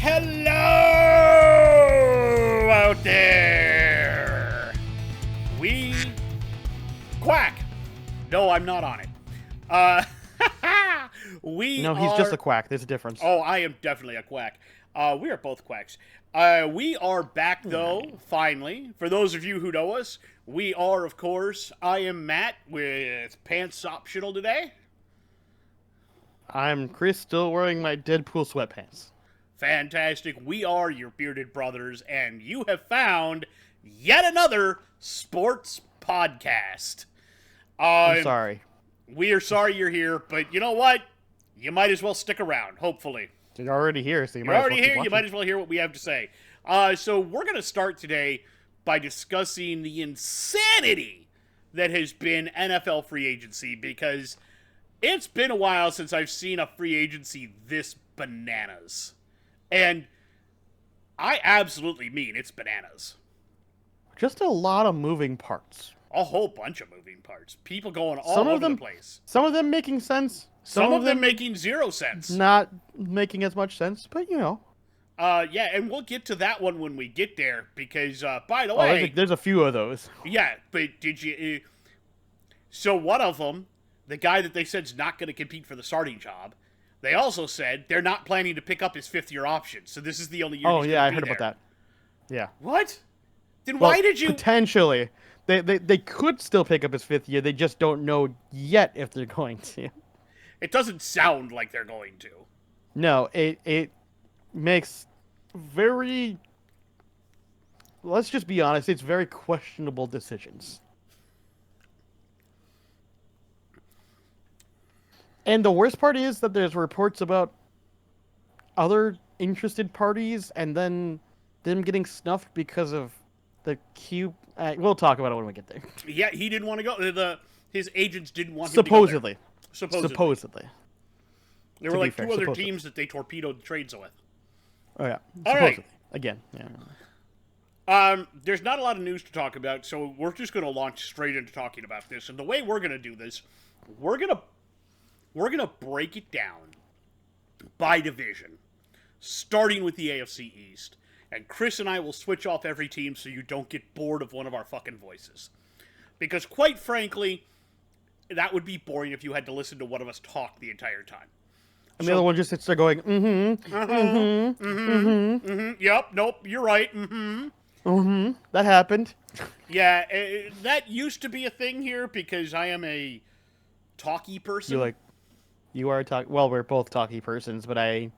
Hello out there. We quack. No, I'm not on it. No, he's just a quack. There's a difference. Oh, I am definitely a quack. We are both quacks. We are back, though, finally. For those of you who know us, we are, of course, I am Matt with pants optional today. I'm Chris, still wearing my Deadpool sweatpants. Fantastic. We are your bearded brothers, and you have found yet another sports podcast. I'm sorry. We are sorry you're here, but you know what? You might as well stick around, hopefully. You're already here, so You're already here. You might as well hear what we have to say. So we're going to start today by discussing the insanity that has been NFL free agency, because it's been a while since I've seen a free agency this bananas. And I absolutely mean it's bananas. Just a lot of moving parts. A whole bunch of moving parts. People going all over the place. Some of them making sense. Some of them making zero sense. Not making as much sense, but you know. Yeah, and we'll get to that one when we get there, because, by the way... there's a few of those. Yeah, but did you... So one of them, the guy that they said's not going to compete for the starting job, they also said they're not planning to pick up his fifth-year option, so this is the only year he's yeah, I be heard there. about that. Yeah. What? Then why did you... Potentially. They could still pick up his fifth year, they just don't know yet if they're going to. It doesn't sound like they're going to. No, it makes very... Let's just be honest, it's very questionable decisions. And the worst part is that there's reports about other interested parties and then them getting snuffed because of the Q... we'll talk about it when we get there. Yeah, he didn't want to go. His agents didn't want him Supposedly. to go there. Supposedly. There were like two other teams that they torpedoed trades with. Oh, yeah. All supposedly. right. Again, yeah. There's not a lot of news to talk about, so we're just going to launch straight into talking about this. And the way we're going to do this, we're going to break it down by division, starting with the AFC East. And Chris and I will switch off every team so you don't get bored of one of our fucking voices. Because quite frankly, that would be boring if you had to listen to one of us talk the entire time. And the other one just sits there going, Yep, nope, you're right, That happened. Yeah, that used to be a thing here because I am a talky person. You are a talk. Well, we're both talky persons, but I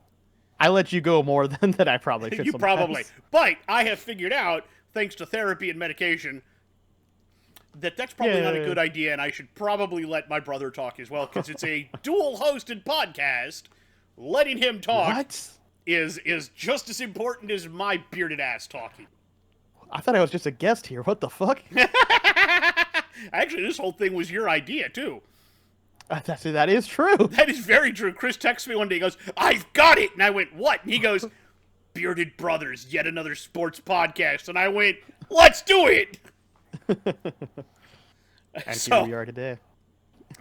let you go more than I probably should. You sometimes. Probably. But I have figured out, thanks to therapy and medication, that's probably not a good idea, and I should probably let my brother talk as well, because it's a dual-hosted podcast. Letting him talk is just as important as my bearded ass talking. I thought I was just a guest here. What the fuck? Actually, this whole thing was your idea, too. That is true. That is very true. Chris texts me one day, he goes, "I've got it!" And I went, "What?" And he goes, "Bearded Brothers, yet another sports podcast." And I went, "Let's do it!" And here we are today.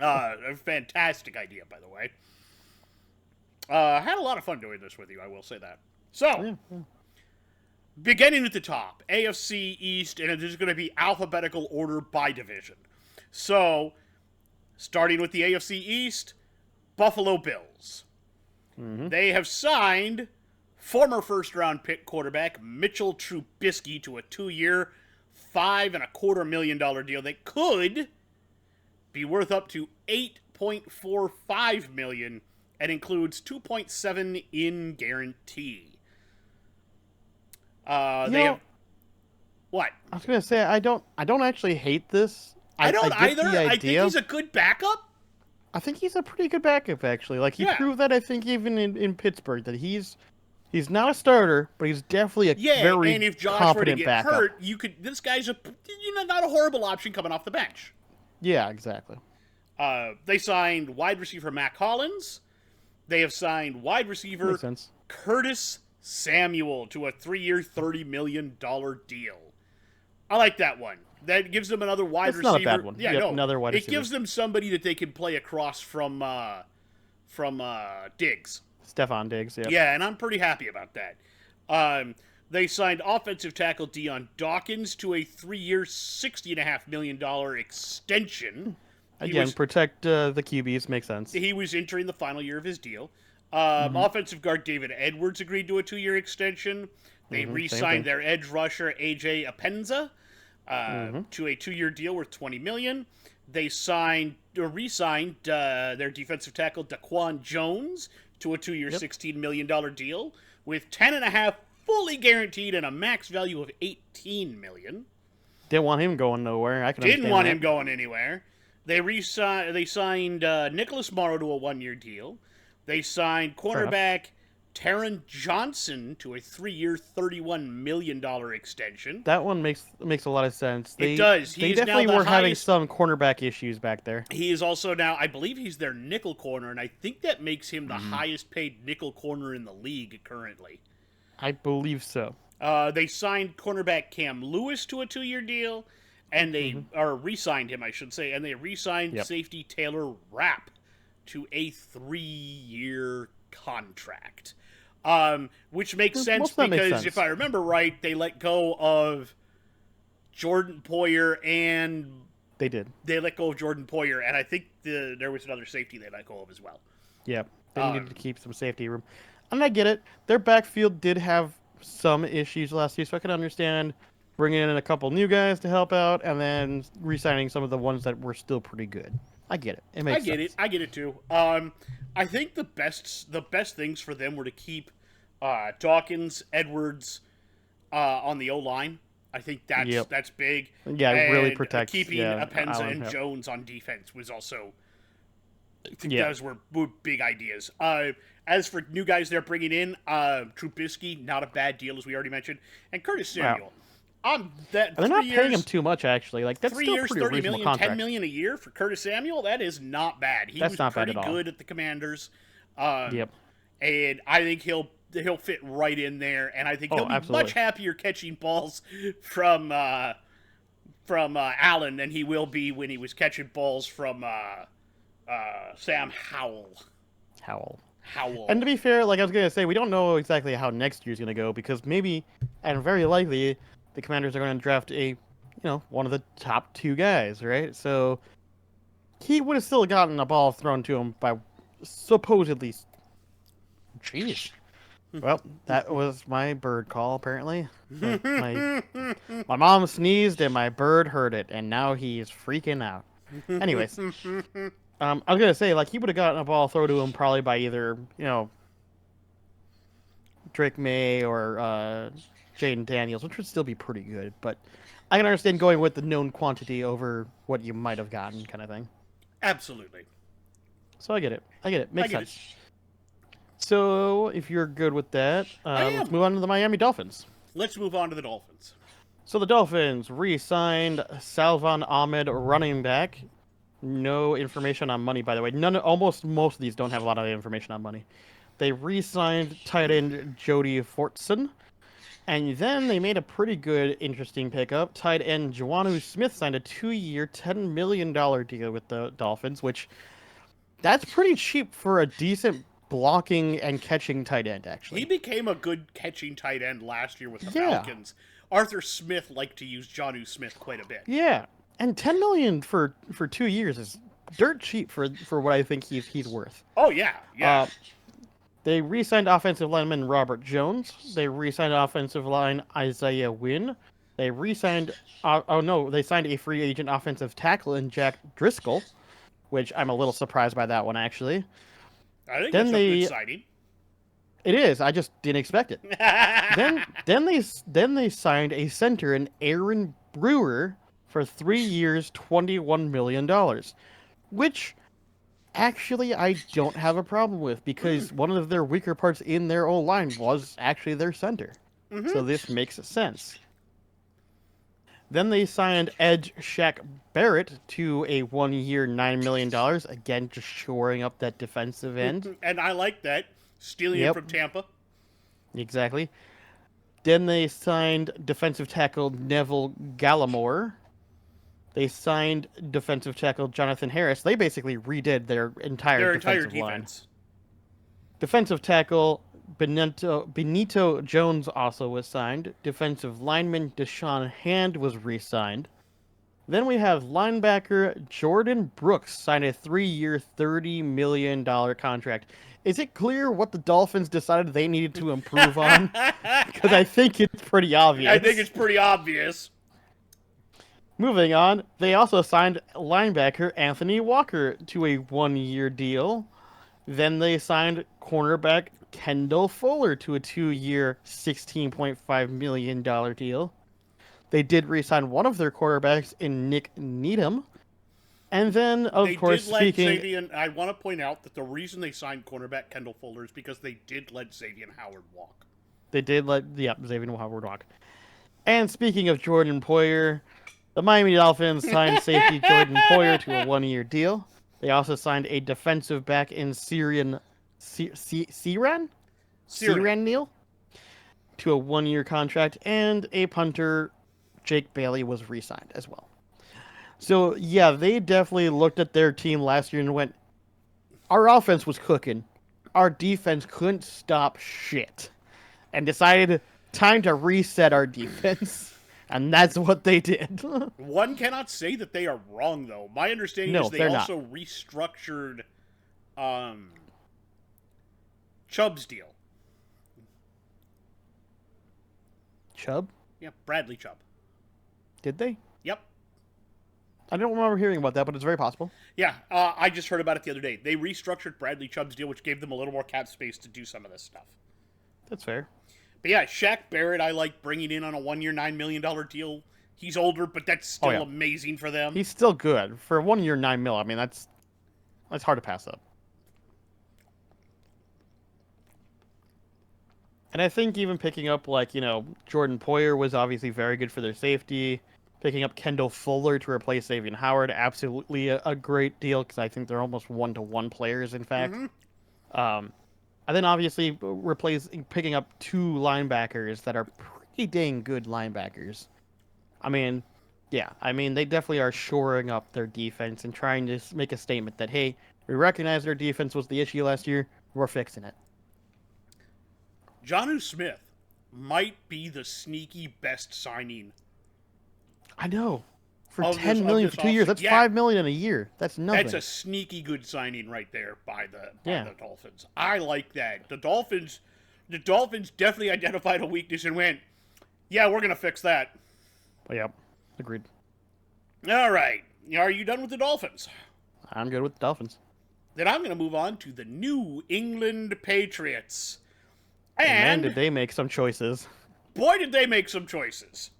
A fantastic idea, by the way. I had a lot of fun doing this with you, I will say that. So, beginning at the top, AFC East, and it is going to be alphabetical order by division. So, starting with the AFC East, Buffalo Bills. They have signed former first-round pick quarterback Mitchell Trubisky to a 2-year, $5.25 million deal that could be worth up to $8.45 million and includes $2.7 in guarantee. What? I was gonna say I don't actually hate this. I don't either. I think he's a good backup. I think he's a pretty good backup, actually. Like, he proved that, I think, even in Pittsburgh, that he's not a starter, but he's definitely a very and if Josh competent were to get backup. hurt, this guy's not a horrible option coming off the bench. Yeah, exactly. They signed wide receiver Mac Hollins. They have signed wide receiver Curtis Samuel to a 3-year, $30 million deal. I like that one. That gives them another wide receiver. It's not a bad one. Yeah, another wide receiver. It gives them somebody that they can play across from Diggs. Stephon Diggs, yeah. Yeah, and I'm pretty happy about that. They signed offensive tackle Dion Dawkins to a 3-year, $60.5 million extension. Again, protect the QBs, makes sense. He was entering the final year of his deal. Offensive guard David Edwards agreed to a 2-year extension. They re-signed their edge rusher AJ Apenza to a 2-year deal worth $20 million. They re-signed their defensive tackle Daquan Jones to a 2-year, $16 million deal with $10.5 fully guaranteed and a max value of $18 million. Didn't want him going nowhere. Didn't want him going anywhere. They signed Nicholas Morrow to a 1-year deal. They signed cornerback Taron Johnson to a 3-year, $31 million extension. That one makes a lot of sense. It does. They definitely were having some cornerback issues back there. He is also now, I believe he's their nickel corner, and I think that makes him the highest paid nickel corner in the league currently. I believe so. They signed cornerback Cam Lewis to a 2-year deal, and they re-signed him, I should say, and they re-signed safety Taylor Rapp to a 3-year contract. Which makes sense because if I remember right, they let go of Jordan Poyer and they did. They let go of Jordan Poyer, and I think there was another safety they let go of as well. Yeah, they needed to keep some safety room. And I get it. Their backfield did have some issues last year, so I can understand bringing in a couple new guys to help out and then re-signing some of the ones that were still pretty good. I get it. It makes sense. I get it too. I think the best things for them were to keep Dawkins, Edwards on the O-line. I think that's big. Yeah, it really protects. Keeping Apenza and Jones on defense was also. I think those were big ideas. As for new guys they're bringing in, Trubisky, not a bad deal as we already mentioned, and Curtis Samuel. They're not paying him too much actually. Like that's 3 still years, pretty $30 million, contract. $10 million a year for Curtis Samuel. That is not bad. He was pretty good at the Commanders. And I think he'll fit right in there, and I think he'll be much happier catching balls from Allen than he will be when he was catching balls from Sam Howell. And to be fair, like I was gonna say, we don't know exactly how next year's gonna go because maybe, and very likely, the Commanders are going to draft one of the top 2 guys, right? So he would have still gotten a ball thrown to him by supposedly. Jeez. Well, that was my bird call, apparently. My mom sneezed and my bird heard it, and now he's freaking out. Anyways, I was going to say, like, he would have gotten a ball thrown to him probably by either, Drake May or Jaden Daniels, which would still be pretty good. But I can understand going with the known quantity over what you might have gotten kind of thing. Absolutely. So I get it. Makes sense. So if you're good with that, let's move on to the Miami Dolphins. Let's move on to the Dolphins. So the Dolphins re-signed Salvon Ahmed, running back. No information on money, by the way. Almost most of these don't have a lot of information on money. They re-signed tight end Jody Fortson. And then they made a pretty good, interesting pickup. Tight end Juanu Smith signed a 2-year, $10 million deal with the Dolphins, which that's pretty cheap for a decent blocking and catching tight end, actually. He became a good catching tight end last year with the Falcons. Arthur Smith liked to use Juanu Smith quite a bit. Yeah, and $10 million for 2 years is dirt cheap for what I think he's worth. Oh, yeah. They re-signed offensive lineman Robert Jones. They re-signed offensive line Isaiah Wynn. They re-signed... they signed a free agent offensive tackle in Jack Driscoll, which I'm a little surprised by that one, actually. I think that's a good signing. It is. I just didn't expect it. then they signed a center in Aaron Brewer for 3 years, $21 million, which... Actually, I don't have a problem with because one of their weaker parts in their O-line was actually their center. So this makes sense. Then they signed edge Shaq Barrett to a 1-year, $9 million. Again, just shoring up that defensive end. And I like that. Stealing it from Tampa. Exactly. Then they signed defensive tackle Neville Gallimore. They signed defensive tackle Jonathan Harris. They basically redid their entire defensive line. Defensive tackle Benito Jones also was signed. Defensive lineman Deshaun Hand was re-signed. Then we have linebacker Jordan Brooks signed a 3-year, $30 million contract. Is it clear what the Dolphins decided they needed to improve on? Because I think it's pretty obvious. I think it's pretty obvious. Moving on, they also signed linebacker Anthony Walker to a 1-year deal. Then they signed cornerback Kendall Fuller to a 2-year, $16.5 million deal. They did re-sign one of their quarterbacks in Nick Needham. And then, of course, speaking... I want to point out that the reason they signed cornerback Kendall Fuller is because they did let Xavier Howard walk. They did let, Xavier Howard walk. And speaking of Jordan Poyer, the Miami Dolphins signed safety Jordan Poyer to a 1-year deal. They also signed a defensive back in Siran Neal to a 1-year contract, and a punter, Jake Bailey, was re-signed as well. So, yeah, they definitely looked at their team last year and went, our offense was cooking. Our defense couldn't stop shit. And decided, time to reset our defense. And that's what they did. One cannot say that they are wrong, though. My understanding is they also restructured Chubb's deal. Chubb? Yeah, Bradley Chubb. Did they? Yep. I don't remember hearing about that, but it's very possible. Yeah, I just heard about it the other day. They restructured Bradley Chubb's deal, which gave them a little more cap space to do some of this stuff. That's fair. But yeah, Shaq Barrett, I like bringing in on a 1-year, $9 million deal. He's older, but that's still amazing for them. He's still good. For a 1-year, $9 million, I mean, that's hard to pass up. And I think even picking up, like, Jordan Poyer was obviously very good for their safety. Picking up Kendall Fuller to replace Xavier Howard, absolutely a great deal, because I think they're almost 1-to-1 players, in fact. Mm-hmm. And then obviously picking up 2 linebackers that are pretty dang good linebackers. I mean, they definitely are shoring up their defense and trying to make a statement that, hey, we recognize their defense was the issue last year, we're fixing it. Jonnu Smith might be the sneaky best signing. I know. For $10 million for 2 years, that's $5 million a year. That's nothing. That's a sneaky good signing right there by the Dolphins. I like that. The Dolphins definitely identified a weakness and went, yeah, we're gonna fix that. Yep, agreed. All right, are you done with the Dolphins? I'm good with the Dolphins. Then I'm gonna move on to the New England Patriots. And man, did they make some choices. Boy, did they make some choices.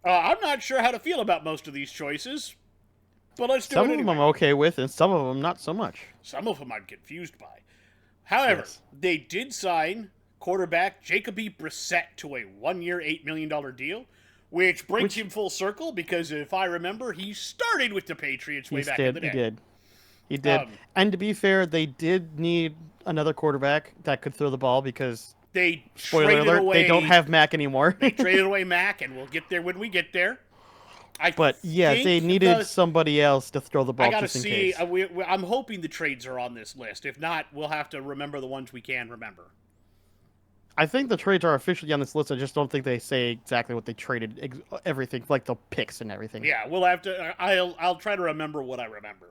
I'm not sure how to feel about most of these choices, but let's do it anyway. Some of them I'm okay with, and some of them not so much. Some of them I'm confused by. However, they did sign quarterback Jacoby Brissett to a 1-year, $8 million deal, which brings him full circle, because if I remember, he started with the Patriots way back in the day. He did. And to be fair, they did need another quarterback that could throw the ball, because... Spoiler alert, they don't have Mac anymore. They traded away Mac, and we'll get there when we get there. They needed somebody else to throw the ball just in case. I'm hoping the trades are on this list. If not, we'll have to remember the ones we can remember. I think the trades are officially on this list. I just don't think they say exactly what they traded, everything, like the picks and everything. Yeah, we'll have to... I'll try to remember what I remember.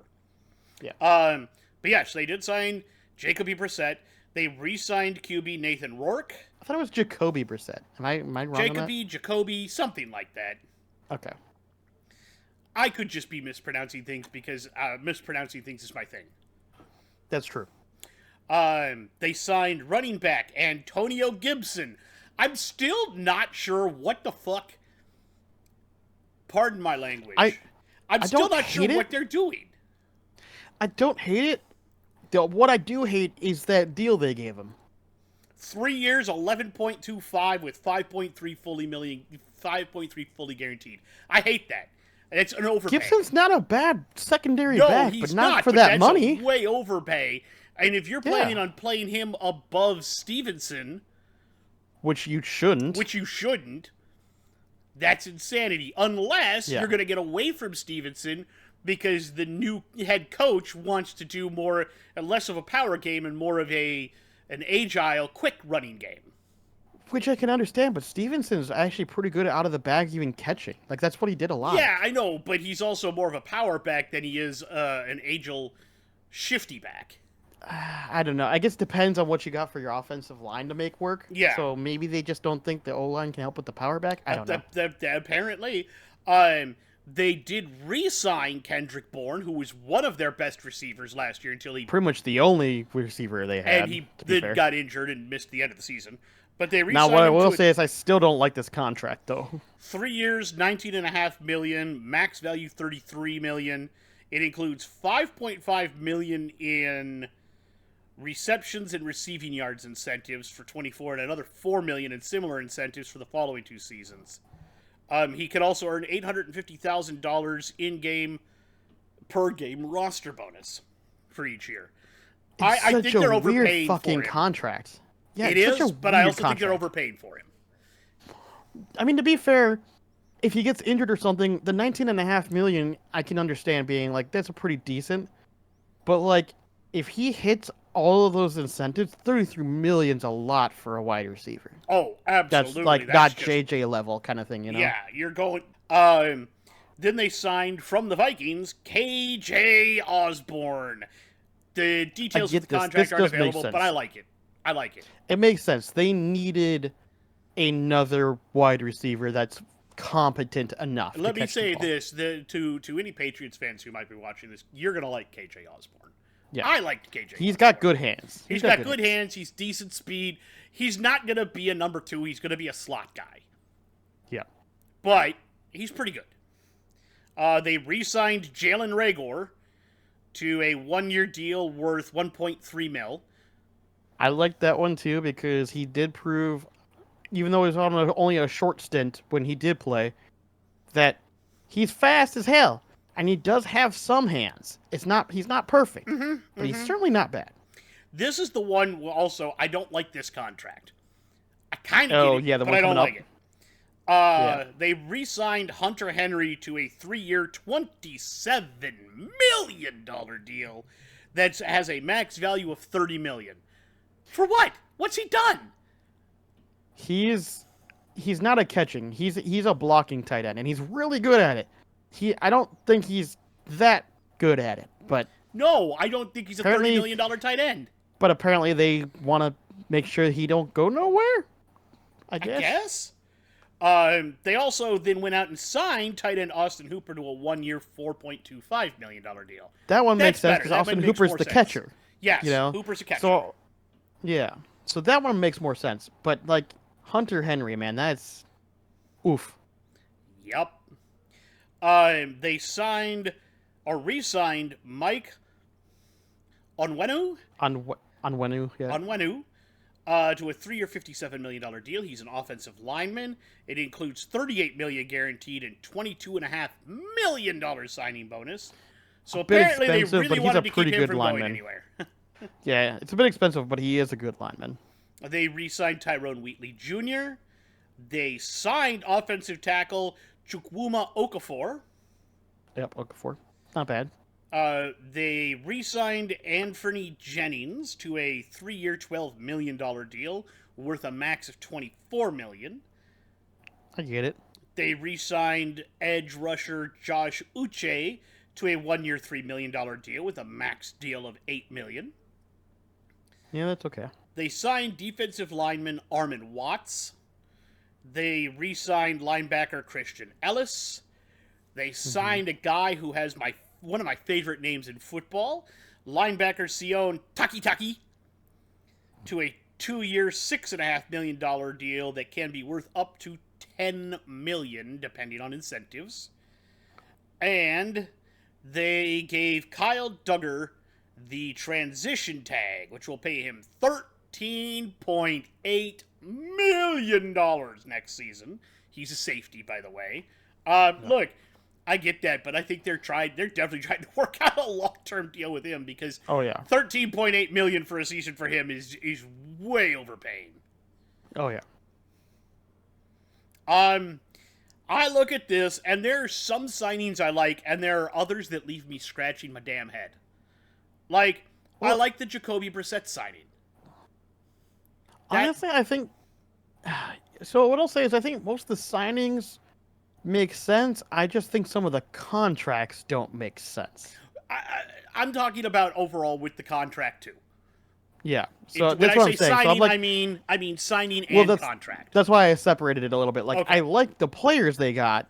Yeah. But yes, they did sign Jacoby Brissett. They re-signed QB Nathan Rourke. I thought it was Jacoby Brissett. Am I wrong on that? Jacoby, something like that. Okay. I could just be mispronouncing things, because mispronouncing things is my thing. That's true. They signed running back Antonio Gibson. I'm still not sure what the fuck. Pardon my language. I'm still not sure what they're doing. I don't hate it. What I do hate is that deal they gave him. 3 years, 11.25 with 5.3 fully guaranteed. I hate that. It's an overpay. Gibson's not a bad secondary back, but not for that money. That's way overpay. And if you're planning on playing him above Stevenson, which you shouldn't, that's insanity. Unless you're going to get away from Stevenson, because the new head coach wants to do less of a power game and more of a an agile, quick running game. Which I can understand, but Stevenson's actually pretty good out of the bag even catching. Like, that's what he did a lot. Yeah, I know, but he's also more of a power back than he is an agile, shifty back. I don't know. I guess it depends on what you got for your offensive line to make work. Yeah. So maybe they just don't think the O-line can help with the power back. I don't know. Apparently. They did re-sign Kendrick Bourne, who was one of their best receivers last year until he... Pretty much the only receiver they had. And he got injured and missed the end of the season. But they now, what I will say is I still don't like this contract, though. 3 years, $19.5 million, max value $33 million. It includes $5.5 million in receptions and receiving yards incentives for 24, and another $4 million in similar incentives for the following 2 seasons. He could also earn $850,000 in-game per game roster bonus for each year. I think they're overpaying for him. Fucking contract. Yeah, it is, but I also think they're overpaying for him. I mean, to be fair, if he gets injured or something, the $19.5 million I can understand being like, that's a pretty decent. But like, if he hits all of those incentives, $33 million's a lot for a wide receiver. Oh, absolutely. That's like not JJ level kind of thing, you know? Yeah, you're going. Then they signed from the Vikings KJ Osborne. The details of the contract aren't available, but I like it. I like it. It makes sense. They needed another wide receiver that's competent enough. Let me say this to any Patriots fans who might be watching this: you're gonna like KJ Osborne. Yeah, I liked KJ. He's got good hands. He's got good hands. He's decent speed. He's not gonna be a number 2. He's gonna be a slot guy. Yeah, but he's pretty good. They re-signed Jalen Reagor to a 1-year deal worth $1.3 million. I like that one too because he did prove, even though he was on only a short stint when he did play, that he's fast as hell and he does have some hands. He's not perfect, but he's certainly not bad. This is the one. Also, I don't like this contract. I kind of get it, but I don't like it. They re-signed Hunter Henry to a 3-year, $27 million deal that has a max value of $30 million. For what? What's he done? He's not a catching. He's a blocking tight end, and he's really good at it. I don't think he's that good at it, but no, I don't think he's a $30 million tight end. But apparently, they want to make sure he don't go nowhere. I guess. They also then went out and signed tight end Austin Hooper to a 1-year, $4.25 million deal. That one makes sense because Austin Hooper's the catcher. Yes, you know? Hooper's a catcher. So, yeah. So that one makes more sense. But, like, Hunter Henry, man, that's... oof. Yep. They signed or re-signed Mike Onwenu? Onwenu, yeah. Onwenu to a 3-year, $57 million deal. He's an offensive lineman. It includes $38 million guaranteed and $22.5 million signing bonus. So apparently they really wanted to keep him from going anywhere. Yeah, it's a bit expensive, but he is a good lineman. They re-signed Tyrone Wheatley Jr. They signed offensive tackle Chukwuma Okafor. Yep, Okafor. Not bad. They re-signed Anthony Jennings to a 3-year, $12 million deal worth a max of $24 million. I get it. They re-signed edge rusher Josh Uche to a 1-year, $3 million deal with a max deal of $8 million. Yeah, that's okay. They signed defensive lineman Armin Watts. They re-signed linebacker Christian Ellis. They signed a guy who has one of my favorite names in football, linebacker Sion Taki, to a 2-year, $6.5 million deal that can be worth up to $10 million, depending on incentives. And they gave Kyle Duggar the transition tag, which will pay him $13.8 million next season. He's a safety, by the way. Look, I get that, but I think they're definitely trying to work out a long-term deal with him because $13.8 million for a season for him is way overpaying. Oh yeah. I look at this, and there are some signings I like, and there are others that leave me scratching my damn head. Like, I like the Jacoby Brissett signing. Honestly, I think. So what I'll say is, I think most of the signings make sense. I just think some of the contracts don't make sense. I'm talking about overall with the contract too. Yeah. So When that's I what say I'm saying. So I'm signing, like, I mean signing well, and contract. that's why I separated it a little bit. Like, Okay. I like the players they got.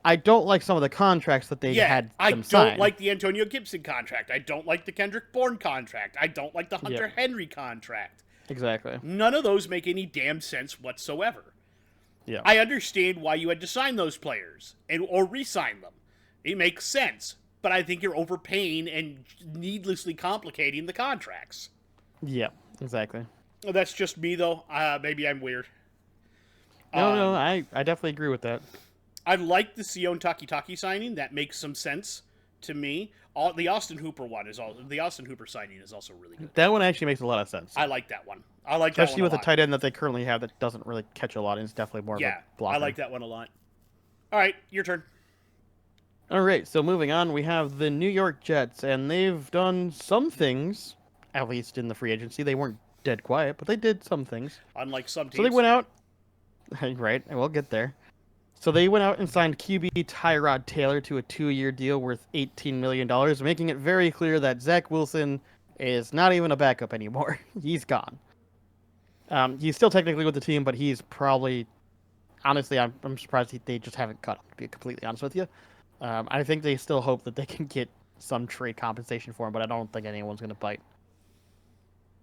I don't like some of the contracts that they Yeah, had I them don't sign. like the Antonio Gibson contract. I don't like the Kendrick Bourne contract. I don't like the Hunter Yep. Henry contract. Exactly. None of those make any damn sense whatsoever. Yeah. I understand why you had to sign those players or re-sign them. It makes sense, but I think you're overpaying and needlessly complicating the contracts. Yeah. Exactly. That's just me, though. Maybe I'm weird. No, I definitely agree with that. I like the Sion Takitaki signing. That makes some sense to me. The Austin Hooper signing is also really good. That one actually makes a lot of sense. I like that one. I like Especially that one with a the lot. tight end that they currently have that doesn't really catch a lot and is definitely more of a blocker. I like that one a lot. All right, your turn. All right, so moving on, we have the New York Jets, and they've done some things, at least in the free agency. They weren't dead quiet, but they did some things. Unlike some teams. So they went out, right, and we'll get there. So they went out and signed QB Tyrod Taylor to a 2-year deal worth $18 million, making it very clear that Zach Wilson is not even a backup anymore. He's gone. He's still technically with the team, but he's probably, honestly, I'm surprised they just haven't cut him, to be completely honest with you. I think they still hope that they can get some trade compensation for him, but I don't think anyone's going to bite.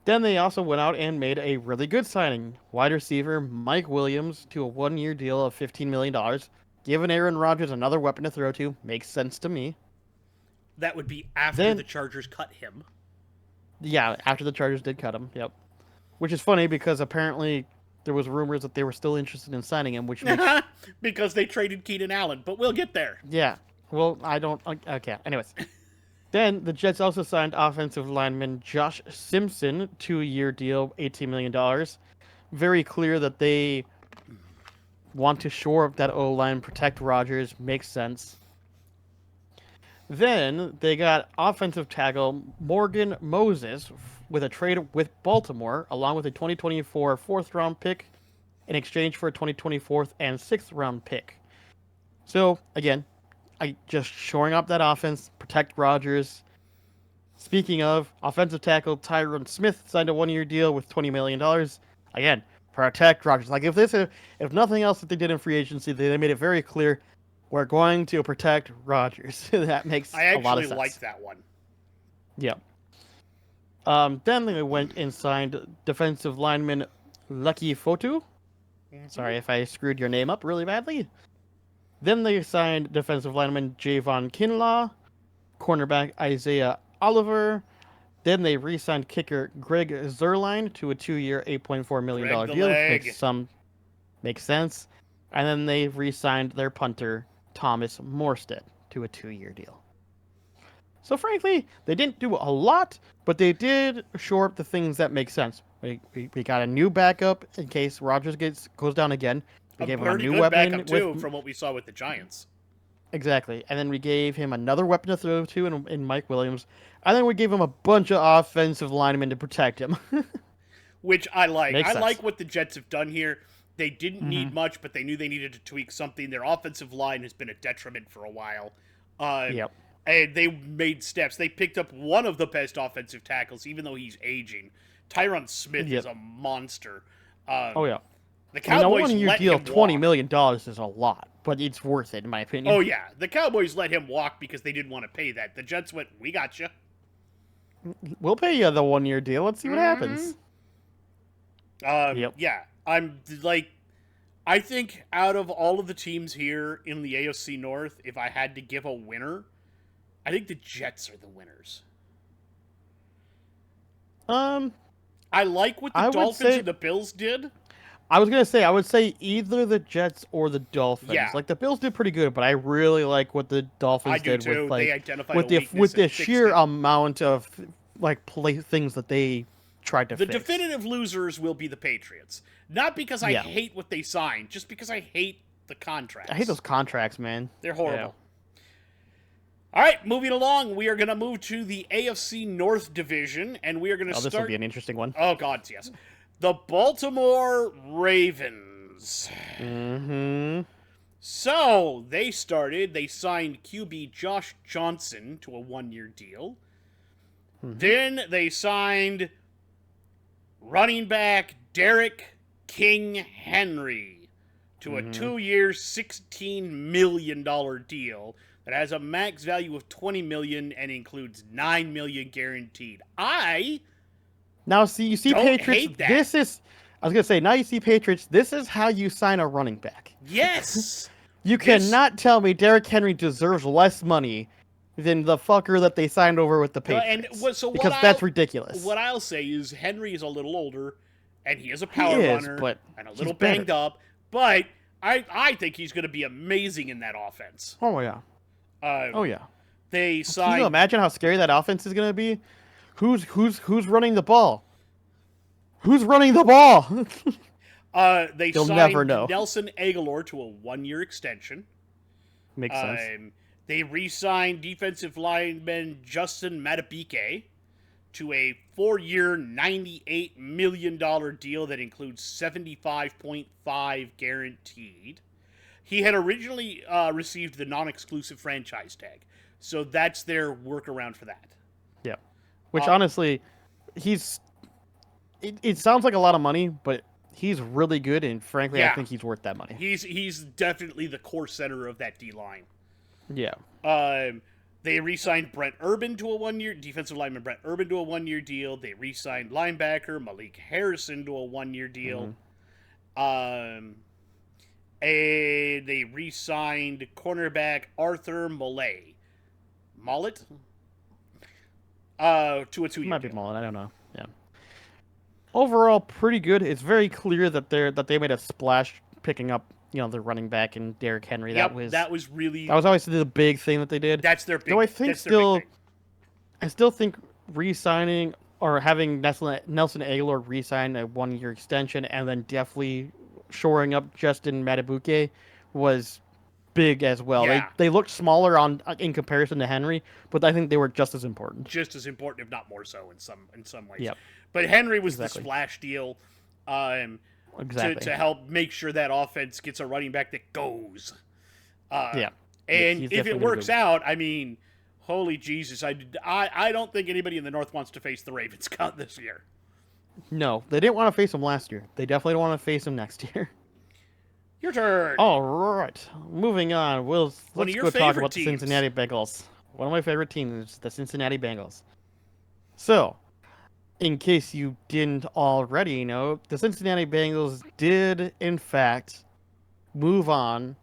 Then they also went out and made a really good signing. Wide receiver Mike Williams to a 1-year deal of $15 million. Giving Aaron Rodgers another weapon to throw to makes sense to me. That would be after the Chargers cut him. Yeah, after the Chargers did cut him, yep. Which is funny because apparently there was rumors that they were still interested in signing him, which makes... Because they traded Keenan Allen, but we'll get there. Yeah, well, I don't... Okay, anyways. Then the Jets also signed offensive lineman Josh Simpson, 2-year deal, $18 million. Very clear that they want to shore up that O-line, protect Rodgers, makes sense. Then they got offensive tackle Morgan Moses with a trade with Baltimore, along with a 2024 4th-round pick in exchange for a 2024 and 6th-round pick. So, again, just shoring up that offense, protect Rodgers. Speaking of, offensive tackle Tyron Smith signed a 1-year deal with $20 million. Again, protect Rodgers. Like, if nothing else that they did in free agency, they made it very clear, we're going to protect Rodgers. That makes a lot of sense. I actually like that one. Yeah. Then they went and signed defensive lineman Lucky Fotu. Sorry if I screwed your name up really badly. Then they signed defensive lineman Javon Kinlaw, cornerback Isaiah Oliver. Then they re-signed kicker Greg Zuerlein to a 2-year, $8.4 million deal. Makes sense. And then they re-signed their punter Thomas Morstead to a 2-year deal. So frankly, they didn't do a lot, but they did shore up the things that make sense. We got a new backup in case Rodgers goes down again. We gave him a new weapon backup too, from what we saw with the Giants. Exactly, and then we gave him another weapon to throw to in Mike Williams, and then we gave him a bunch of offensive linemen to protect him. Which I like. Makes I sense. like what the Jets have done here. They didn't need much, but they knew they needed to tweak something. Their offensive line has been a detriment for a while. Yep. And they made steps. They picked up one of the best offensive tackles, even though he's aging. Tyron Smith is a monster. Oh yeah. The Cowboys let deal him of $20 walk. million is a lot, but it's worth it in my opinion. Oh yeah, the Cowboys let him walk because they didn't want to pay that. The Jets went, "We got you. We'll pay you the 1-year deal. Let's see what happens." Yeah, I'm like, I think out of all of the teams here in the AFC North, if I had to give a winner, I think the Jets are the winners. I like what the Dolphins and the Bills did. I was gonna say I would say either the Jets or the Dolphins. Yeah. Like the Bills did pretty good, but I really like what the Dolphins do did too. with like They identified with a the weakness with the and fixed sheer it. amount of like things that they tried to The fix. definitive losers will be the Patriots. Not because I hate what they signed, just because I hate the contracts. I hate those contracts, man. They're horrible. All right, moving along, we are going to move to the AFC North Division, and we are going to start... This will be an interesting one. Oh, God, yes. The Baltimore Ravens. Mm-hmm. So, they signed QB Josh Johnson to a 1-year deal. Mm-hmm. Then they signed running back Derrick King Henry to a 2-year, $16 million deal that has a max value of $20 million and includes $9 million guaranteed. Now, you see don't Patriots. hate that. This is, I was gonna say, now you see Patriots. This is how you sign a running back. Yes. You cannot tell me Derrick Henry deserves less money than the fucker that they signed over with the Patriots. Because that's ridiculous. What I'll say is Henry is a little older, and he is a He power is, runner, but and a he's little better. banged up. But I think he's going to be amazing in that offense. Oh yeah. Oh yeah. They Can signed. you imagine how scary that offense is gonna be? Who's running the ball? Who's running the ball? They You'll signed never know. Nelson Aguilar to a 1-year extension. Makes sense. They re-signed defensive lineman Justin Matabike to a 4-year, $98 million deal that includes $75.5 guaranteed. He had originally received the non-exclusive franchise tag, so that's their workaround for that. Yeah. Which honestly, it sounds like a lot of money, but he's really good, and frankly, I think he's worth that money. He's definitely the core center of that D line. Yeah. They re-signed Brent Urban to a 1-year defensive lineman Brent Urban to a 1-year deal. They re-signed linebacker Malik Harrison to a 1-year deal. And they re-signed cornerback Arthur Mollet to a 2-year Might be deal. Mullen, I don't know. Yeah. Overall, pretty good. It's very clear that they made a splash picking up, the running back and Derrick Henry. Yep, that was really always the big thing that they did. that's their big. Though I think that's their big thing. I still think re-signing or having Nelson Aguilar re-sign a 1-year extension and then definitely shoring up Justin Matabike was big as well. Yeah. They looked smaller in comparison to Henry, but I think they were just as important. Just as important, if not more so, in some ways. Yep. But Henry was Exactly. the splash deal. Exactly. To help make sure that offense gets a running back that goes. Yeah. And He's if definitely it gonna works go. out, I mean, holy Jesus, I don't think anybody in the North wants to face the Ravens this year. No, they didn't want to face him last year. They definitely don't want to face him next year. Your turn. All right, moving on. Let's One of your go talk favorite about teams. the Cincinnati Bengals. One of my favorite teams is the Cincinnati Bengals. So, in case you didn't already know, the Cincinnati Bengals did, in fact, move on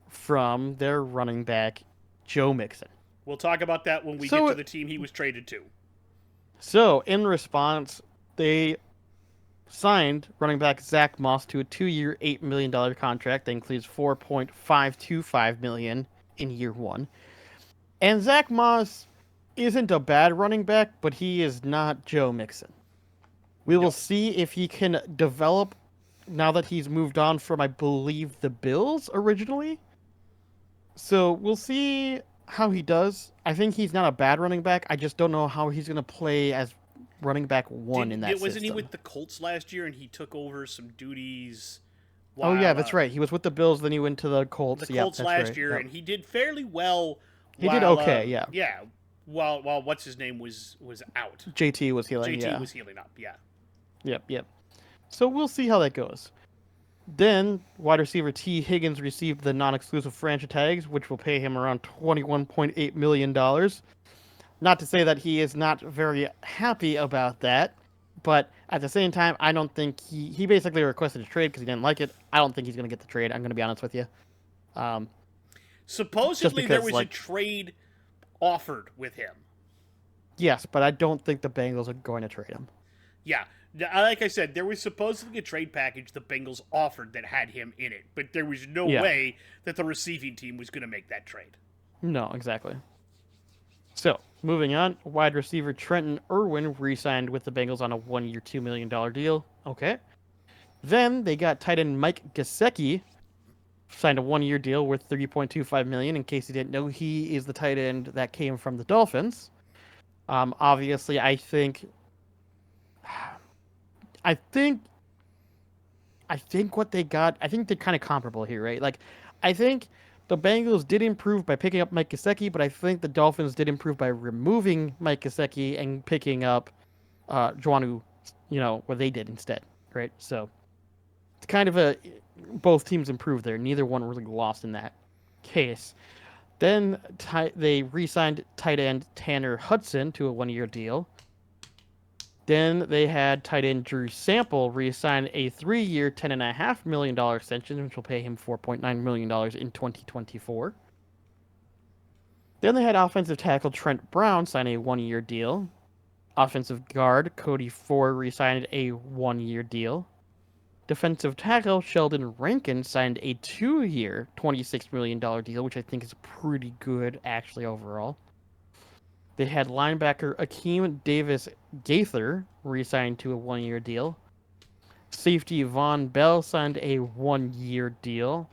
from their running back, Joe Mixon. We'll talk about that when we get to the team he was traded to. So, in response, they signed running back Zach Moss to a 2-year, $8 million contract that includes $4.525 million in year 1. And Zach Moss isn't a bad running back, but he is not Joe Mixon. We will see if he can develop now that he's moved on from, I believe, the Bills originally. So we'll see how he does. I think he's not a bad running back. I just don't know how he's going to play as running back 1 in that system. Wasn't he with the Colts last year and he took over some duties? Oh, yeah, that's right. He was with the Bills, then he went to the Colts. The Colts last year, and he did fairly well. He did okay, yeah. Yeah, while what's his name was out. JT was healing, JT was healing up, yeah. Yep. So we'll see how that goes. Then, wide receiver T. Higgins received the non-exclusive franchise tags, which will pay him around $21.8 million. Not to say that he is not very happy about that, but at the same time, I don't think he basically requested a trade because he didn't like it. I don't think he's going to get the trade. I'm going to be honest with you. Supposedly there was a trade offered with him. Yes, but I don't think the Bengals are going to trade him. Yeah. Like I said, there was supposedly a trade package the Bengals offered that had him in it, but there was no way that the receiving team was going to make that trade. No, exactly. So, moving on, wide receiver Trenton Irwin re-signed with the Bengals on a 1-year, $2 million deal. Okay. Then they got tight end Mike Gesicki, signed a 1-year deal worth $30.25 million. In case you didn't know, he is the tight end that came from the Dolphins. Obviously, I think I think what they got, I think they're kind of comparable here, right? Like, I think the Bengals did improve by picking up Mike Gesicki, but I think the Dolphins did improve by removing Mike Gesicki and picking up Juanu, what they did instead, right? So it's kind of both teams improved there. Neither one really lost in that case. Then they re-signed tight end Tanner Hudson to a 1-year deal. Then they had tight end Drew Sample re-sign a 3-year, $10.5 million extension, which will pay him $4.9 million in 2024. Then they had offensive tackle Trent Brown sign a 1-year deal. Offensive guard Cody Ford re-signed a 1-year deal. Defensive tackle Sheldon Rankin signed a 2-year, $26 million deal, which I think is pretty good, actually, overall. They had linebacker Akeem Davis Gaither re-signed to a 1-year deal. Safety Von Bell signed a 1-year deal.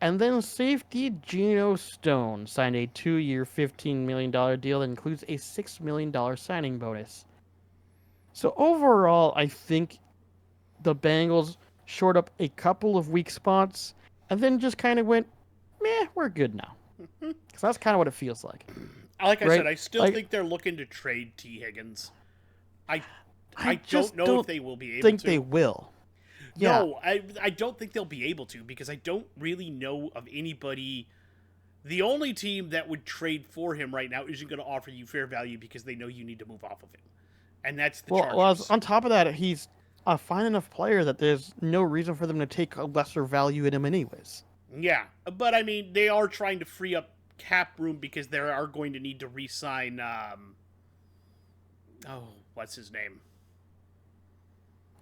And then safety Geno Stone signed a 2-year, $15 million deal that includes a $6 million signing bonus. So overall, I think the Bengals shored up a couple of weak spots and then just kind of went, meh, we're good now. Because that's kind of what it feels like. Like I right? said, I still think they're looking to trade T. Higgins. I don't know if they will be able to. I think they will. Yeah. No, I don't think they'll be able to because I don't really know of anybody. The only team that would trade for him right now isn't going to offer you fair value because they know you need to move off of him. And that's the Chargers. Well, on top of that, he's a fine enough player that there's no reason for them to take a lesser value in him anyways. Yeah, but I mean, they are trying to free up cap room because they are going to need to re-sign, what's his name?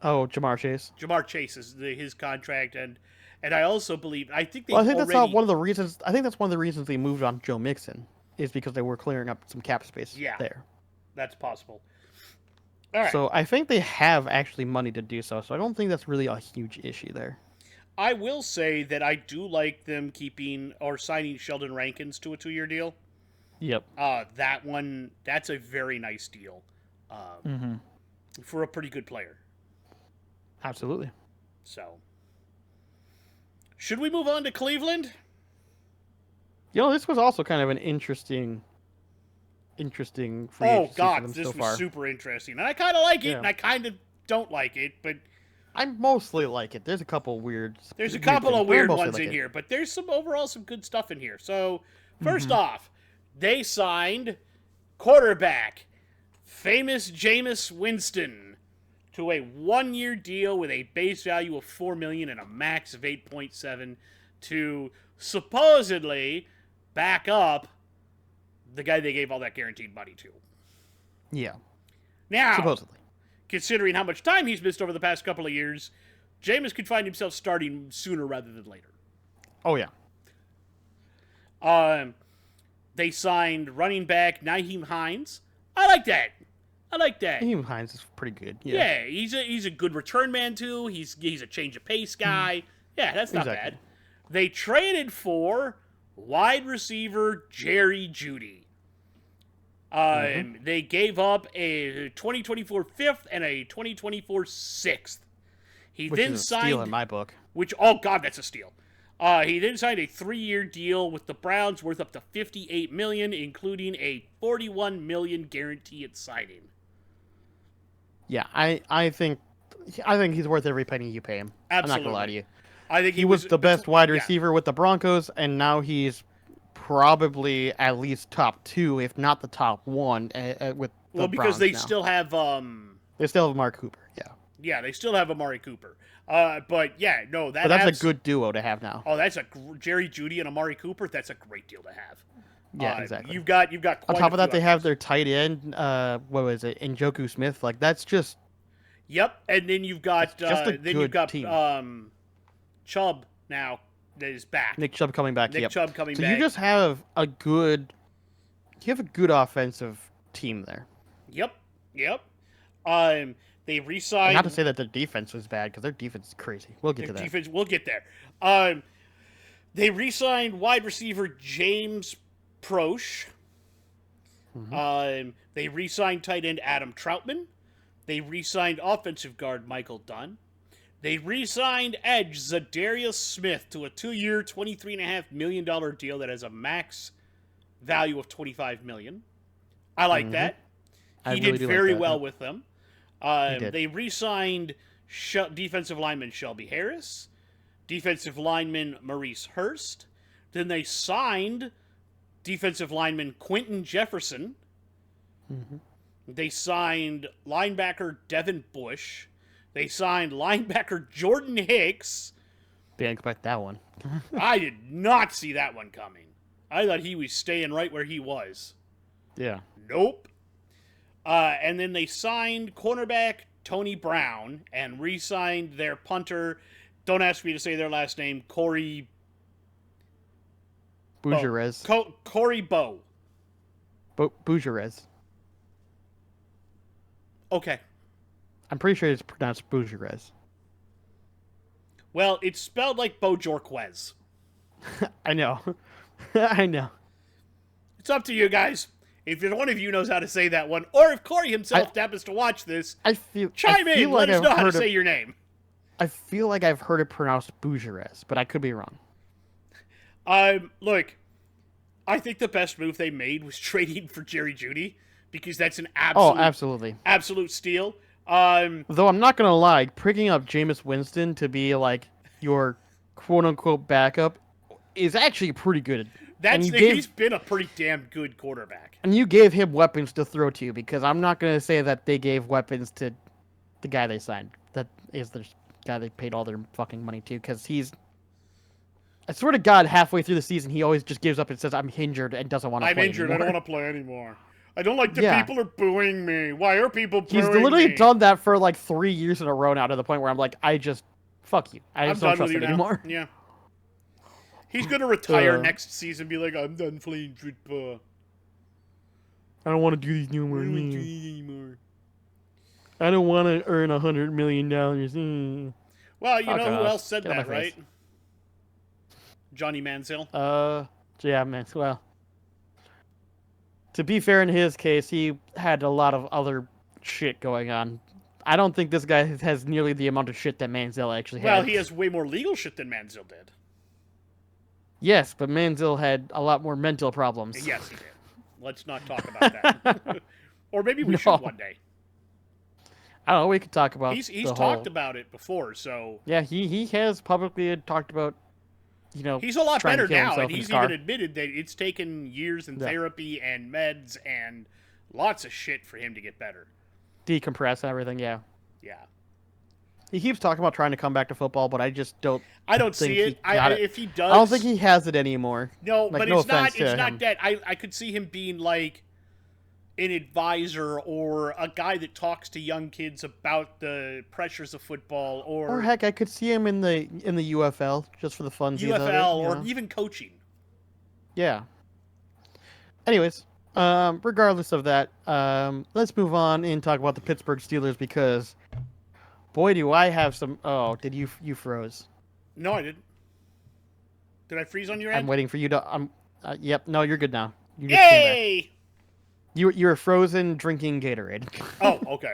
Oh, Jamar Chase. Jamar Chase is his contract, and I also believe, I think they. Well, I think that's one of the reasons. I think that's one of the reasons they moved on Joe Mixon is because they were clearing up some cap space. Yeah, there. That's possible. All right. So I think they have actually money to do so. So I don't think that's really a huge issue there. I will say that I do like them keeping or signing Sheldon Rankins to a 2-year deal. Yep. That one, that's a very nice deal. For a pretty good player. Absolutely. So, should we move on to Cleveland? This was also kind of an interesting free agency for them this so was far. super interesting. And I kind of like it, and I kind of don't like it, but I mostly like it. There's a couple of weird ones in here, but there's some good stuff in here. So, first off, they signed quarterback famous Jameis Winston to a 1-year deal with a base value of $4 million and a max of 8.7 to supposedly back up the guy they gave all that guaranteed money to. Yeah. Now, supposedly, considering how much time he's missed over the past couple of years, Jameis could find himself starting sooner rather than later. Oh yeah. They signed running back Nyheim Hines. I like that. Nyheim Hines is pretty good. Yeah, he's a good return man too. He's a change of pace guy. Yeah, that's not bad. They traded for wide receiver Jerry Jeudy. They gave up a 2024 fifth and a 2024 sixth. Which then is a signed steal in my book. That's a steal. He then signed a 3-year deal with the Browns worth up to $58 million, including a $41 million guarantee at signing. Yeah, I think he's worth every penny you pay him. Absolutely. I'm not gonna lie to you. I think he was the best wide receiver with the Broncos, and now he's probably at least top 2, if not the top 1, with the because they Browns now. still have they still have Mark Cooper. Yeah, they still have Amari Cooper. But that's a good duo to have now. Oh, that's Jerry Jeudy and Amari Cooper. That's a great deal to have. Yeah, exactly. You've got on top of that, they have their tight end. What was it, Njoku Smith? Like that's just. Yep, and then you've got team. Chubb now that is back. Nick Chubb coming back. Chubb coming back. So you just have a good. You have a good offensive team there. Yep. They re-signed. Not to say that their defense was bad, because their defense is crazy. We'll get to that. We'll get there. They re-signed wide receiver James Proche. They re-signed tight end Adam Troutman. They re-signed offensive guard Michael Dunn. They re-signed edge Zadarius Smith to a 2-year, $23.5 million deal that has a max value of $25 million. I like that. He did very well with them. They re-signed defensive lineman Shelby Harris, defensive lineman Maurice Hurst. Then they signed defensive lineman Quentin Jefferson. They signed linebacker Devin Bush. They signed linebacker Jordan Hicks. Didn't expect that one. I did not see that one coming. I thought he was staying right where he was. Yeah. Nope. And then they signed cornerback Tony Brown and re-signed their punter, don't ask me to say their last name, Corey Bougerez. Corey Bowe. Bougerez. Okay. I'm pretty sure it's pronounced Bougerez. Well, it's spelled like Bojorquez. I know. I know. It's up to you guys. If one of you knows how to say that one, or if Corey himself happens to watch this, chime in. Let us know how to say your name. I feel like I've heard it pronounced Bougerez, but I could be wrong. Look, I think the best move they made was trading for Jerry Jeudy, because that's an absolute steal. Though I'm not gonna lie, picking up Jameis Winston to be like your quote-unquote backup is actually pretty good. He's been a pretty damn good quarterback. And you gave him weapons to throw to, because I'm not gonna say that they gave weapons to the guy they signed. That is the guy they paid all their fucking money to, because I swear to God, halfway through the season, he always just gives up and says, I'm injured, and doesn't want to play anymore. I don't want to play anymore. I don't like people are booing me. Why are people booing me? He's literally done that for like 3 years in a row now, to the point where I'm like, fuck you. I just don't trust him anymore. Yeah. He's going to retire next season and be like, I'm done playing football. I don't want to do these no more. I don't want to earn $100 million. Well, you know who else said that, right? Johnny Manziel. Yeah, Manziel. Well, to be fair, in his case, he had a lot of other shit going on. I don't think this guy has nearly the amount of shit that Manziel actually had. Well, he has way more legal shit than Manziel did. Yes, but Manziel had a lot more mental problems. Yes, he did. Let's not talk about that. Or maybe we should one day. I don't know. We could talk about. He's talked about it before, so yeah, he has publicly talked about. He's a lot better now, and he's even admitted that it's taken years in therapy and meds and lots of shit for him to get better. Decompress and everything, yeah. Yeah. He keeps talking about trying to come back to football, but I just don't. I don't see it. If he does, I don't think he has it anymore. No, but it's not that. I could see him being like an advisor or a guy that talks to young kids about the pressures of football, or heck, I could see him in the UFL just for the funsies of it, or even coaching. Yeah. Anyways, regardless of that, let's move on and talk about the Pittsburgh Steelers, because boy, do I have some. Oh, did you froze? No, I didn't. Did I freeze on your end? I'm waiting for you to. Yep. No, you're good now. You just Yay! You were frozen drinking Gatorade. Oh, okay.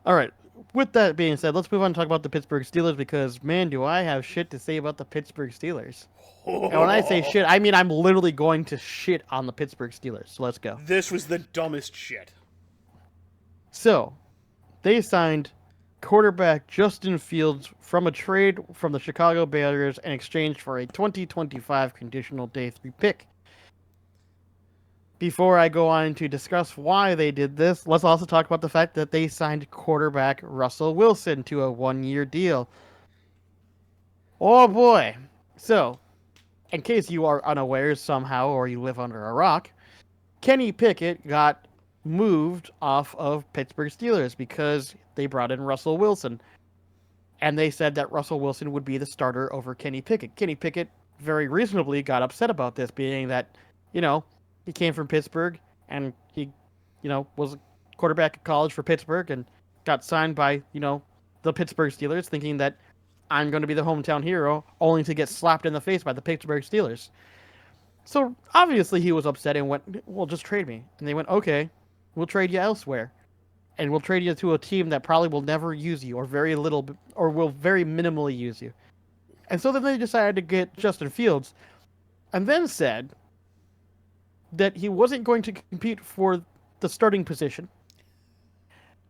All right. With that being said, let's move on and talk about the Pittsburgh Steelers, because, man, do I have shit to say about the Pittsburgh Steelers. And when I say shit, I mean I'm literally going to shit on the Pittsburgh Steelers. So let's go. This was the dumbest shit. So, they signed quarterback Justin Fields from a trade from the Chicago Bears in exchange for a 2025 conditional day 3 pick. Before I go on to discuss why they did this, let's also talk about the fact that they signed quarterback Russell Wilson to a 1-year deal. Oh boy. So, in case you are unaware somehow, or you live under a rock, Kenny Pickett got moved off of Pittsburgh Steelers because they brought in Russell Wilson. And they said that Russell Wilson would be the starter over Kenny Pickett. Kenny Pickett very reasonably got upset about this, being that, he came from Pittsburgh, and he, was a quarterback at college for Pittsburgh, and got signed by, the Pittsburgh Steelers, thinking that I'm going to be the hometown hero, only to get slapped in the face by the Pittsburgh Steelers. So, obviously, he was upset and went, well, just trade me. And they went, okay, we'll trade you elsewhere. and we'll trade you to a team that probably will never use you, or very little, or will very minimally use you. And so then they decided to get Justin Fields, and then said that he wasn't going to compete for the starting position,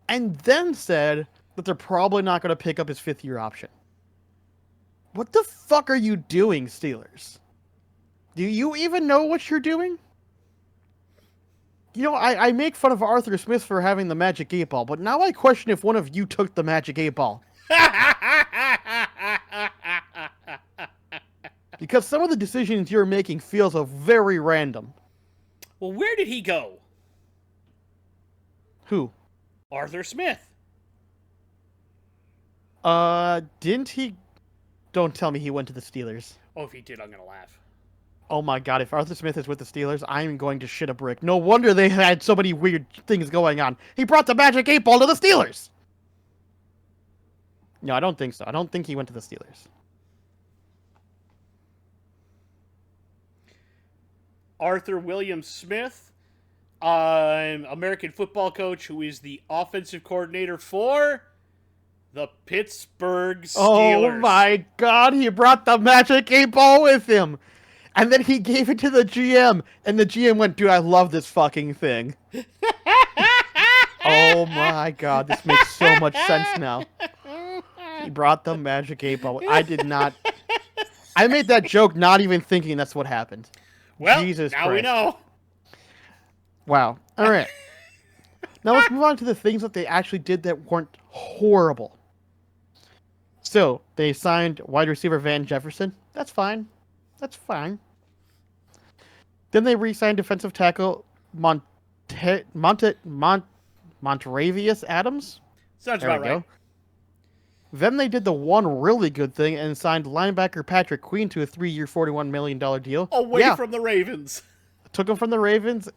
and then said that they're probably not going to pick up his fifth-year option. What the fuck are you doing, Steelers? Do you even know what you're doing? You know, I make fun of Arthur Smith for having the Magic 8 Ball, but now I question if one of you took the Magic 8 Ball. Because some of the decisions you're making feels very random. Well, where did he go? Who? Arthur Smith. Didn't he... Don't tell me he went to the Steelers. Oh, if he did, I'm gonna laugh. Oh my god, if Arthur Smith is with the Steelers, I'm going to shit a brick. No wonder they had so many weird things going on. He brought the Magic 8 Ball to the Steelers! No, I don't think so. I don't think he went to the Steelers. Arthur William Smith, American football coach who is the offensive coordinator for the Pittsburgh Steelers. Oh my god, he brought the Magic 8 Ball with him! And then he gave it to the GM, and the GM went, dude, I love this fucking thing. Oh my god, this makes so much sense now. He brought the Magic 8 Ball. I did not... I made that joke not even thinking that's what happened. Well, Jesus now Christ. we know. Wow. All right. Now let's move on to the things that they actually did that weren't horrible. So, they signed wide receiver Van Jefferson. That's fine. That's fine. Then they re-signed defensive tackle Montravius Adams. Sounds There about we right. go. Then they did the one really good thing and signed linebacker Patrick Queen to a 3-year, $41 million deal. Away from the Ravens. Took him from the Ravens.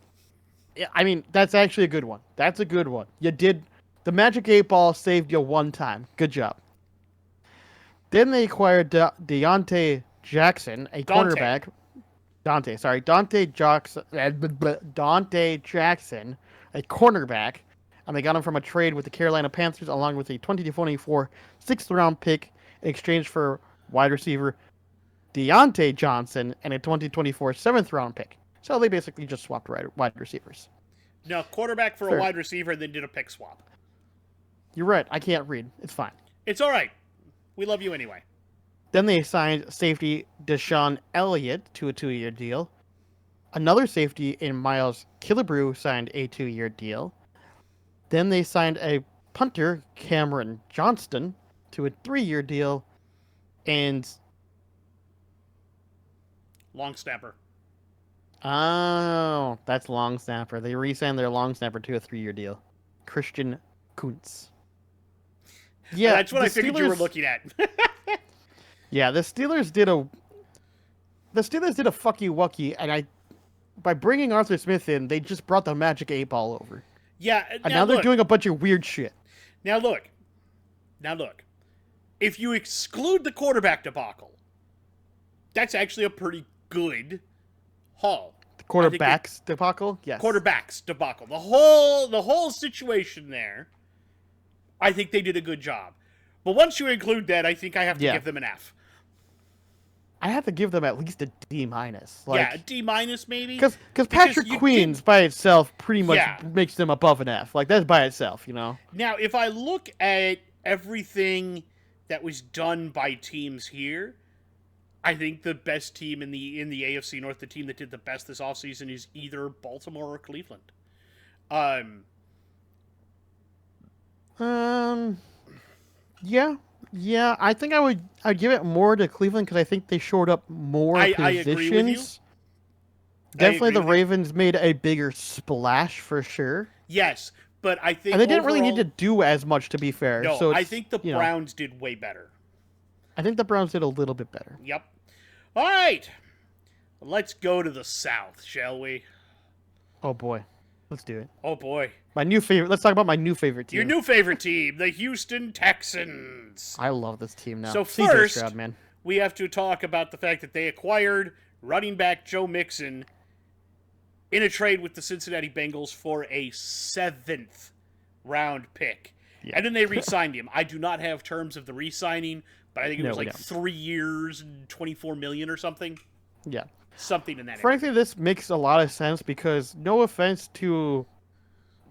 Yeah, I mean, that's actually a good one. That's a good one. You did... The Magic 8 Ball saved you one time. Good job. Then they acquired Deontay Jackson, a cornerback. Dante Jackson, a cornerback, and they got him from a trade with the Carolina Panthers along with a 2024 6th-round pick in exchange for wide receiver Deontay Johnson and a 2024 7th-round pick. So they basically just swapped wide receivers. No, quarterback for Fair. a wide receiver and then did a pick swap. You're right. I can't read. It's fine. It's all right. We love you anyway. Then they signed safety Deshaun Elliott to a 2-year deal. Another safety in Miles Killebrew signed a 2-year deal. Then they signed a punter, Cameron Johnston, to a 3-year deal. And... Long snapper. Oh, that's long snapper. They re-signed their long snapper to a 3-year deal. Christian Kuntz. Yeah, that's what I figured you were looking at. Yeah, the Steelers did a fucky wucky, and by bringing Arthur Smith in, they just brought the Magic 8 Ball over. Yeah, and now they're doing a bunch of weird shit. Now look. If you exclude the quarterback debacle, that's actually a pretty good haul. The quarterbacks debacle? Yes. Quarterbacks debacle. The whole situation there, I think they did a good job. But once you include that, I think I have to give them an F. I have to give them at least a D-. Yeah, a D- maybe. Because Patrick Queen's by itself pretty much makes them above an F. Like, that's by itself, you know? Now, if I look at everything that was done by teams here, I think the best team in the AFC North, the team that did the best this offseason, is either Baltimore or Cleveland. Yeah, I think I'd give it more to Cleveland because I think they shored up more positions. I agree with you. Definitely the Ravens made a bigger splash for sure. Yes, but I think and they didn't really need to do as much, to be fair. No, so I think the Browns did way better. I think the Browns did a little bit better. Yep. All right. Let's go to the South, shall we? Oh boy. Let's do it. Oh boy. My new favorite. Let's talk about my new favorite team. Your new favorite team, the Houston Texans. I love this team now. So first, Stroud, man. We have to talk about the fact that they acquired running back Joe Mixon in a trade with the Cincinnati Bengals for a 7th round pick. Yeah. And then they re-signed him. I do not have terms of the re-signing, but I think it was like 3 years and $24 million or something. Yeah. Something in that. Frankly, this makes a lot of sense because no offense to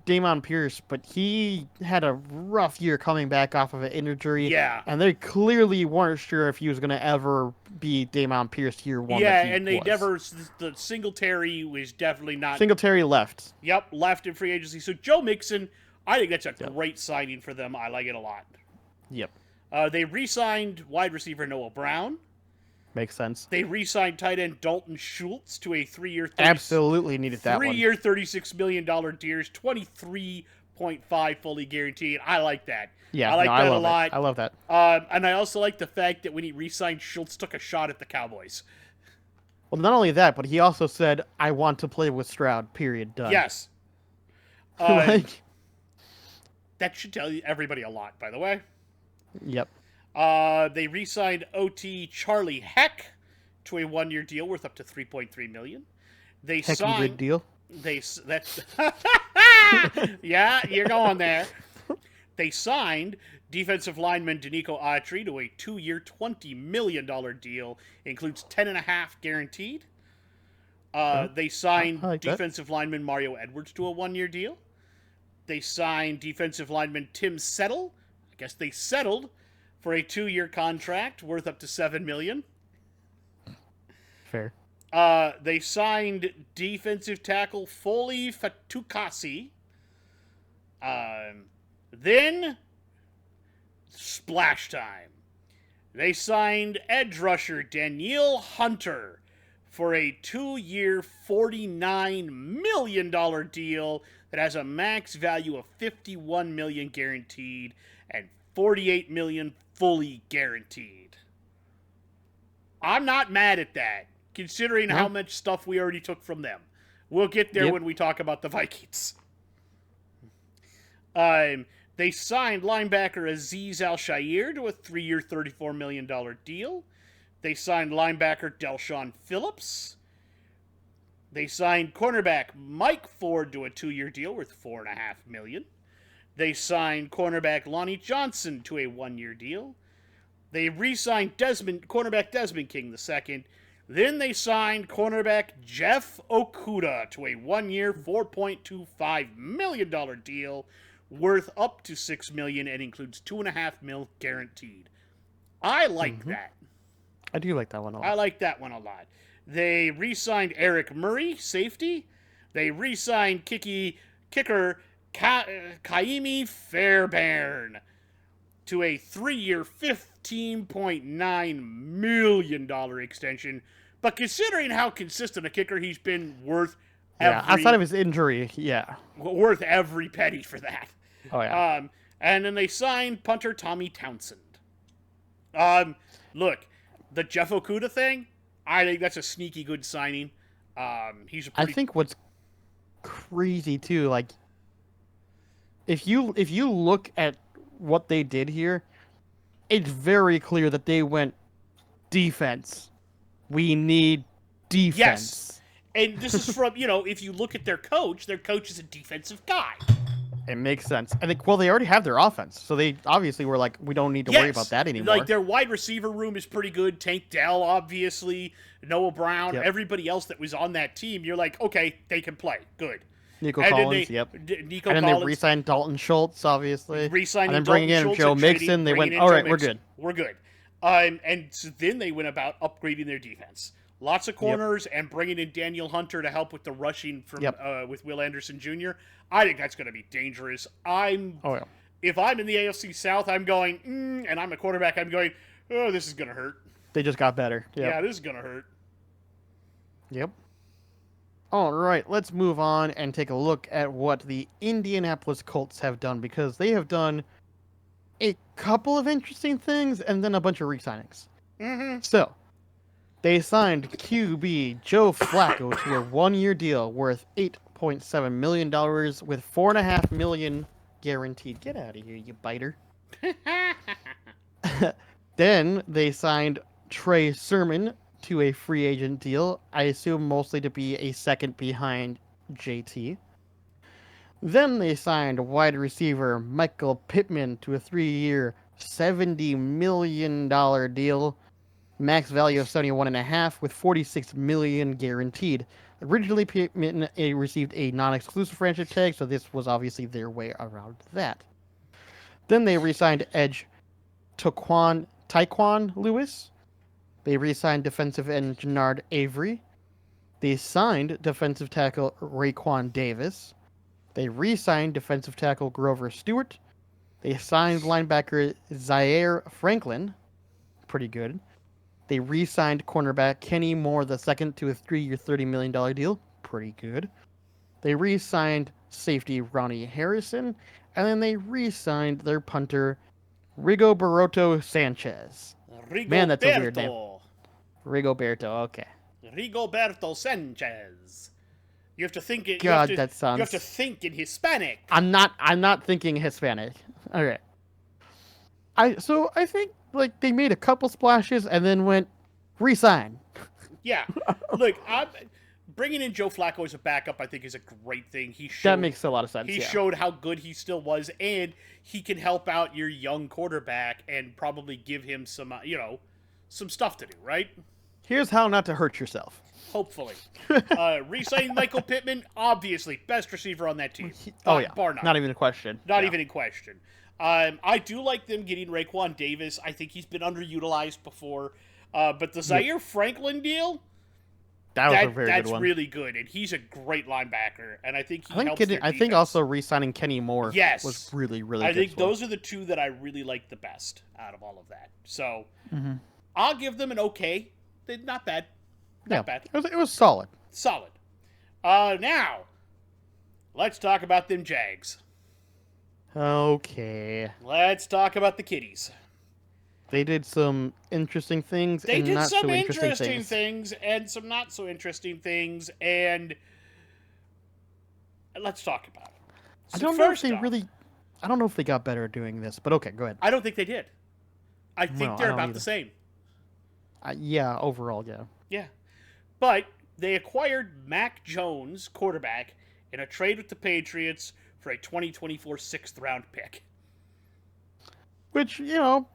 Dameon Pierce, but he had a rough year coming back off of an injury. Yeah. And they clearly weren't sure if he was going to ever be Dameon Pierce year one. Yeah, and they never. The Singletary was definitely not. Singletary left. Yep, left in free agency. So Joe Mixon, I think that's a great signing for them. I like it a lot. Yep. They re-signed wide receiver Noah Brown. Makes sense. They re-signed tight end Dalton Schultz to a 3-year... Absolutely needed that one. 3-year, $36 million deals, 23.5 fully guaranteed. I like that. Yeah, I like that a lot. I love that. And I also like the fact that when he re-signed, Schultz took a shot at the Cowboys. Well, not only that, but he also said, I want to play with Stroud, period, done. Yes. Like... That should tell you everybody a lot, by the way. Yep. They re-signed OT Charlie Heck to a 1-year deal worth up to $3.3 million. They Heck signed. Good deal. That's yeah, you're going there. They signed defensive lineman Danico Autry to a 2-year, $20 million deal. Includes 10.5 guaranteed. They signed defensive lineman Mario Edwards to a 1-year deal. They signed defensive lineman Tim Settle. I guess they settled for a 2-year contract worth up to $7 million. Fair. They signed defensive tackle Foley Fatukasi. Then, splash time. They signed edge rusher Danielle Hunter for a 2-year, $49 million deal that has a max value of $51 million guaranteed and $48 million fully guaranteed. I'm not mad at that, considering how much stuff we already took from them. We'll get there when we talk about the Vikings. They signed linebacker Azeez Al-Shaair to a 3-year, $34 million deal. They signed linebacker Delshon Phillips. They signed cornerback Mike Ford to a 2-year deal worth $4.5 million. They signed cornerback Lonnie Johnson to a 1-year deal. They re-signed cornerback Desmond King II. Then they signed cornerback Jeff Okudah to a 1-year, $4.25 million deal worth up to $6 million and includes $2.5 million guaranteed. I like that. I do like that one a lot. I like that one a lot. They re-signed Eric Murray, safety. They re-signed kicker Kaimi Fairbairn to a 3-year, $15.9 million extension. But considering how consistent a kicker he's been, outside of his injury, worth every penny for that. Oh, yeah. And then they signed punter Tommy Townsend. Look, the Jeff Okudah thing, I think that's a sneaky good signing. I think what's crazy too, like if you look at what they did here, it's very clear that they went defense. We need defense. Yes. And this is from, if you look at their coach is a defensive guy. It makes sense. I think, they already have their offense, so they obviously were like, we don't need to worry about that anymore. Like, their wide receiver room is pretty good. Tank Dell, obviously. Noah Brown. Everybody else that was on that team, you're like, okay, they can play. Good. Nico Collins, Nico and then Collins. They re-signed Dalton Schultz, obviously. Re-signed and then Dalton bringing in Schultz Joe Mixon, they went, all right, we're good. We're good. And so then they went about upgrading their defense. Lots of corners and bringing in Daniel Hunter to help with the rushing from with Will Anderson Jr. I think that's going to be dangerous. If I'm in the AFC South, I'm going, and I'm a quarterback, I'm going, oh, this is going to hurt. They just got better. Yeah, this is going to hurt. Yep. All right, let's move on and take a look at what the Indianapolis Colts have done, because they have done a couple of interesting things and then a bunch of re-signings. So, they signed QB Joe Flacco to a 1-year deal worth $8.7 million with $4.5 million guaranteed. Get out of here, you biter. Then they signed Trey Sermon to a free agent deal, I assume mostly to be a second behind JT. Then they signed wide receiver Michael Pittman to a 3-year, $70 million deal, max value of 71.5 with 46 million guaranteed. Originally, Pittman received a non-exclusive franchise tag, so this was obviously their way around that. Then they re-signed edge Tyquan Lewis. They re-signed defensive end Jannard Avery. They signed defensive tackle Raekwon Davis. They re-signed defensive tackle Grover Stewart. They signed linebacker Zaire Franklin. Pretty good. They re-signed cornerback Kenny Moore II to a 3-year, $30 million deal. Pretty good. They re-signed safety Ronnie Harrison. And then they re-signed their punter Rigoberto Sanchez. Man, that's a weird name. Rigoberto, okay. Rigoberto Sanchez. You have to think it. God, you that sounds. You have to think in Hispanic. I'm not thinking Hispanic. Okay. I think like they made a couple splashes and then went re-sign. Yeah. Look, bringing in Joe Flacco as a backup, I think, is a great thing. That makes a lot of sense. He showed how good he still was, and he can help out your young quarterback and probably give him some, some stuff to do, right? Here's how not to hurt yourself. Hopefully. Re-signing Michael Pittman, obviously, best receiver on that team. Oh, yeah. Bar none. Not even a question. Not even in question. I do like them getting Raekwon Davis. I think he's been underutilized before. But the Zaire Franklin deal, that was a very good one. That's really good, and he's a great linebacker, and I think he helps I think also re-signing Kenny Moore was really, really good. I think those are the two that I really like the best out of all of that. So I'll give them an okay. Not bad. Not bad. It was solid. Solid. Now, let's talk about them Jags. Okay. Let's talk about the Kitties. They did some interesting things and not so interesting things. They did some interesting things and some not so interesting things, and let's talk about it. So I don't know if they got better at doing this, but okay, go ahead. I don't think they did. I think they're about the same. Yeah, overall, yeah. Yeah. But they acquired Mac Jones, quarterback, in a trade with the Patriots for a 2024 6th-round pick. Which, have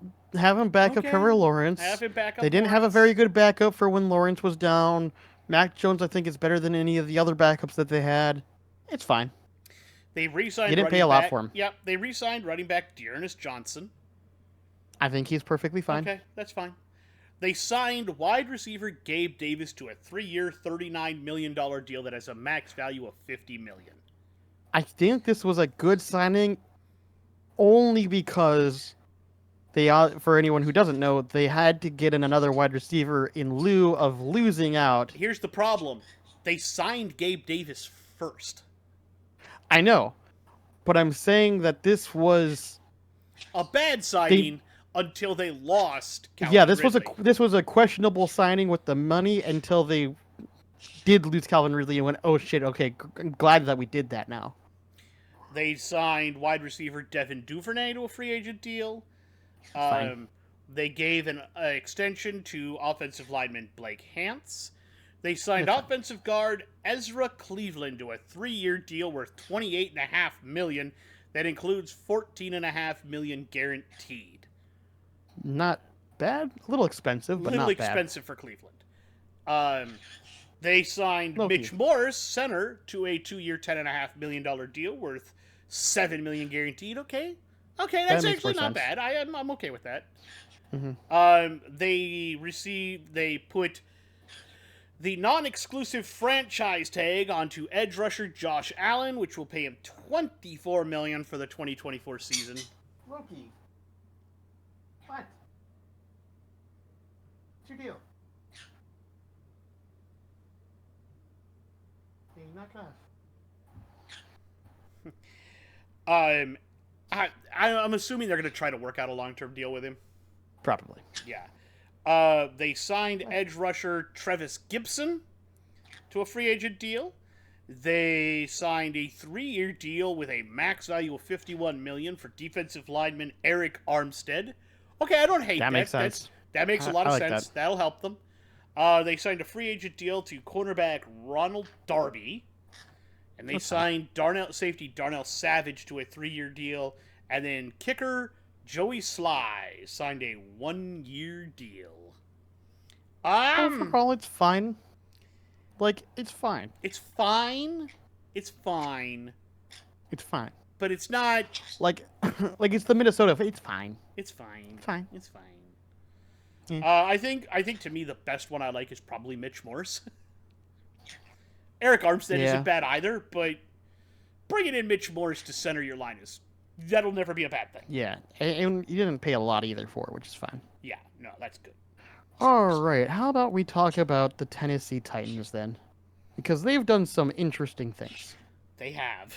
him back up Trevor Lawrence. Have him back up They didn't have a very good backup for when Lawrence was down. Mac Jones, I think, is better than any of the other backups that they had. It's fine. They re-signed You didn't pay a lot for him. Yep, they re-signed running back Dearness Johnson. I think he's perfectly fine. Okay, that's fine. They signed wide receiver Gabe Davis to a 3-year, $39 million deal that has a max value of $50 million. I think this was a good signing only because for anyone who doesn't know, they had to get in another wide receiver in lieu of losing out. Here's the problem. They signed Gabe Davis first. I know, but I'm saying that this was a bad signing until they lost Calvin Ridley. This was a questionable signing with the money until they did lose Calvin Ridley and went, oh shit, okay, I'm glad that we did that now. They signed wide receiver Devin Duvernay to a free agent deal. They gave an extension to offensive lineman Blake Hance. They signed offensive guard Ezra Cleveland to a 3-year deal worth $28.5 million that includes $14.5 million guaranteed. Not bad. A little expensive, but not bad. A little expensive for Cleveland. They signed Mitch Morris, center, to a 2-year, $10.5 million deal worth $7 million guaranteed. Okay, that's actually not bad. I'm okay with that. They put the non-exclusive franchise tag onto edge rusher Josh Allen, which will pay him $24 million for the 2024 season. Loki. What? What's your deal? Hey, knock off. I'm assuming they're going to try to work out a long-term deal with him. Probably. Yeah. They signed edge rusher Trevis Gibson to a free agent deal. They signed a 3-year deal with a max value of $51 million for defensive lineman Eric Armstead. Okay, I don't hate that. That makes sense. That makes a lot of sense. That. That'll help them. They signed a free agent deal to cornerback Ronald Darby. And they signed safety Darnell Savage to a 3-year deal. And then kicker Joey Sly signed a 1-year deal. Overall, it's fine. Like, it's fine. It's fine. It's fine. It's fine. But it's not... Like, like it's the Minnesota. It's fine. It's fine. It's fine. It's fine. Yeah. I think to me the best one I like is probably Mitch Morse. Eric Armstead isn't bad either, but bringing in Mitch Morse to center your line that'll never be a bad thing. Yeah, and you didn't pay a lot either for it, which is fine. Yeah, no, that's good. All right, how about we talk about the Tennessee Titans then? Because they've done some interesting things. They have.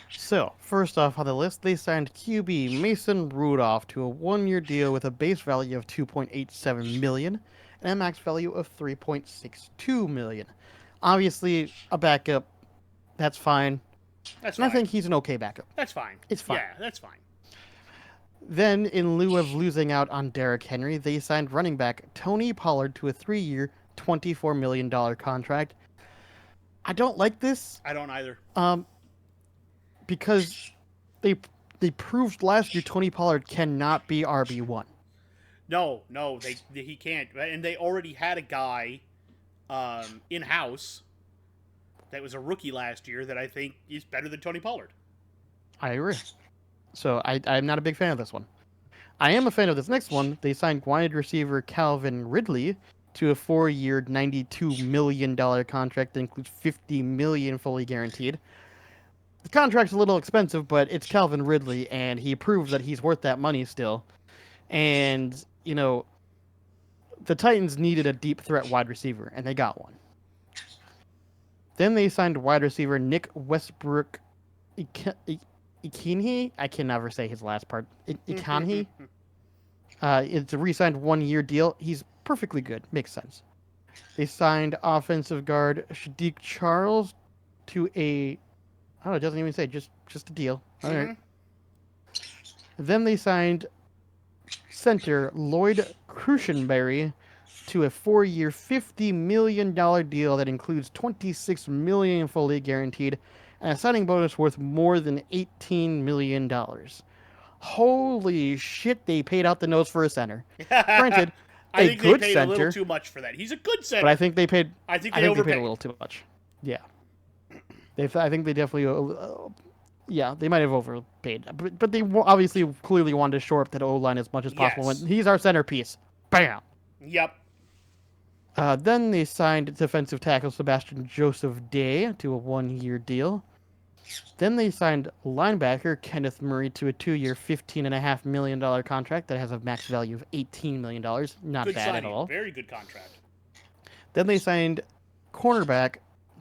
So, first off on the list, they signed QB Mason Rudolph to a 1-year deal with a base value of $2.87 million and a max value of $3.62 million. Obviously, a backup, that's fine. That's and fine. I think he's an okay backup. That's fine. It's fine. Yeah, that's fine. Then, in lieu of losing out on Derrick Henry, they signed running back Tony Pollard to a 3-year, $24 million contract. I don't like this. I don't either. Because they proved last year Tony Pollard cannot be RB1. No, he can't. And they already had a guy in-house that was a rookie last year that I think is better than Tony Pollard. I agree. So I'm not a big fan of this one. I am a fan of this next one. They signed wide receiver Calvin Ridley to a 4-year, $92 million contract that includes $50 million fully guaranteed. The contract's a little expensive, but it's Calvin Ridley, and he proved that he's worth that money still. And, you know, the Titans needed a deep threat wide receiver, and they got one. Then they signed wide receiver Nick Westbrook Ikinhi. I can never say his last part. Ikanhi. It's a re-signed 1-year deal. He's perfectly good. Makes sense. They signed offensive guard Shadiq Charles to a... Oh, it doesn't even say. Just a deal. All right. Then they signed center Lloyd Cushenberry to a 4-year, $50 million deal that includes $26 million fully guaranteed and a signing bonus worth more than $18 million. Holy shit, they paid out the nose for a center. Granted, I think good they paid center, a little too much for that. He's a good center. but I think they paid. I think they overpaid. paid a little too much. Yeah, I think they definitely. Yeah, they might have overpaid, but they obviously clearly wanted to shore up that O-line as much as possible. Yes. When he's our centerpiece. Bam. Yep. Then they signed defensive tackle Sebastian Joseph Day to a 1-year deal. Then they signed linebacker Kenneth Murray to a 2-year, $15.5 million contract that has a max value of $18 million. Not Good bad signing. at all. Very good contract. Then they signed cornerback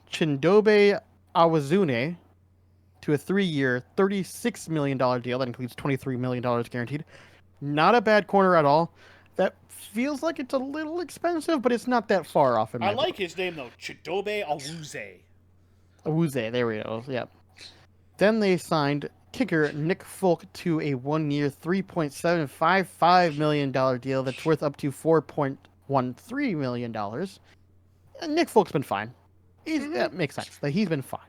Chindobe Awazune to a 3-year, $36 million deal that includes $23 million guaranteed. Not a bad corner at all. That feels like it's a little expensive, but it's not that far off in my I like book. his name, though. Chidobe Awuzie. Awuzie, there we go. Yep. Then they signed kicker Nick Folk to a 1-year, $3.755 million deal that's worth up to $4.13 million. And Nick Folk's been fine. That makes sense. Like, he's been fine.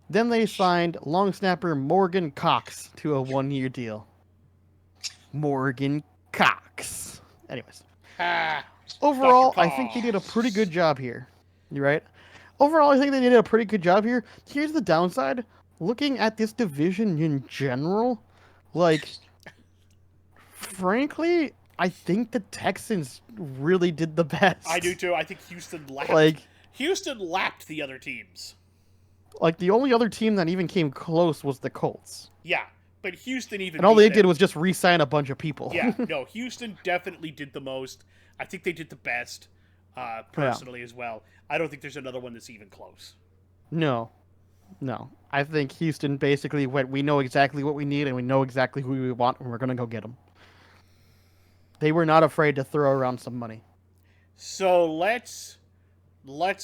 Then they signed long snapper Morgan Cox to a 1-year deal. Morgan Cox. Anyways. Overall, I think they did a pretty good job here. You right? Overall, I think they did a pretty good job here. Here's the downside. Looking at this division in general, like, frankly, I think the Texans really did the best. I do too. I think Houston lapped. Houston lapped the other teams. Like, the only other team that even came close was the Colts. Yeah, but Houston even. And all they did was just re-sign a bunch of people. Yeah, no, Houston definitely did the most. I think they did the best, personally as well. I don't think there's another one that's even close. No. I think Houston basically went, we know exactly what we need and we know exactly who we want and we're going to go get them. They were not afraid to throw around some money. So let's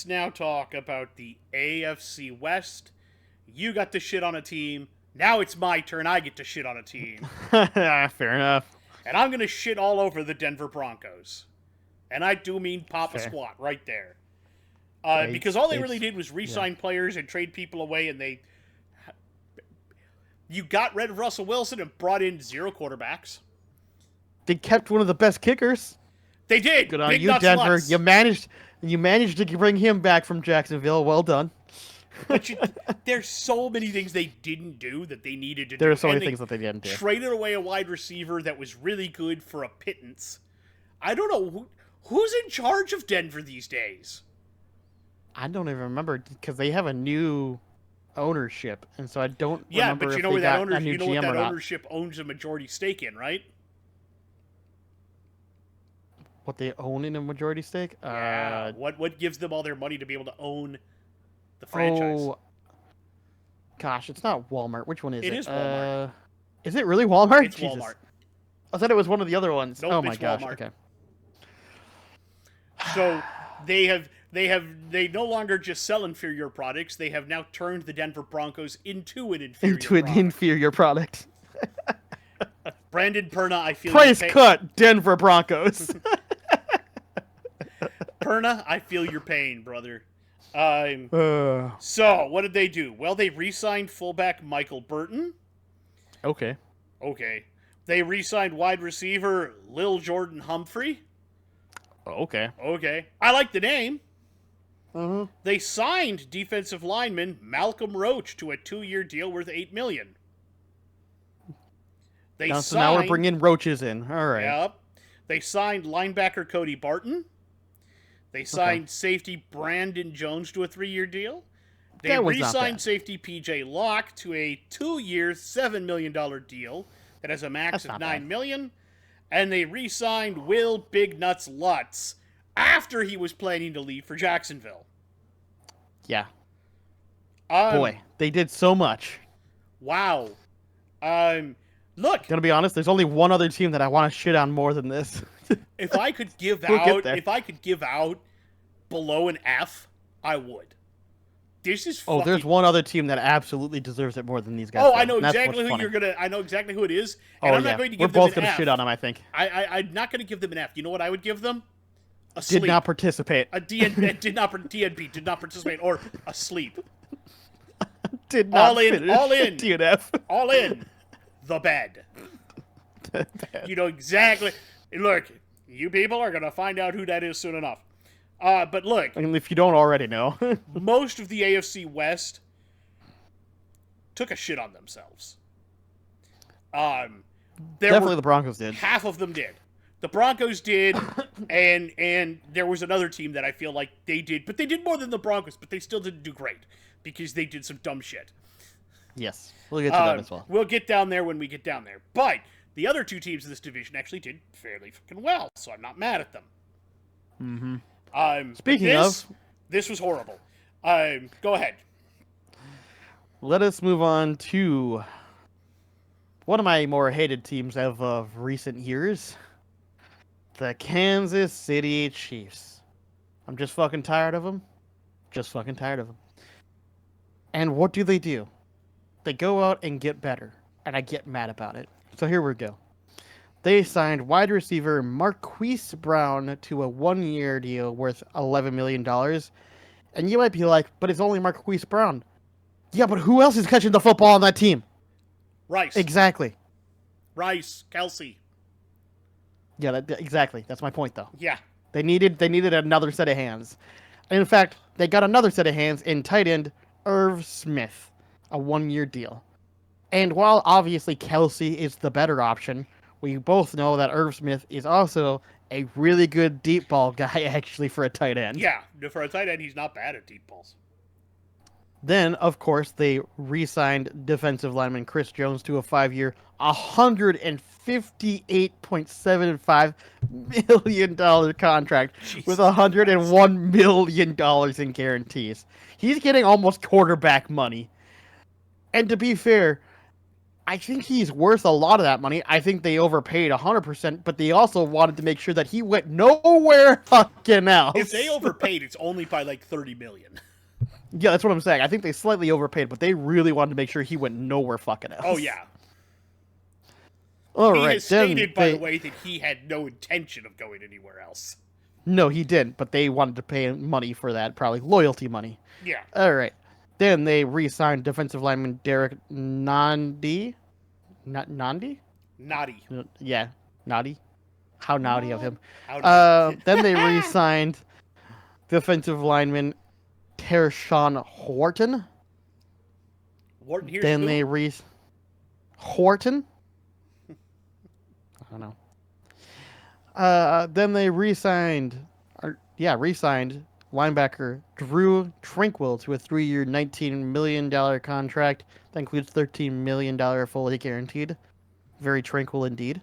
now talk about the AFC West. You got to shit on a team. Now it's my turn. I get to shit on a team. Fair enough. And I'm going to shit all over the Denver Broncos. And I do mean Papa Fair. Squat right there. Because all they really did was re-sign players and trade people away, and you got rid of Russell Wilson and brought in 0 quarterbacks. They kept one of the best kickers. They did. Good on Big you, nuts Denver. Lutz. You managed to bring him back from Jacksonville. Well done. But there's so many things they didn't do that they needed to do. There are so many things that they didn't do. Traded away a wide receiver that was really good for a pittance. I don't know who's in charge of Denver these days. I don't even remember because they have a new ownership, and so I don't remember Yeah, but if you know they where that got a new GM or not. ownership owns a majority stake in, right? What they own in a majority stake? Yeah. What gives them all their money to be able to own the franchise? Oh, gosh, it's not Walmart. Which one is it? It is Walmart. Is it really Walmart? It's Jesus. Walmart. I thought it was one of the other ones. Nope, oh my it's gosh. Walmart. Okay. So they no longer just sell inferior products. They have now turned the Denver Broncos into an inferior product. Brandon Perna, I feel price cut Denver Broncos. Perna, I feel your pain, brother. So what did they do? Well, they re-signed fullback Michael Burton. Okay. They re-signed wide receiver Lil Jordan Humphrey. Okay. I like the name. Mm-hmm. They signed defensive lineman Malcolm Roach to a 2-year deal worth $8 million. So now we're bringing roaches in. All right. Yep. They signed linebacker Cody Barton. They signed safety Brandon Jones to a 3-year deal. They re-signed safety PJ Locke to a 2-year, $7 million deal that has a max of $9 million. And they re-signed Will Big Nuts Lutz after he was planning to leave for Jacksonville. Yeah. Boy, they did so much. Wow. Look. Gonna be honest, there's only one other team that I want to shit on more than this. If I could give out below an F, I would. This is fucking... there's one other team that absolutely deserves it more than these guys. I know exactly who you're gonna. I know exactly who it is, and I'm not going to give them an F. We're both gonna shit on them, I think. I'm not going to give them an F. You know what I would give them? A sleep. Did not participate. DNP did not participate or asleep. Did not all in DNF. All in the bed. You know exactly. Look, you people are gonna find out who that is soon enough. But look, I mean, if you don't already know, most of the AFC West took a shit on themselves. Definitely the Broncos did. Half of them did. The Broncos did, and there was another team that I feel like they did, but they did more than the Broncos, but they still didn't do great because they did some dumb shit. Yes, we'll get to that as well. We'll get down there when we get down there. But the other two teams in this division actually did fairly fucking well, so I'm not mad at them. Mm-hmm. Speaking of... This was horrible. Go ahead. Let us move on to one of my more hated teams of recent years. The Kansas City Chiefs. I'm just fucking tired of them. And what do? They go out and get better. And I get mad about it. So here we go. They signed wide receiver Marquise Brown to a 1-year deal worth $11 million. And you might be like, but it's only Marquise Brown. Yeah, but who else is catching the football on that team? Rice. Exactly. Rice. Kelsey. Yeah, exactly. That's my point, though. Yeah. They needed another set of hands. And in fact, they got another set of hands in tight end Irv Smith, a 1-year deal. And while obviously Kelsey is the better option, we both know that Irv Smith is also a really good deep ball guy, actually, for a tight end. Yeah, for a tight end, he's not bad at deep balls. Then, of course, they re-signed defensive lineman Chris Jones to a 5-year, $158.75 million contract with $101 million in guarantees. He's getting almost quarterback money. And to be fair, I think he's worth a lot of that money. I think they overpaid 100%, but they also wanted to make sure that he went nowhere fucking else. If they overpaid, it's only by like $30 million. Yeah, that's what I'm saying. I think they slightly overpaid, but they really wanted to make sure he went nowhere fucking else. Oh, yeah. All he right. has stated, by the way, that he had no intention of going anywhere else. No, he didn't, but they wanted to pay him money for that, probably loyalty money. Yeah. All right. Then they re-signed defensive lineman Derek Nandi. Nandi? Naughty. Yeah, Nadi. How naughty of him. How naughty. Then they re-signed defensive lineman Tershawn Horton. Wharton here's Then who? they Horton. I don't know. Then they re-signed linebacker Drew Tranquil to a 3-year, $19 million contract. That includes $13 million fully guaranteed. Very tranquil indeed.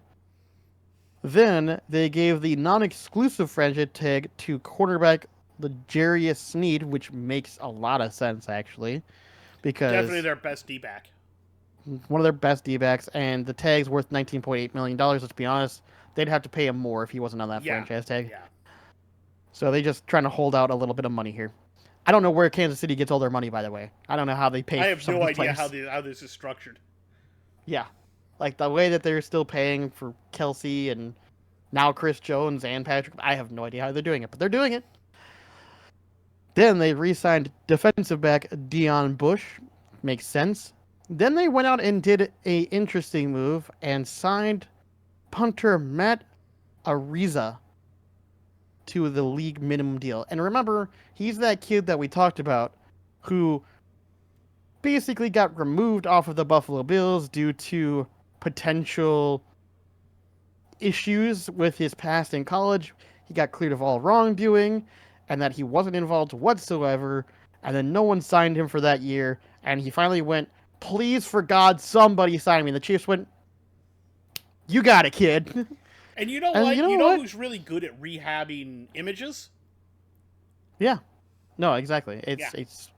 Then they gave the non-exclusive franchise tag to cornerback L'Jarius Sneed, which makes a lot of sense actually, because Definitely their best D-back. one of their best D-backs, and the tag's worth $19.8 million. Let's be honest, they'd have to pay him more if he wasn't on that franchise tag. Yeah. So they just trying to hold out a little bit of money here. I don't know where Kansas City gets all their money, by the way. I don't know how they pay. I for have some no of these idea players. how this is structured. Yeah, like the way that they're still paying for Kelsey and now Chris Jones and Patrick. I have no idea how they're doing it, but they're doing it. Then they re-signed defensive back Dion Bush. Makes sense. Then they went out and did a interesting move and signed punter Matt Ariza to the league minimum deal. And remember, he's that kid that we talked about who basically got removed off of the Buffalo Bills due to potential issues with his past in college. He got cleared of all wrongdoing and that he wasn't involved whatsoever. And then no one signed him for that year. And he finally went, please, for God, somebody sign me. And the Chiefs went, you got it, kid. And you know And what? you know You know what? who's really good at rehabbing images? Yeah. No, exactly. It's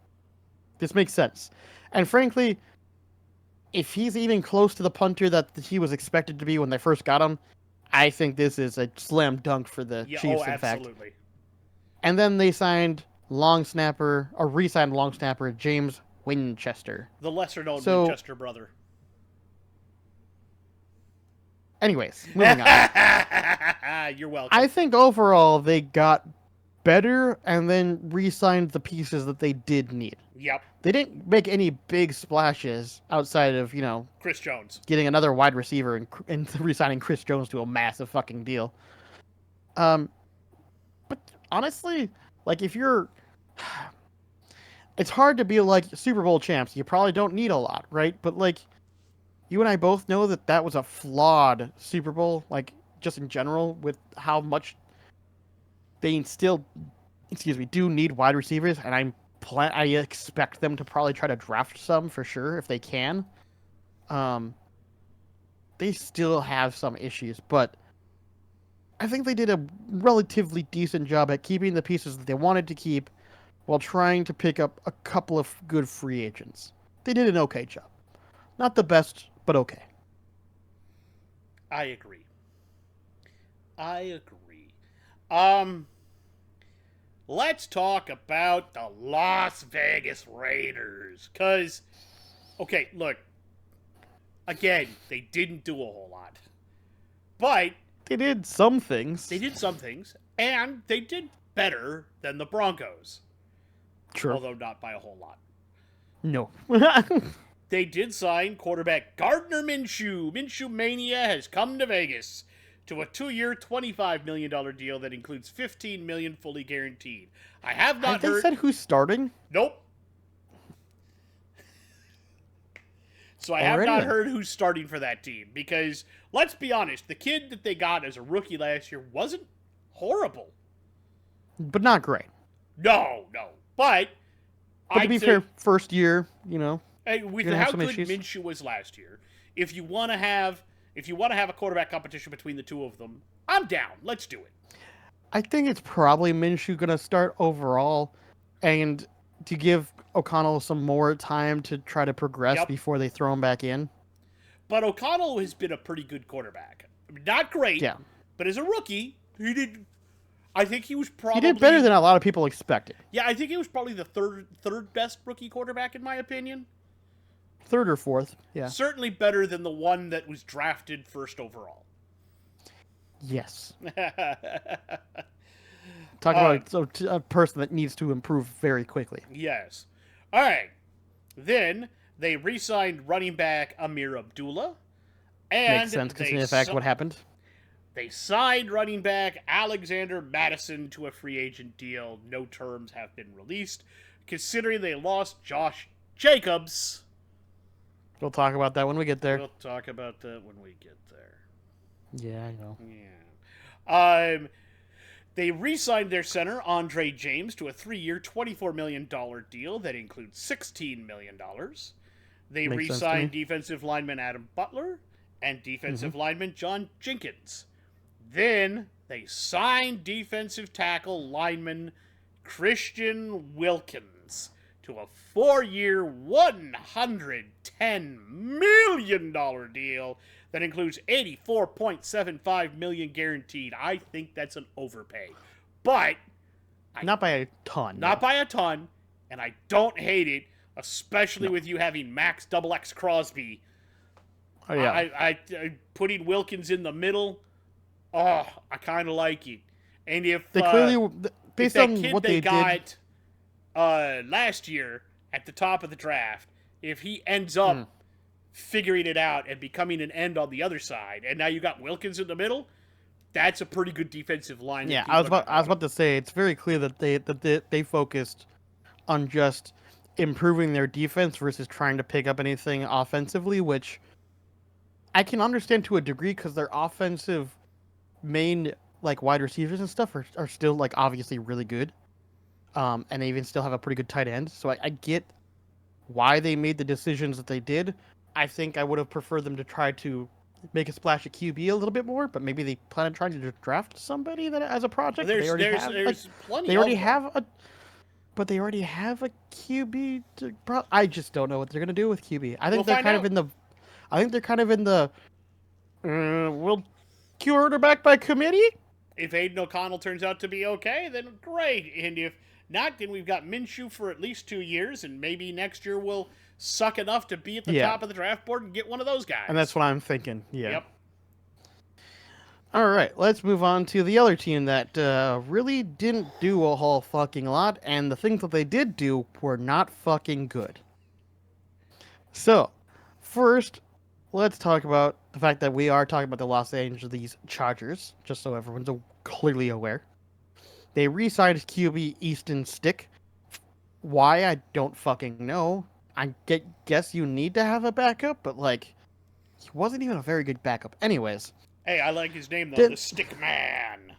this makes sense. And frankly, if he's even close to the punter that he was expected to be when they first got him, I think this is a slam dunk for the Yeah. Chiefs, Oh, in fact. absolutely. And then they signed re-signed long snapper James Winchester. The lesser-known So- Winchester brother. Anyways, moving on. You're welcome. I think overall they got better and then re-signed the pieces that they did need. Yep. They didn't make any big splashes outside of, Chris Jones. getting another wide receiver and re-signing Chris Jones to a massive fucking deal. But honestly, like if you're, it's hard to be like Super Bowl champs. You probably don't need a lot, right? But like, you and I both know that was a flawed Super Bowl, like just in general, with how much they still, do need wide receivers, and I expect them to probably try to draft some for sure if they can. They still have some issues, but I think they did a relatively decent job at keeping the pieces that they wanted to keep while trying to pick up a couple of good free agents. They did an okay job. Not the best, but okay. I agree. Let's talk about the Las Vegas Raiders. Because, okay, look. Again, they didn't do a whole lot. But They did some things. they did some things, and they did better than the Broncos. Sure. Although not by a whole lot. No. They did sign quarterback Gardner Minshew. Minshew Mania has come to Vegas to a 2-year, $25 million deal that includes $15 million fully guaranteed. I have not Have they heard. said who's starting? Nope. So I have Already not then. heard who's starting for that team because let's be honest, the kid that they got as a rookie last year wasn't horrible. But not great. No. But But to be fair, first year, Hey, with You're gonna have how some good issues. Minshew was last year, if you want to have a quarterback competition between the two of them, I'm down. Let's do it. I think it's probably Minshew going to start overall, and to give O'Connell some more time to try to progress Yep. before they throw him back in. But O'Connell has been a pretty good quarterback. I mean, not great, Yeah. but as a rookie, he did. I think he was probably He did better than a lot of people expected. Yeah, I think he was probably the third best rookie quarterback in my opinion. Third or fourth, yeah. Certainly better than the one that was drafted first overall. Yes. Talk about a person that needs to improve very quickly. Yes. All right. Then they re-signed running back Amir Abdullah, and Makes sense considering the fact what happened. they signed running back Alexander Madison to a free agent deal. No terms have been released, considering they lost Josh Jacobs. We'll talk about that when we get there. We'll talk about that when we get there. Yeah, I know. Yeah. They re-signed their center, Andre James, to a 3-year, $24 million deal that includes $16 million. They Makes sense to re-signed me. defensive lineman Adam Butler and defensive lineman John Jenkins. Then they signed defensive tackle lineman Christian Wilkins to a 4-year, $110 million deal that includes $84.75 million guaranteed. I think that's an overpay, but Not by a ton. not by a ton, and I don't hate it, especially with you having Max XX Crosby. Oh, yeah. I putting Wilkins in the middle. Oh, I kind of like it. And if They clearly, if based that on kid what they got did, last year at the top of the draft, if he ends up figuring it out and becoming an end on the other side, and now you got Wilkins in the middle, that's a pretty good defensive line. yeah, I was about to say it's very clear that they focused on just improving their defense versus trying to pick up anything offensively, which I can understand to a degree because their offensive main like wide receivers and stuff are still like obviously really good, and they even still have a pretty good tight end. So I get why they made the decisions that they did. I think I would have preferred them to try to make a splash at QB a little bit more, but maybe they plan on trying to draft somebody that as a project. There's plenty. They already have a, but they already have a QB. I just don't know what they're gonna do with QB. I think they're kind of in the. I think they're kind of in the. We'll quarterback by committee. If Aiden O'Connell turns out to be okay, then great. And if not, then we've got Minshew for at least 2 years, and maybe next year we'll suck enough to be at the top of the draft board and get one of those guys. And that's what I'm thinking. Yeah. Yep. All right, let's move on to the other team that really didn't do a whole fucking lot, and the things that they did do were not fucking good. So, first, let's talk about the fact that we are talking about the Los Angeles Chargers, just so everyone's clearly aware. They re-signed QB Easton Stick. Why, I don't fucking know. I guess you need to have a backup, but, like, he wasn't even a very good backup. Anyways. Hey, I like his name, though, the Stick Man.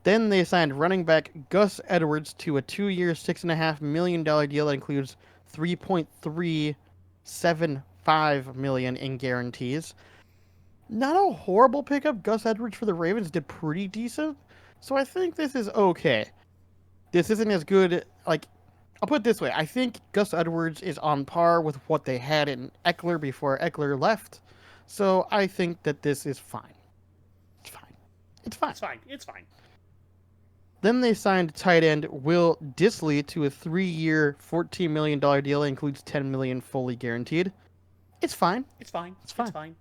Then they signed running back Gus Edwards to a 2-year, $6.5 million deal that includes $3.375 million in guarantees. Not a horrible pickup. Gus Edwards for the Ravens did pretty decent. So I think this is okay. This isn't as good, like, I'll put it this way. I think Gus Edwards is on par with what they had in Eckler before Eckler left. So I think that this is fine. It's fine. It's fine. It's fine. It's fine. Then they signed tight end Will Dissly to a 3-year, $14 million deal that includes $10 million fully guaranteed. It's fine. It's fine. It's fine. It's fine.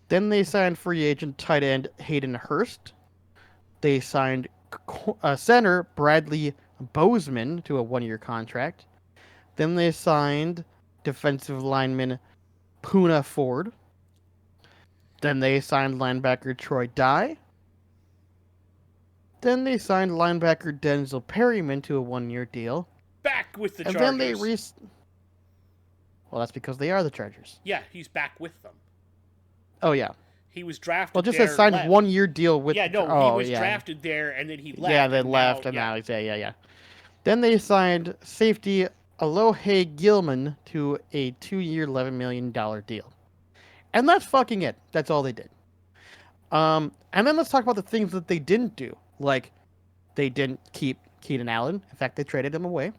Then they signed free agent tight end Hayden Hurst. They signed center Bradley Bozeman to a 1-year contract. Then they signed defensive lineman Poona Ford. Then they signed linebacker Troy Dye. Then they signed linebacker Denzel Perryman to a 1-year deal. Back with the And Chargers. then they well, that's because they are the Chargers. Yeah, he's back with them. Oh, yeah. He was drafted Well, just there, a signed left. 1-year deal with... Yeah, no, oh, he was yeah. drafted there, and then he left. Yeah, they left, now, and now he's... Yeah. Then they signed safety Alohe Gilman to a 2-year, $11 million deal. And that's fucking it. That's all they did. And then let's talk about the things that they didn't do. Like, they didn't keep Keenan Allen. In fact, they traded him away.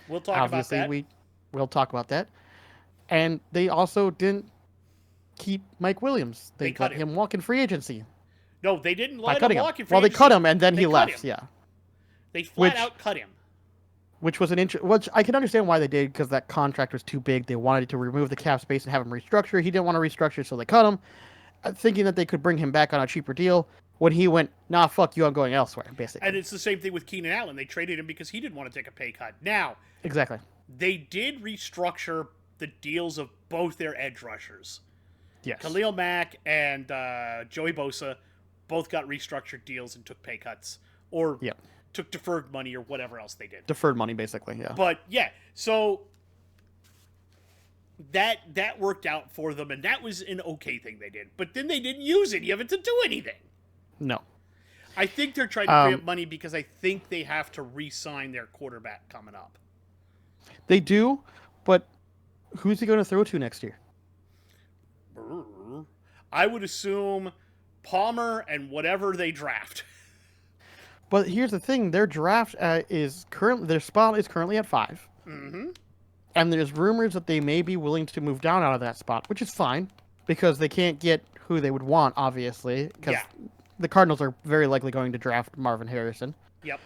We'll talk Obviously, about that. we'll talk about that. And they also didn't keep Mike Williams. They cut let him walk in free agency. No, they didn't By let cutting him him. walk in free Well, they agency. cut him, and then They he cut left, him. yeah. They flat out cut him. Which was which I can understand why they did, because that contract was too big. They wanted to remove the cap space and have him restructure. He didn't want to restructure, so they cut him, thinking that they could bring him back on a cheaper deal. when he went, nah, fuck you, I'm going elsewhere, basically. And it's the same thing with Keenan Allen. They traded him because he didn't want to take a pay cut. Now, Exactly. they did restructure the deals of both their edge rushers. Yes. Khalil Mack and Joey Bosa both got restructured deals and took pay cuts. Or took deferred money or whatever else they did. Deferred money, basically, yeah. But, yeah, so that worked out for them, and that was an okay thing they did. But then they didn't use any of it to do anything. No. I think they're trying to free up money because I think they have to re-sign their quarterback coming up. They do, but who's he going to throw to next year? I would assume Palmer and whatever they draft. But here's the thing: their draft their spot is currently at 5, and there's rumors that they may be willing to move down out of that spot, which is fine because they can't get who they would want, obviously, because the Cardinals are very likely going to draft Marvin Harrison. Yep.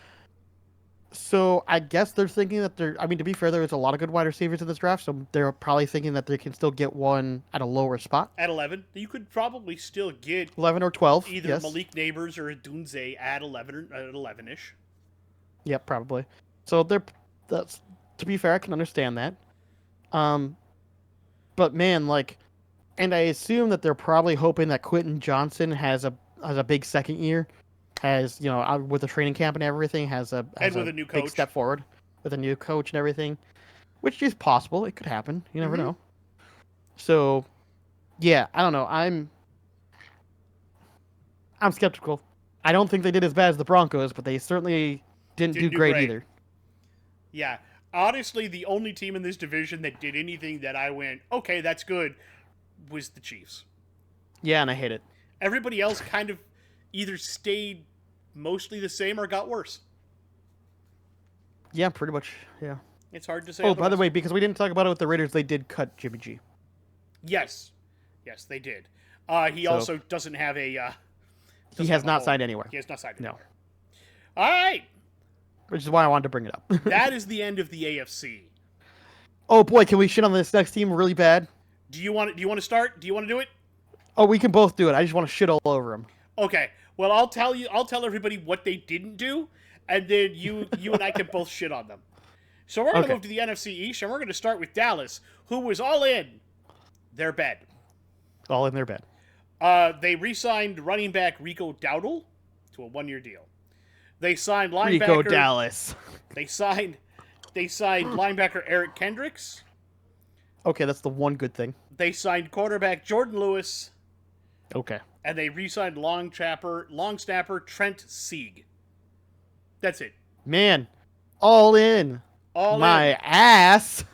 So I guess they're thinking that to be fair, there's a lot of good wide receivers in this draft, so they're probably thinking that they can still get one at a lower spot. At 11. You could probably still get 11 or 12. either Malik Neighbors or Dunze at 11 or at 11-ish. Yep, probably. So that's to be fair, I can understand that. But man, and I assume that they're probably hoping that Quentin Johnson has a big second year. Has, with the training camp and everything, has a new coach. Big step forward with a new coach and everything, which is possible. It could happen. You never know. So, yeah, I don't know. I'm skeptical. I don't think they did as bad as the Broncos, but they certainly didn't do great either. Yeah. Honestly, the only team in this division that did anything that I went, okay, that's good, was the Chiefs. Yeah, and I hate it. Everybody else kind of either stayed mostly the same or got worse. Yeah, pretty much. Yeah. It's hard to say. Oh, by the way, because we didn't talk about it with the Raiders, they did cut Jimmy G. Yes, they did. He also doesn't have a. He has not signed anywhere. He has not signed anywhere. No. All right. Which is why I wanted to bring it up. That is the end of the AFC. Oh boy, can we shit on this next team really bad? Do you want to start? Do you want to do it? Oh, we can both do it. I just want to shit all over them. Okay. Well, I'll tell everybody what they didn't do, and then you and I can both shit on them. So we're going to move to the NFC East, and we're going to start with Dallas, who was all in their bed. All in their bed. They re-signed running back Rico Dowdle to a 1-year deal. They signed linebacker Rico Dallas. They signed linebacker Eric Kendricks. Okay, that's the one good thing. They signed quarterback Jordan Lewis. Okay. And they re-signed long snapper Trent Sieg. That's it. Man, all in. My ass.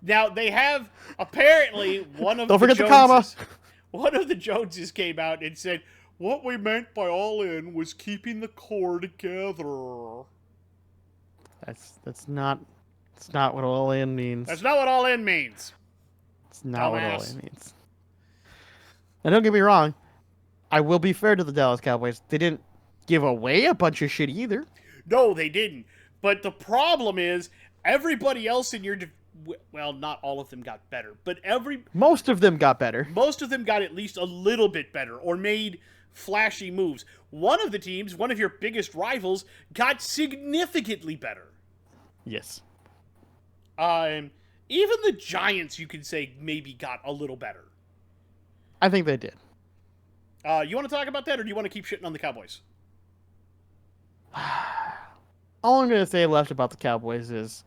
Now, they have, apparently, one of Don't the forget Joneses, the comma. One of the Joneses came out and said, what we meant by all in was keeping the core together. That's not what all in means. That's not what all in means. It's not what all in means. And don't get me wrong, I will be fair to the Dallas Cowboys. They didn't give away a bunch of shit either. No, they didn't. But the problem is, everybody else in your... Well, not all of them got better, but most of them got better. Most of them got at least a little bit better, or made flashy moves. One of the teams, one of your biggest rivals, got significantly better. Yes. Even the Giants, you could say, maybe got a little better. I think they did. You want to talk about that, or do you want to keep shitting on the Cowboys? All I'm going to say left about the Cowboys is,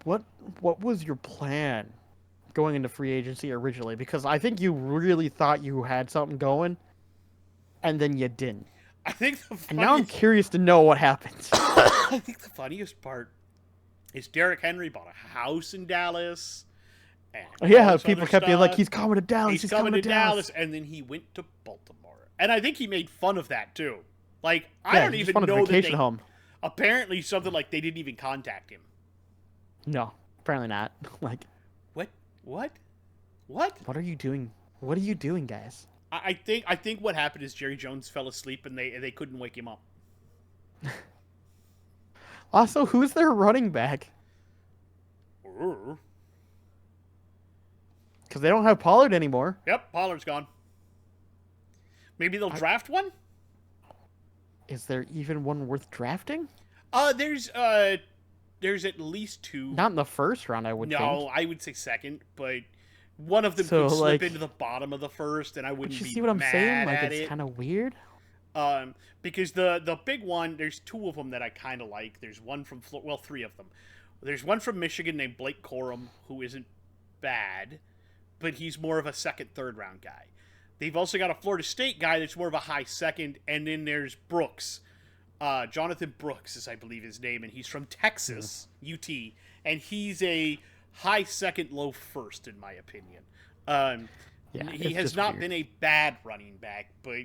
what was your plan going into free agency originally? Because I think you really thought you had something going, and then you didn't. I think and now I'm curious to know what happened. I think the funniest part is Derrick Henry bought a house in Dallas. Yeah, people kept being like, he's coming to Dallas. He's coming to Dallas. And then he went to Baltimore. And I think he made fun of that, too. Like, I don't even know that home. Apparently something like they didn't even contact him. No, apparently not. Like, What? What are you doing? What are you doing, guys? I think what happened is Jerry Jones fell asleep and they couldn't wake him up. Also, who's their running back? Because they don't have Pollard anymore. Yep, Pollard's gone. Maybe they'll draft one? Is there even one worth drafting? There's at least two. Not in the first round, I would think. No, I would say second, but one of them So, could slip like- into the bottom of the first, and I But wouldn't you be see what I'm mad saying? Like, at it's it. kind of weird. Because the big one, there's two of them that I kind of like. There's one from three of them. There's one from Michigan named Blake Corum, who isn't bad, but he's more of a second, third round guy. They've also got a Florida State guy that's more of a high second, and then there's Brooks. Jonathan Brooks is, I believe, his name, and he's from Texas, UT, and he's a high second, low first, in my opinion. He has not been a bad running back, but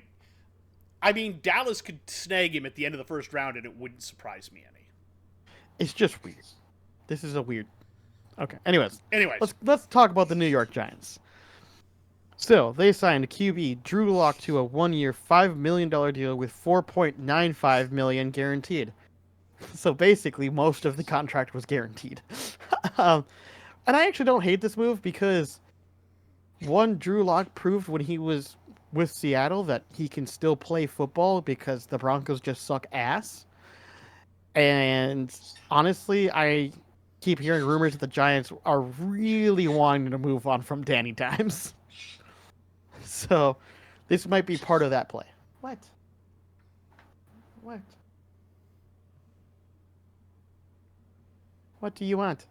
I mean, Dallas could snag him at the end of the first round, and it wouldn't surprise me any. It's just weird. This is a weird. Okay. Anyways, Anyways, let's talk about the New York Giants. So they signed QB Drew Lock to a 1-year, $5 million deal with $4.95 million guaranteed. So basically, most of the contract was guaranteed. And I actually don't hate this move because, one, Drew Lock proved when he was with Seattle that he can still play football because the Broncos just suck ass. And honestly, I keep hearing rumors that the Giants are really wanting to move on from Danny Dimes. So this might be part of that play. What? What do you want?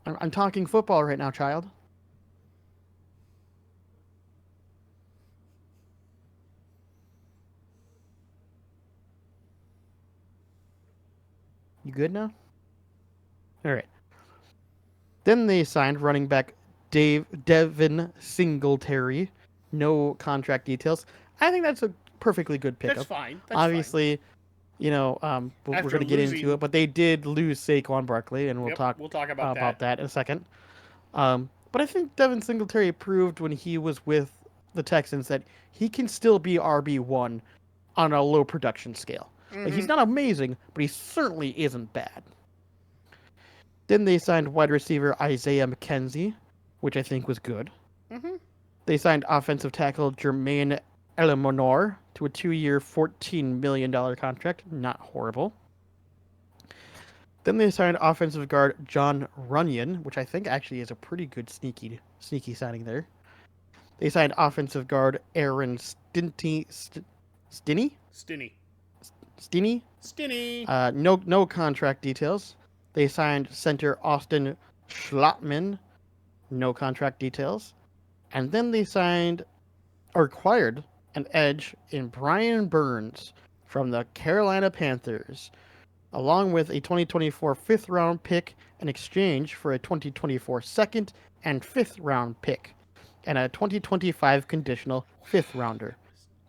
I'm talking football right now, child. You good now? All right. Then they signed running back Devin Singletary. No contract details. I think that's a perfectly good pickup. that's fine. Obviously, you know, we're going to get into it, but they did lose Saquon Barkley, and we'll talk about that in a second. But I think Devin Singletary proved when he was with the Texans that he can still be RB1 on a low production scale. Mm-hmm. Like, he's not amazing, but he certainly isn't bad. Then they signed wide receiver Isaiah McKenzie, which I think was good. Mm-hmm. They signed offensive tackle Jermaine Elemonor to a 2-year, $14 million contract. Not horrible. Then they signed offensive guard John Runyon, which I think actually is a pretty good sneaky signing there. They signed offensive guard Aaron Stinnie. No contract details. They signed center Austin Schlottman. No contract details. And then they acquired an edge in Brian Burns from the Carolina Panthers, along with a 2024 fifth-round pick in exchange for a 2024 second and fifth-round pick, and a 2025 conditional fifth-rounder.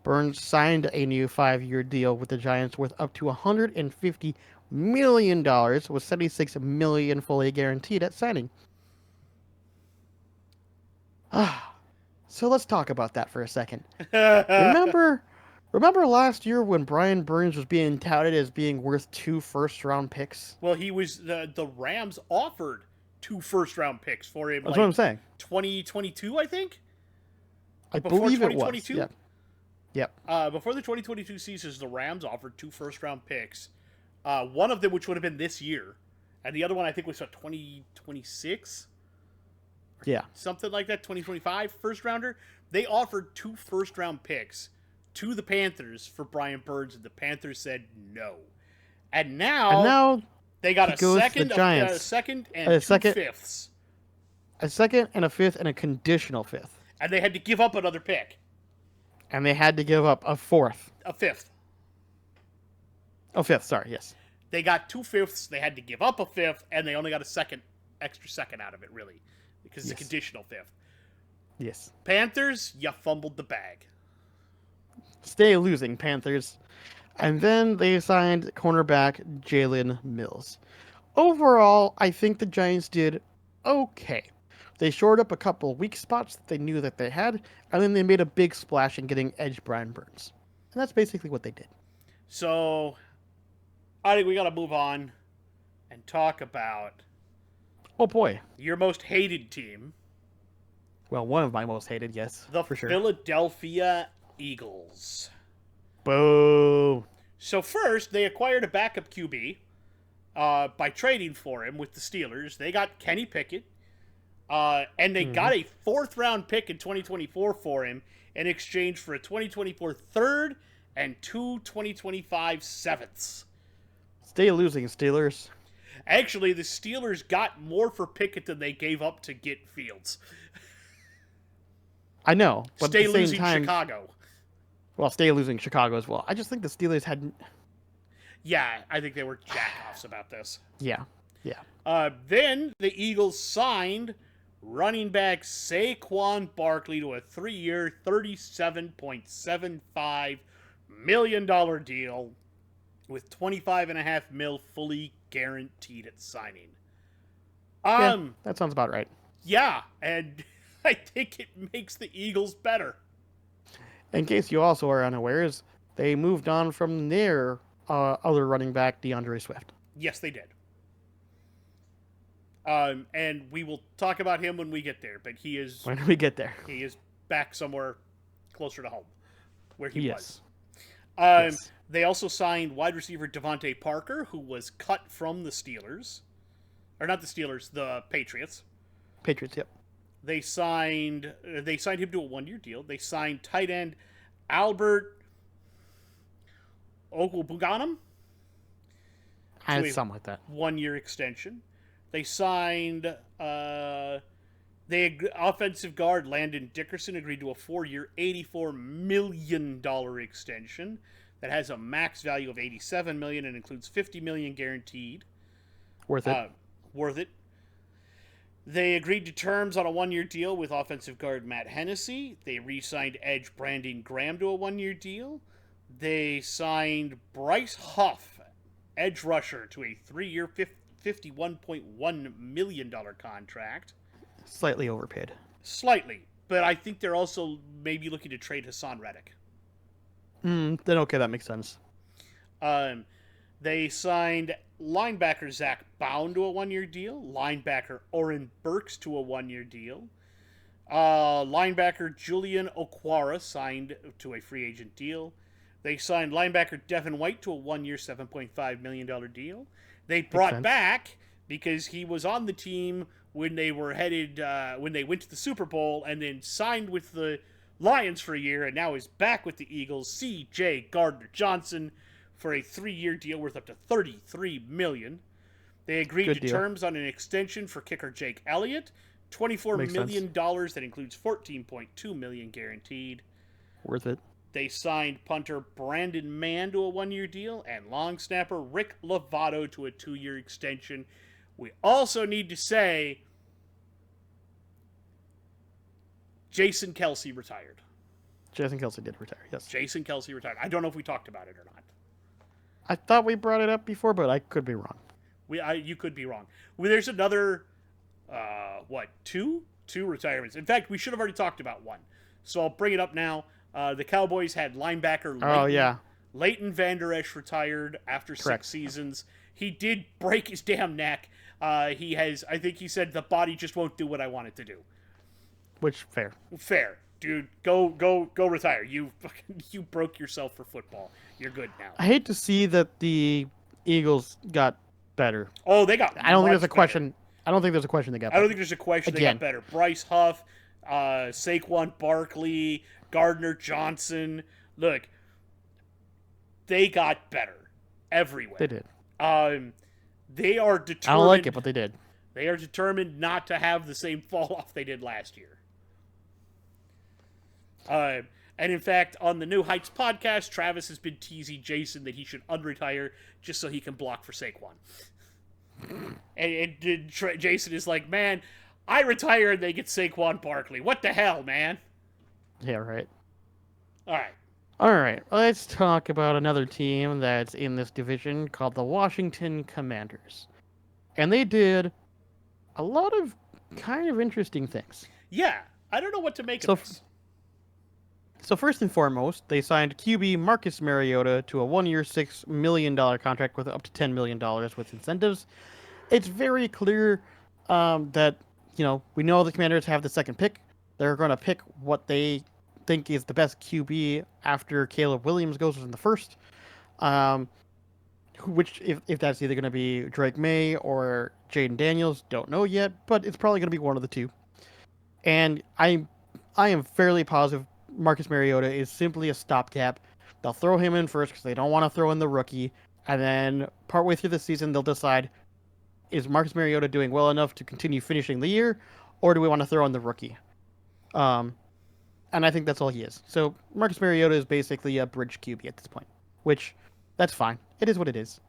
Burns signed a new 5-year deal with the Giants worth up to $150 million, with $76 million fully guaranteed at signing. So let's talk about that for a second. Remember last year when Brian Burns was being touted as being worth 2 first-round picks? Well, he was the Rams offered 2 first-round picks for him. That's what I'm saying. 2022, I think. I believe it was. Yep. Before the 2022 season, the Rams offered 2 first-round picks. One of them, which would have been this year, and the other one I think was 2026. Yeah. Something like that, 2025 first rounder. They offered 2 first-round picks to the Panthers for Brian Burns, and the Panthers said no. And now they got a second, and 2 fifths. A second and a fifth and a conditional fifth. And they had to give up another pick. And they had to give up a fourth. A fifth. Oh, fifth, sorry, yes. They got 2 fifths, they had to give up a fifth, and they only got a extra second out of it, really. Because it's a conditional fifth. Yes. Panthers, you fumbled the bag. Stay losing, Panthers. And then they signed cornerback Jalen Mills. Overall, I think the Giants did okay. They shored up a couple weak spots that they knew that they had, and then they made a big splash in getting edge Brian Burns. And that's basically what they did. So, I think we got to move on and talk about... Oh boy. Your most hated team. Well, one of my most hated, yes, The for sure. Philadelphia Eagles. Boo. So first, they acquired a backup QB by trading for him with the Steelers. They got Kenny Pickett, and they got a 4th-round pick in 2024 for him in exchange for a 2024 third and 2 2025 sevenths. Stay losing, Steelers. Actually, the Steelers got more for Pickett than they gave up to get Fields. I know, but Stay at the same losing time, Chicago. well, stay losing Chicago as well. I just think the Steelers had. Yeah, I think they were jackoffs about this. Yeah. Then the Eagles signed running back Saquon Barkley to a 3-year, $37.75 million deal with $25.5 million fully guaranteed at signing. Yeah, that sounds about right. Yeah, and I think it makes the Eagles better. In case you also are unawares, they moved on from their other running back, DeAndre Swift. Yes, they did. And we will talk about him when we get there, but he is When we get there. he is back somewhere closer to home where he was. Yes. They also signed wide receiver Devontae Parker, who was cut from the Steelers. Or not the Steelers, the Patriots. Patriots, yep. They signed him to a 1-year deal. They signed tight end Albert Ogwubuganam. Something like that. 1-year extension. They signed offensive guard Landon Dickerson agreed to a 4-year, $84 million extension that has a max value of $87 million and includes $50 million guaranteed. Worth it. Worth it. They agreed to terms on a 1-year deal with offensive guard Matt Hennessy. They re-signed edge Brandon Graham to a 1-year deal. They signed Bryce Huff, edge rusher, to a 3-year, $51.1 million contract. Slightly overpaid. Slightly, but I think they're also maybe looking to trade Hassan Reddick. Then okay, that makes sense. They signed linebacker Zach Bound to a 1-year deal. Linebacker Oren Burks to a 1-year deal. Linebacker Julian Okwara signed to a free agent deal. They signed linebacker Devin White to a 1-year, $7.5 million deal. They brought back, because he was on the team when they were when they went to the Super Bowl and then signed with the Lions for a year and now is back with the Eagles, C.J. Gardner-Johnson, for a 3-year deal worth up to $33 million. They agreed to terms on an extension for kicker Jake Elliott, $24 million that includes $14.2 million guaranteed. Worth it. They signed punter Brandon Mann to a 1-year deal and long snapper Rick Lovato to a 2-year extension. We also need to say Jason Kelce retired. Jason Kelce did retire, yes. Jason Kelce retired. I don't know if we talked about it or not. I thought we brought it up before, but I could be wrong. You could be wrong. Well, there's another, two retirements. In fact, we should have already talked about one. So I'll bring it up now. The Cowboys had linebacker Leighton Vander Esch retired after 6 seasons. He did break his damn neck. I think he said the body just won't do what I want it to do. Which, fair. Fair. Dude, go retire. You broke yourself for football. You're good now. I hate to see that the Eagles got better. Oh, they got I don't think there's a question. I don't think there's a question they got better. I don't think there's a question they got better. Bryce Huff, Saquon Barkley, Gardner-Johnson. Look, they got better everywhere. They did. They are determined. I don't like it, but they did. They are determined not to have the same fall off they did last year. And in fact, on the New Heights podcast, Travis has been teasing Jason that he should unretire just so he can block for Saquon. and Jason is like, man, I retire and they get Saquon Barkley. What the hell, man? Yeah, right. All right. Let's talk about another team that's in this division called the Washington Commanders. And they did a lot of kind of interesting things. Yeah, I don't know what to make of this. So first and foremost, they signed QB Marcus Mariota to a 1-year, $6 million contract with up to $10 million with incentives. It's very clear that, we know the Commanders have the second pick. They're going to pick what they think is the best QB after Caleb Williams goes in the first. Um, which, if that's either going to be Drake May or Jaden Daniels, don't know yet, but it's probably going to be one of the two. And I am fairly positive Marcus Mariota is simply a stopgap. They'll throw him in first because they don't want to throw in the rookie, and then partway through the season they'll decide, is Marcus Mariota doing well enough to continue finishing the year, or do we want to throw in the rookie? And I think that's all he is. So Marcus Mariota is basically a bridge QB at this point, which that's fine. It is what it is.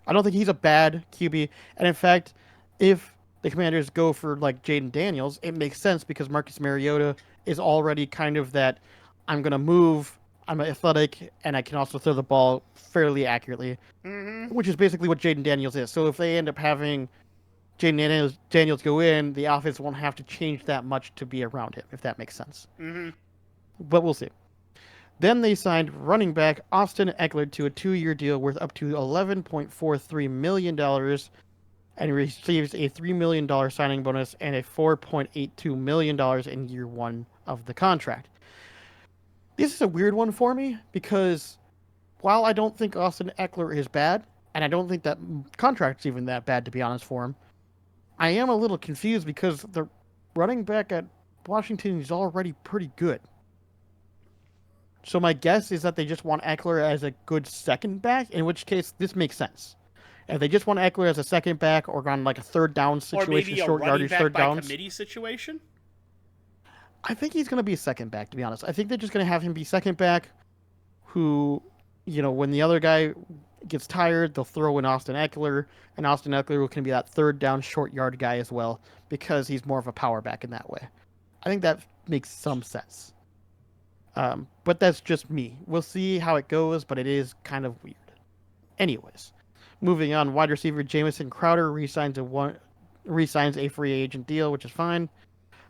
I don't think he's a bad QB, and in fact, if the Commanders go for like Jaden Daniels, it makes sense because Marcus Mariota is already kind of that. I'm gonna move. I'm athletic, and I can also throw the ball fairly accurately, which is basically what Jaden Daniels is. So if they end up having Jaden Daniels go in, the offense won't have to change that much to be around him, if that makes sense. But we'll see. Then they signed running back Austin Eckler to a 2-year deal worth up to $11.43 million and receives a $3 million signing bonus and a $4.82 million in year one of the contract. This is a weird one for me because while I don't think Austin Eckler is bad, and I don't think that contract's even that bad, to be honest, for him, I am a little confused because the running back at Washington is already pretty good. So my guess is that they just want Eckler as a good second back, in which case this makes sense. If they just want Eckler as a second back or on like a third down situation, or maybe a short running yardage back third by downs, committee situation. I think he's going to be a second back, to be honest. I think they're just going to have him be second back who, when the other guy gets tired, they'll throw in Austin Eckler, and Austin Eckler can be that third down short yard guy as well because he's more of a power back in that way. I think that makes some sense. But that's just me. We'll see how it goes, but it is kind of weird. Anyways, moving on, wide receiver Jamison Crowder re-signs a free agent deal, which is fine.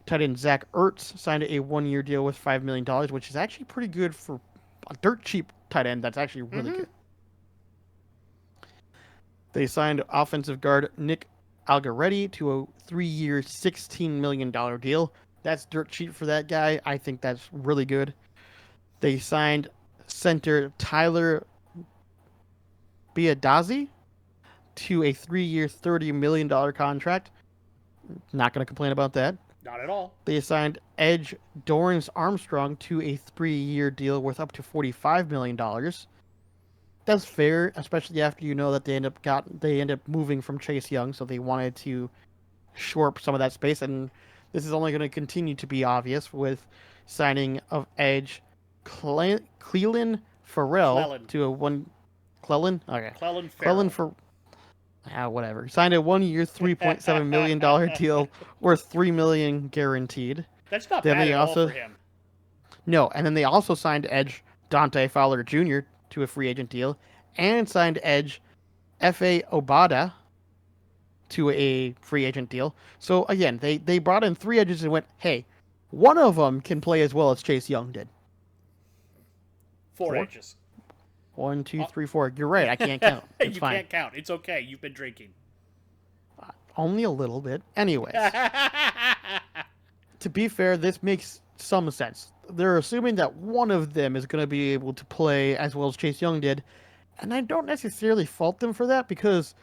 Tight end Zach Ertz signed a 1-year deal with $5 million, which is actually pretty good for a dirt cheap tight end. That's actually really good. They signed offensive guard Nick Algoretti to a 3-year, $16 million deal. That's dirt cheap for that guy. I think that's really good. They signed center Tyler Biadazi to a 3-year, $30 million contract. Not going to complain about that. Not at all. They signed edge Dorrance Armstrong to a 3-year deal worth up to $45 million. That's fair, especially after you know that they end up moving from Chase Young, so they wanted to shore up some of that space, and this is only going to continue to be obvious with signing of edge Clelin Farrell to a Clelin? Okay. Clelin for whatever. Signed a 1-year, $3.7 million deal worth $3 million guaranteed. That's not bad at all for him. No, and then they also signed edge Dante Fowler Jr. to a free agent deal and signed edge F.A. Obada to a free agent deal. So again, they brought in 3 edges and went, hey, one of them can play as well as Chase Young did. 4 edges. 1, 2, 3, 4. You're right. I can't count. It's you fine. Can't count. It's okay. You've been drinking. Only a little bit. Anyways. To be fair, this makes some sense. They're assuming that one of them is going to be able to play as well as Chase Young did. And I don't necessarily fault them for that because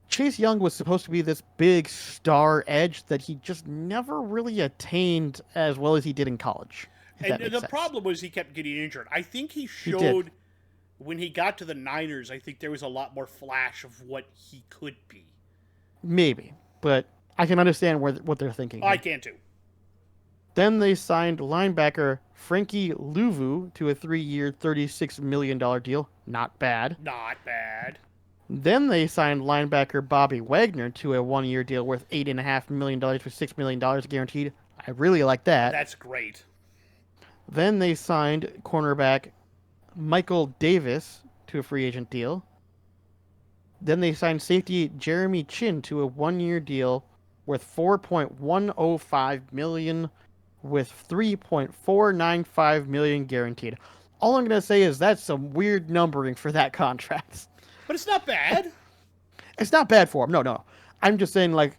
Chase Young was supposed to be this big star edge that he just never really attained as well as he did in college. And the problem was he kept getting injured. I think he showed when he got to the Niners, I think there was a lot more flash of what he could be. Maybe, but I can understand what they're thinking. I can too. Then they signed linebacker Frankie Louvu to a 3-year, $36 million deal. Not bad. Not bad. Then they signed linebacker Bobby Wagner to a 1-year deal worth $8.5 million with $6 million guaranteed. I really like that. That's great. Then they signed cornerback Michael Davis to a free agent deal. Then they signed safety Jeremy Chin to a 1-year deal worth $4.105 million with $3.495 million guaranteed. All I'm going to say is that's some weird numbering for that contract. But it's not bad. It's not bad for him. No. I'm just saying, like,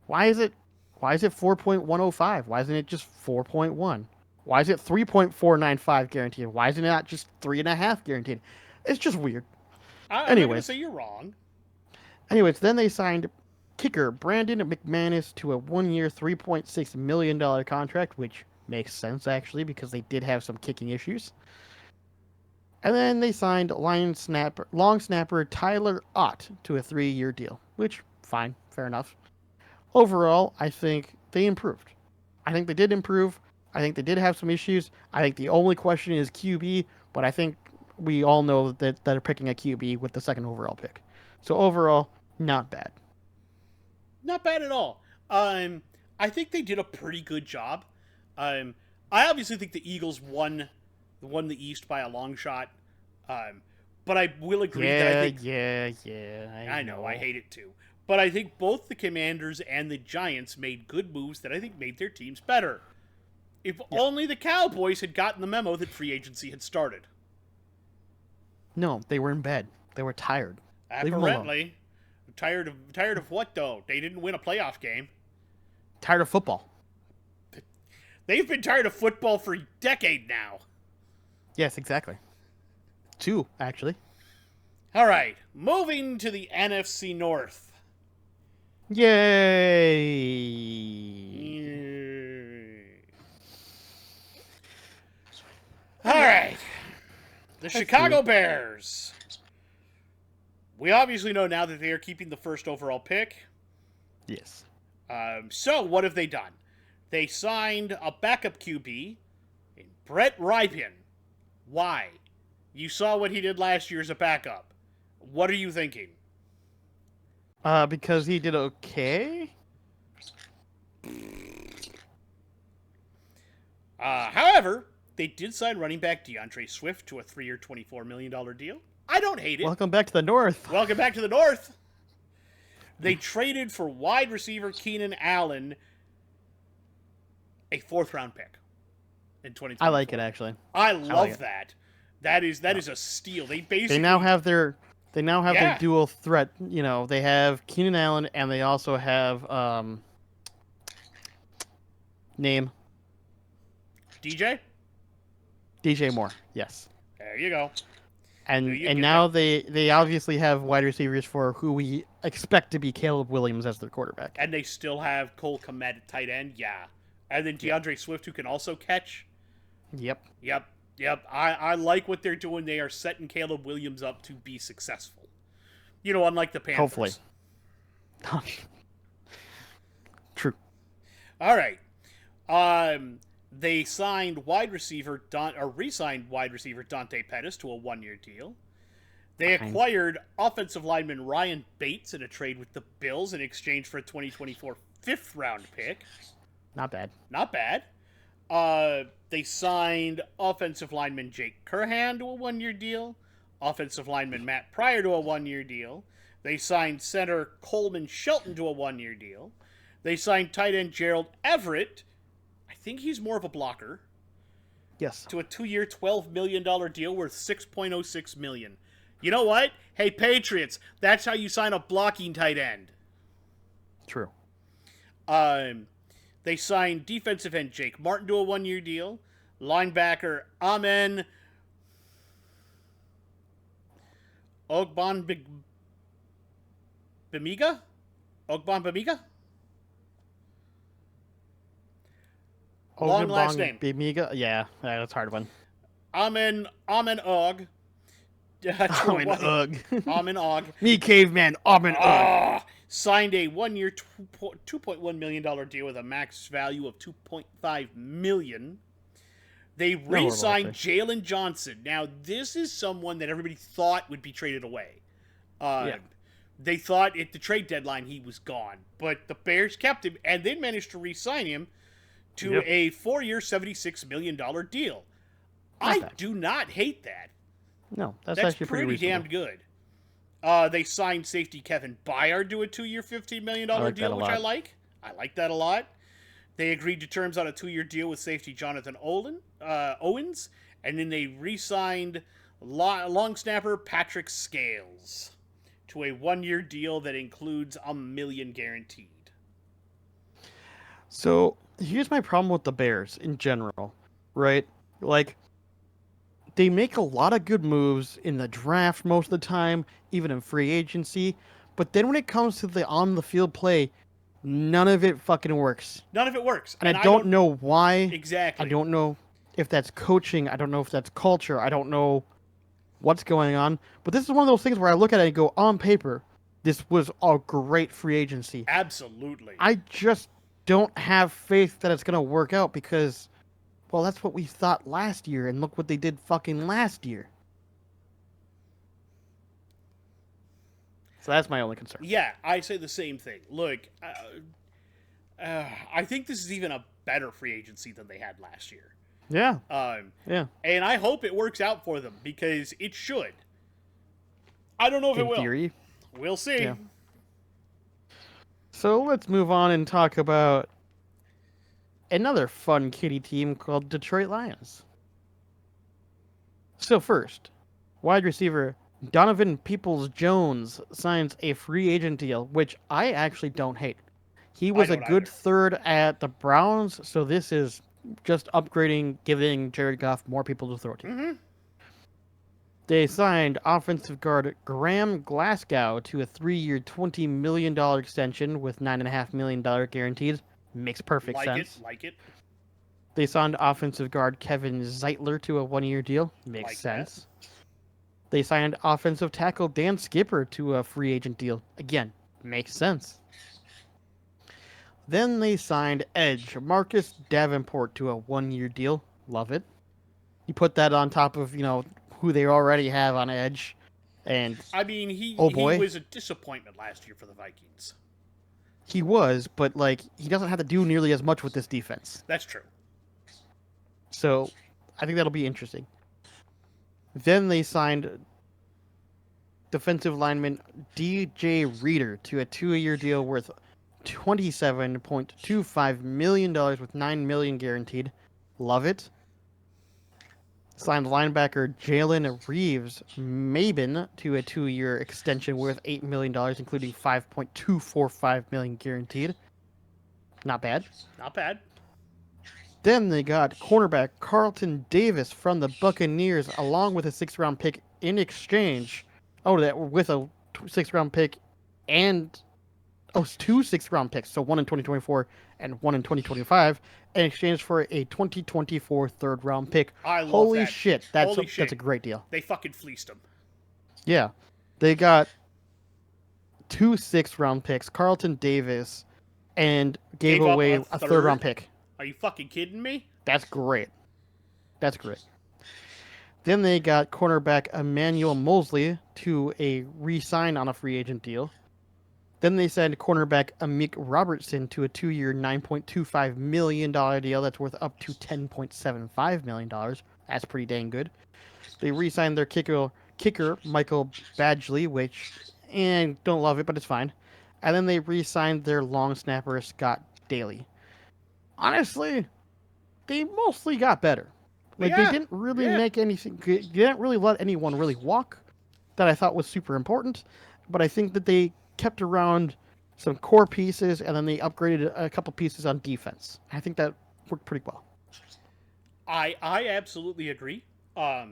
why is it Why is it 4.105? Why isn't it just 4.1? Why is it 3.495 guaranteed? Why isn't it not just 3.5 guaranteed? It's just weird. I'm not going to Anyways, say you're wrong. then they signed kicker Brandon McManus to a 1-year, $3.6 million contract, which makes sense actually because they did have some kicking issues. And then they signed long snapper Tyler Ott to a 3-year deal, which fine, fair enough. Overall, I think they improved. I think they did improve. I think they did have some issues. I think the only question is QB, but I think we all know that they're picking a QB with the second overall pick. So overall, not bad. Not bad at all. I think they did a pretty good job. I obviously think the Eagles won the East by a long shot. But I will agree that I think... Yeah. I know, I hate it too. But I think both the Commanders and the Giants made good moves that I think made their teams better. If only the Cowboys had gotten the memo that free agency had started. No, they were in bed. They were tired. Leave them alone. Apparently. Tired of what, though? They didn't win a playoff game. Tired of football. They've been tired of football for a decade now. Yes, exactly. 2, actually. All right, moving to the NFC North. Yay! All right. The Chicago Bears. We obviously know now that they are keeping the first overall pick. Yes. So what have they done? They signed a backup QB in Brett Rypien. Why? You saw what he did last year as a backup. What are you thinking? Because he did okay. However, they did sign running back DeAndre Swift to a 3-year, $24 million deal. I don't hate it. Welcome back to the North. Welcome back to the North. They traded for wide receiver Keenan Allen a 4th-round pick in 2024. I like it, actually. I love that. That is a steal. They now have their dual threat. You know, they have Keenan Allen and they also have name DJ Moore. Yes. There you go. And now they obviously have wide receivers for who we expect to be Caleb Williams as their quarterback. And they still have Cole Kmet at tight end. Yeah. And then DeAndre Swift, who can also catch. Yep. I like what they're doing. They are setting Caleb Williams up to be successful. You know, unlike the Panthers. Hopefully. True. All right. They signed re-signed wide receiver Dante Pettis to a 1-year deal. They acquired offensive lineman Ryan Bates in a trade with the Bills in exchange for a 2024 5th-round pick. Not bad. They signed offensive lineman Jake Curhan to a 1-year deal. Offensive lineman Matt Pryor to a 1-year deal. They signed center Coleman Shelton to a 1-year deal. They signed tight end Gerald Everett. I think he's more of a blocker. Yes. To a 2-year, $12 million deal worth $6.06 million. You know what? Hey, Patriots, that's how you sign a blocking tight end. True. They signed defensive end Jake Martin to a 1-year deal. Linebacker Amen Ogbongbemiga? Long last name. Bemiga? Yeah, that's a hard one. Amen Og. Amen Og. Me caveman, Amen Og. Signed a 1-year, $2.1 million deal with a max value of $2.5 million. They re-signed Jalen Johnson. Now, this is someone that everybody thought would be traded away. They thought at the trade deadline he was gone. But the Bears kept him, and they managed to re-sign him to a 4-year, $76 million deal. I do not hate that. No, that's actually pretty damn good. They signed safety Kevin Byard to a 2-year, $15 million deal, which I like. I like that a lot. They agreed to terms on a 2-year deal with safety Jonathan Owens, and then they re-signed long snapper Patrick Scales to a 1-year deal that includes $1 million guaranteed. So here's my problem with the Bears in general, right? Like, they make a lot of good moves in the draft most of the time, even in free agency. But then when it comes to the on the field play, none of it fucking works. None of it works. And I And I don't don't... know why. I Exactly. don't know if that's coaching. I don't know if that's culture. I don't know what's going on. But this is one of those things where I look at it and go, on paper, this was a great free agency. Absolutely. I just don't have faith that it's going to work out because, well, that's what we thought last year, and look what they did fucking last year. So that's my only concern. Yeah, I say the same thing. Look, I think this is even a better free agency than they had last year. Yeah. Um, Yeah. and I hope it works out for them because it should. I don't know if it In will. theory. We'll see. Yeah. So let's move on and talk about another fun kitty team called Detroit Lions. So first, wide receiver Donovan Peoples-Jones signs a free agent deal, which I actually don't hate. He was a don't good either. third at the Browns, so this is just upgrading, giving Jared Goff more people to throw to. Mm-hmm. They signed offensive guard Graham Glasgow to a 3-year, $20 million extension with $9.5 million guaranteed. Makes perfect sense. Like it. They signed offensive guard Kevin Zeitler to a 1-year deal. Makes Like sense. They signed offensive tackle Dan Skipper to a free agent deal. Again, makes sense. Then they signed edge Marcus Davenport to a 1-year deal. Love it. You put that on top of, who they already have on edge. And I mean, he oh boy, was a disappointment last year for the Vikings. he was, but he doesn't have to do nearly as much with this defense. That's true. So I think that'll be interesting. Then they signed defensive lineman DJ Reader to a 2-year deal worth $27.25 million with $9 million guaranteed. Love it. Signed linebacker Jalen Reeves Mabin to a 2-year extension worth $8 million, including $5.245 million guaranteed. Not bad. Not bad. Then they got cornerback Carlton Davis from the Buccaneers, along with a 6th-round pick in exchange. Oh, that with a 6th-round pick and 2 6th-round picks, so one in 2024 and one in 2025, in exchange for a 2024 3rd-round pick. I love Holy that. shit, that's a great deal. They fucking fleeced him. Yeah, they got 2 6th-round picks, Carlton Davis, and gave away a 3rd-round pick. Are you fucking kidding me? That's great. That's great. Then they got cornerback Emmanuel Mosley to a re-sign on a free agent deal. Then they signed cornerback Amik Robertson to a 2-year, $9.25 million deal that's worth up to $10.75 million. That's pretty dang good. They re-signed their kicker Michael Badgley, which, don't love it, but it's fine. And then they re-signed their long snapper Scott Daly. Honestly, they mostly got better. They didn't really make anything. They didn't really let anyone really walk. That I thought was super important, but I think that they kept around some core pieces and then they upgraded a couple pieces on defense. I think that worked pretty well. I absolutely agree. I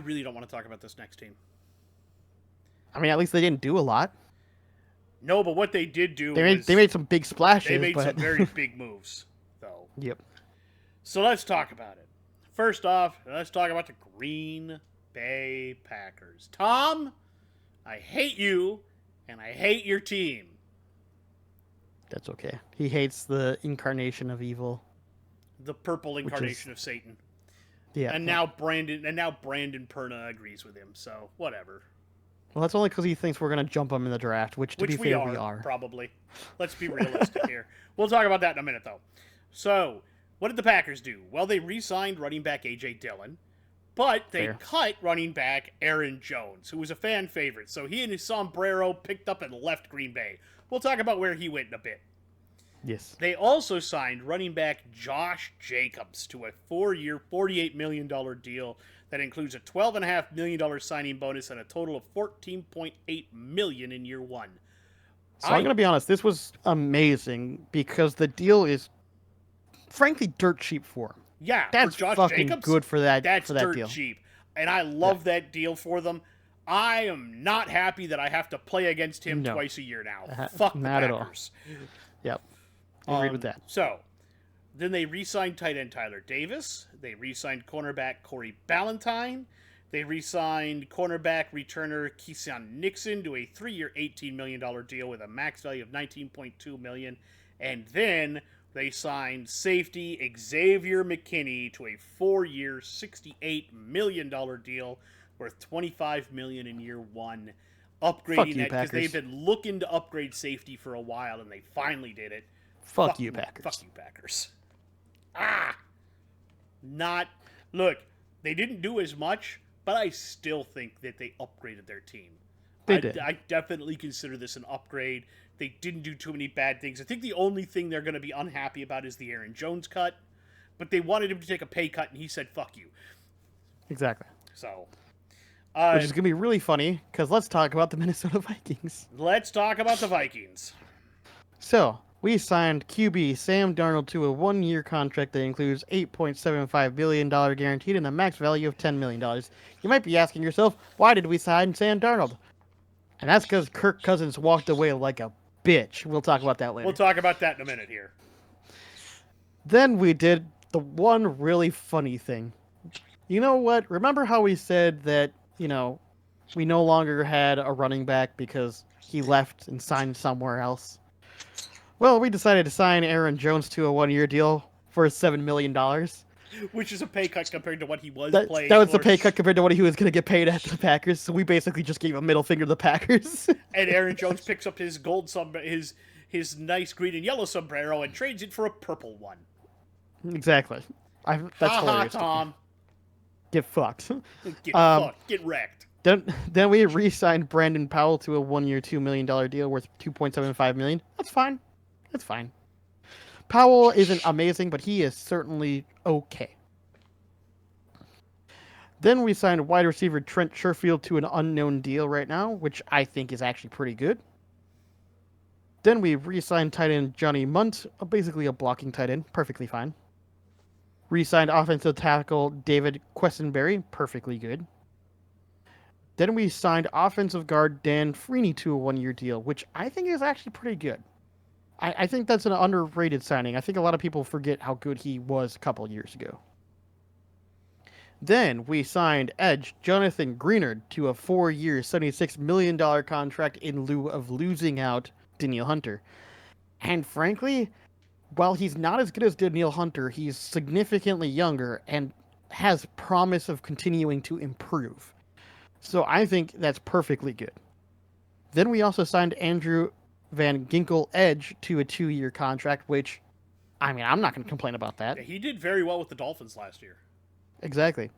really don't want to talk about this next team. I mean, at least they didn't do a lot. No, but what they did do they made some big splashes. They made some very big moves, though. Yep. So let's talk about it. First off, let's talk about the Green Bay Packers. Tom, I hate you, and I hate your team. That's okay. He hates the incarnation of evil. The purple incarnation of Satan. Yeah. And now Brandon Perna agrees with him, so whatever. Well, that's only because he thinks we're going to jump him in the draft, which to be fair, we are. Probably. Let's be realistic here. We'll talk about that in a minute, though. So, what did the Packers do? Well, they re-signed running back A.J. Dillon, but they cut running back Aaron Jones, who was a fan favorite. So he and his sombrero picked up and left Green Bay. We'll talk about where he went in a bit. Yes. They also signed running back Josh Jacobs to a 4-year, $48 million deal that includes a $12.5 million signing bonus and a total of $14.8 million in year one. So I'm going to be honest, this was amazing because the deal is frankly dirt cheap for him. Yeah, That's for Josh fucking Jacobs, good for that that's dirt deal. cheap. And I love that deal for them. I am not happy that I have to play against him twice a year now. Fuck the Packers. At all. Yep. Agreed with that. So, then they re-signed tight end Tyler Davis. They re-signed cornerback Corey Ballantyne. They re-signed cornerback returner Keyshawn Nixon to a 3-year, $18 million deal with a max value of $19.2 million. And then they signed safety Xavier McKinney to a 4-year, $68 million deal worth $25 million in year one. Upgrading that because they've been looking to upgrade safety for a while, and they finally did it. Fuck you, Packers. Fuck you, Packers. Look, they didn't do as much, but I still think that they upgraded their team. They did. I definitely consider this an upgrade. They didn't do too many bad things. I think the only thing they're going to be unhappy about is the Aaron Jones cut, but they wanted him to take a pay cut, and he said, fuck you. Exactly. So, which is going to be really funny, because let's talk about the Minnesota Vikings. Let's talk about the Vikings. So, we signed QB Sam Darnold to a 1-year contract that includes $8.75 billion guaranteed and a max value of $10 million. You might be asking yourself, why did we sign Sam Darnold? And that's because Kirk Cousins walked away like a bitch. We'll talk about that later. We'll talk about that in a minute here. Then we did the one really funny thing. You know what? Remember how we said that, we no longer had a running back because he left and signed somewhere else? Well, we decided to sign Aaron Jones to a 1-year deal for $7 million. Which is a pay cut compared to what he was playing. That was the pay cut compared to what he was going to get paid at the Packers. So we basically just gave a middle finger to the Packers. And Aaron Jones picks up his his nice green and yellow sombrero and trades it for a purple one. Exactly. That's hilarious. Tom. Get fucked. Get fucked. Get wrecked. Then we re-signed Brandon Powell to a 1-year, $2 million deal worth $2.75 million. That's fine. That's fine. Powell isn't amazing, but he is certainly okay. Then we signed wide receiver Trent Sherfield to an unknown deal right now, which I think is actually pretty good. Then we re-signed tight end Johnny Munt, basically a blocking tight end, perfectly fine. Re-signed offensive tackle David Questenberry, perfectly good. Then we signed offensive guard Dan Freeney to a 1-year deal, which I think is actually pretty good. I think that's an underrated signing. I think a lot of people forget how good he was a couple years ago. Then we signed edge Jonathan Greenard to a 4-year, $76 million contract in lieu of losing out Danielle Hunter. And frankly, while he's not as good as Danielle Hunter, he's significantly younger and has promise of continuing to improve. So I think that's perfectly good. Then we also signed Andrew Van Ginkel Edge to a 2-year contract, which, I'm not going to complain about that. Yeah, he did very well with the Dolphins last year. Exactly.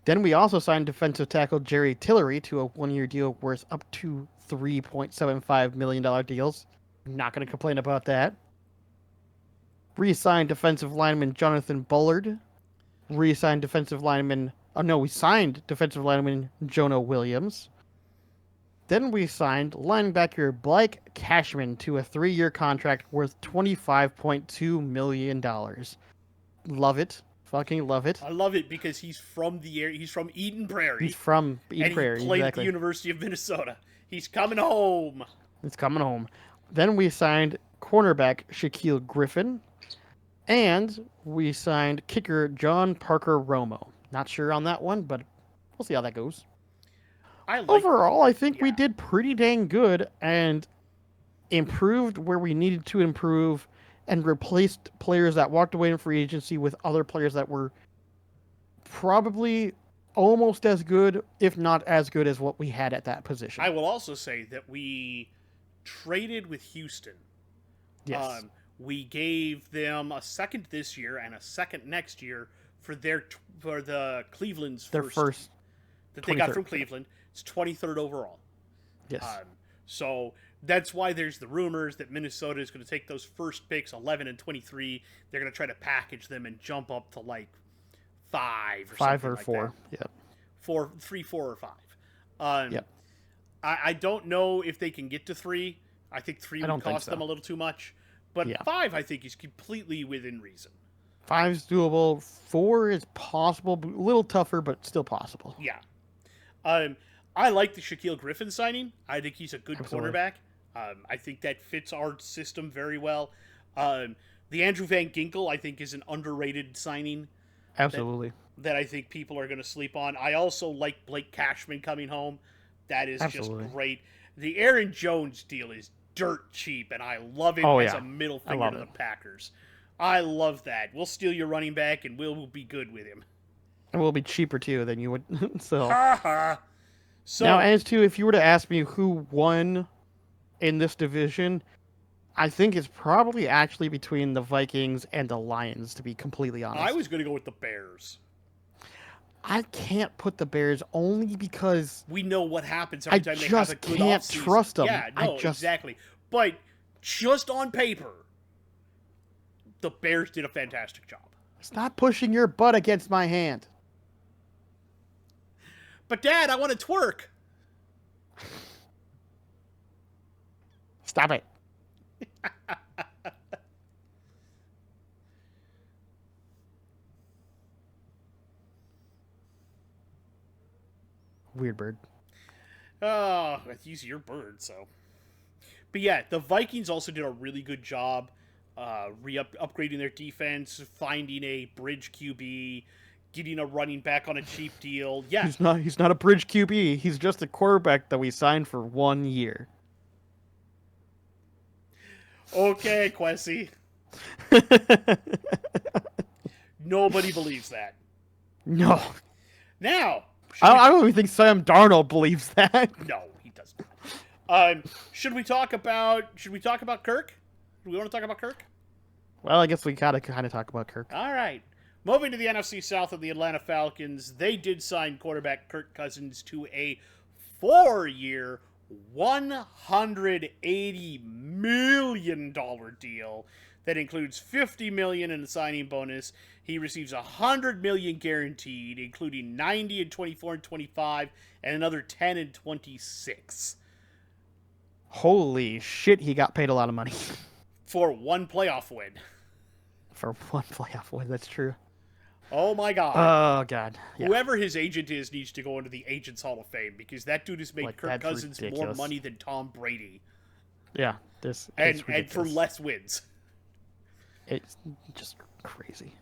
Then we also signed defensive tackle Jerry Tillery to a 1-year deal worth up to $3.75 million deals. I'm not going to complain about that. Re-signed defensive lineman Jonathan Bullard. We signed defensive lineman Jonah Williams. Then we signed linebacker Blake Cashman to a 3-year contract worth $25.2 million. Love it. Fucking love it. I love it because he's from the area. He's from Eden Prairie. He's from Eden Prairie, he played exactly. at the University of Minnesota. He's coming home. It's coming home. Then we signed cornerback Shaquille Griffin. And we signed kicker John Parker Romo. Not sure on that one, but we'll see how that goes. Overall, I think we did pretty dang good and improved where we needed to improve and replaced players that walked away in free agency with other players that were probably almost as good, if not as good as what we had at that position. I will also say that we traded with Houston. Yes. We gave them a second this year and a second next year for the Cleveland's first that they got from Cleveland. It's 23rd overall. Yes. So that's why there's the rumors that Minnesota is going to take those first picks, 11 and 23. They're going to try to package them and jump up to like 5 or 5 something or like 4. That. Yep. 3, 4, or 5. Yep. I don't know if they can get to 3. I think 3 I would don't think cost them so. a little too much. But Yeah. 5, I think, is completely within reason. 5's doable. 4 is possible, a little tougher, but still possible. Yeah. Um, I like the Shaquille Griffin signing. I think he's a good Absolutely. cornerback. I think that fits our system very well. The Andrew Van Ginkel, I think, is an underrated signing that Absolutely. that I think people are going to sleep on. I also like Blake Cashman coming home. That is just Absolutely. great. The Aaron Jones deal is dirt cheap, and I love it Oh, as yeah. a middle I finger love to the it. Packers. I love that. We'll steal your running back, and we'll be good with him. It will be cheaper, too, than you would. So. Ha ha. Now, So, as to if you were to ask me who won in this division, I think it's probably actually between the Vikings and the Lions, to be completely I honest. was going to go with the Bears. I can't put the Bears only because We know what happens I every time they have a just good can't offseason. trust them. Yeah, no, exactly. But just on paper, the Bears did a fantastic job. Stop pushing your butt against my hand. But Dad, I want to twerk. Stop it. Weird bird. Oh, he's your bird, so. But yeah, the Vikings also did a really good job upgrading their defense, finding a bridge QB, getting a running back on a cheap deal. Yeah. He's not a bridge QB. He's just a quarterback that we signed for 1 year. Okay, Quessy. Nobody believes that. No. Now, I don't even think Sam Darnold believes that. no, he does not. Should we talk about Kirk? Do we want to talk about Kirk? Well, I guess we gotta kind of talk about Kirk. All right. Moving to the NFC South of the Atlanta Falcons, they did sign quarterback Kirk Cousins to a 4-year, $180 million deal that includes $50 million in the signing bonus. He receives $100 million guaranteed, including $90 in 24 and 25, and another $10 in 26. Holy shit, he got paid a lot of money. For one playoff win. For one playoff win, that's true. Oh my God. Oh, God. Yeah. Whoever his agent is needs to go into the Agents Hall of Fame because that dude has made Like, Kirk that's Cousins ridiculous. more money than Tom Brady. Yeah, this And it's for less wins. It's just crazy.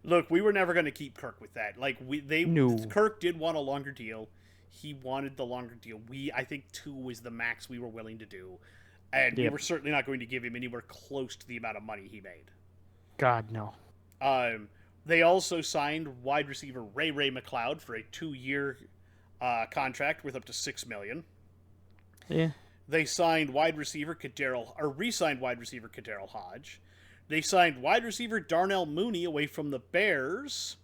Look, we were never going to keep Kirk with that. No. Kirk did want a longer deal. He wanted the longer deal. I think 2 was the max we were willing to do. And we Yep. were certainly not going to give him anywhere close to the amount of money he made. God, no. They also signed wide receiver Ray MacLeod for a 2-year contract worth up to $6 million. Yeah. They signed re-signed wide receiver Kadarrell Hodge. They signed wide receiver Darnell Mooney away from the Bears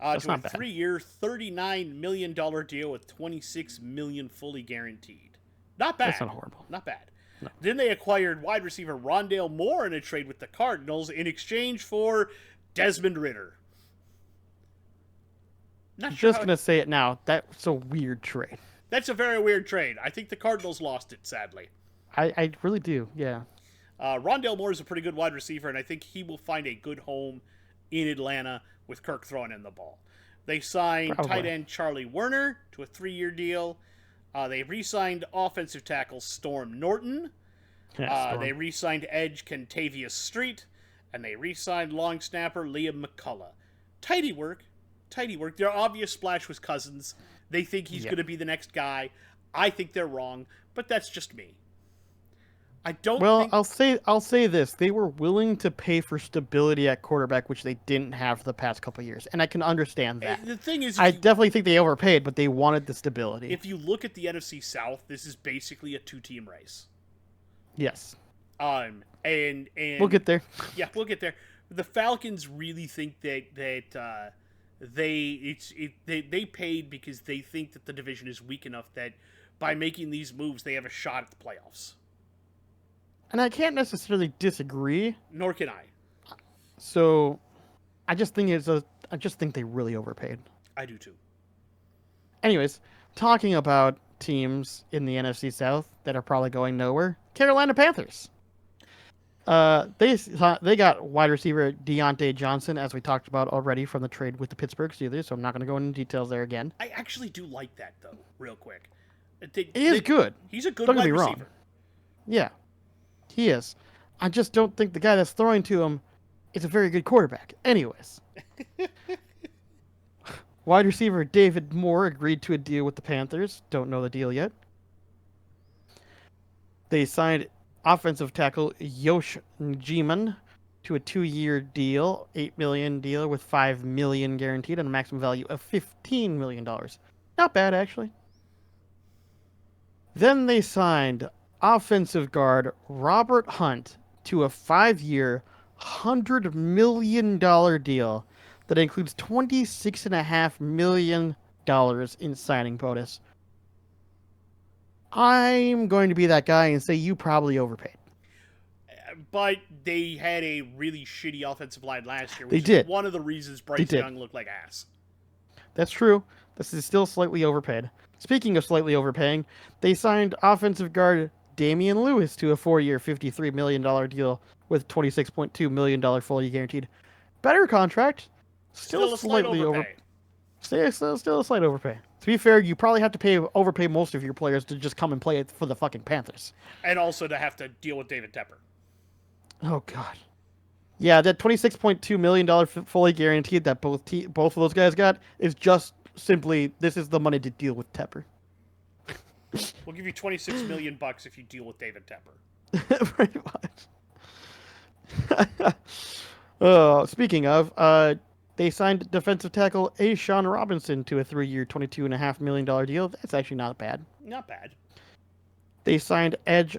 to a not bad. 3-year, $39 million deal with $26 million fully guaranteed. Not bad. That's not horrible. Not bad. No. Then they acquired wide receiver Rondale Moore in a trade with the Cardinals in exchange for Desmond Ridder. Not sure Just gonna say it now. That's a weird trade. That's a very weird trade. I think the Cardinals lost it, sadly. I really do. Yeah. Rondale Moore is a pretty good wide receiver, and I think he will find a good home in Atlanta with Kirk throwing in the ball. They signed tight end Charlie Werner to a 3-year deal. They re-signed offensive tackle Storm Norton. They re-signed edge Kentavious Street, and they re-signed long snapper Liam McCullough. Tidy work. Their obvious splash was Cousins. They think he's going to be the next guy. I think they're wrong, but that's just me. I don't. Well, think... I'll say this: they were willing to pay for stability at quarterback, which they didn't have for the past couple of years, and I can understand that. The thing is, I definitely think they overpaid, but they wanted the stability. If you look at the NFC South, this is basically a 2-team race. Yes. And We'll get there. Yeah, we'll get there. The Falcons really think that they paid because they think that the division is weak enough that by making these moves they have a shot at the playoffs. And I can't necessarily disagree. Nor can I. So, I just think they really overpaid. I do too. Anyways, talking about teams in the NFC South that are probably going nowhere, Carolina Panthers. They got wide receiver Deontay Johnson, as we talked about already from the trade with the Pittsburgh Steelers, so I'm not going to go into details there again. I actually do like that, though, real quick. He is good. He's a good Don't get wide me receiver. wrong. Yeah, he is. I just don't think the guy that's throwing to him is a very good quarterback. Anyways. Wide receiver David Moore agreed to a deal with the Panthers. Don't know the deal yet. They signed offensive tackle Yosh Njiman to a 2-year deal, $8 million deal with $5 million guaranteed and a maximum value of $15 million. Not bad, actually. Then they signed offensive guard Robert Hunt to a 5-year, $100 million deal that includes $26.5 million in signing bonus. I'm going to be that guy and say you probably overpaid. But they had a really shitty offensive line last year, They which did. is one of the reasons Bryce Young looked like ass. That's true. This is still slightly overpaid. Speaking of slightly overpaying, they signed offensive guard Damian Lewis to a 4-year, $53 million deal with $26.2 million fully guaranteed. Better contract. Still a slight slightly overpay. Still a slight overpay. To be fair, you probably have to overpay most of your players to just come and play it for the fucking Panthers. And also to have to deal with David Tepper. Oh, God. Yeah, that $26.2 million fully guaranteed that both of those guys got is just simply, this is the money to deal with Tepper. We'll give you $26 million if you deal with David Tepper. Pretty much. Speaking of, they signed defensive tackle Ashawn Robinson to a 3-year, $22.5 million deal. That's actually not bad. Not bad. They signed edge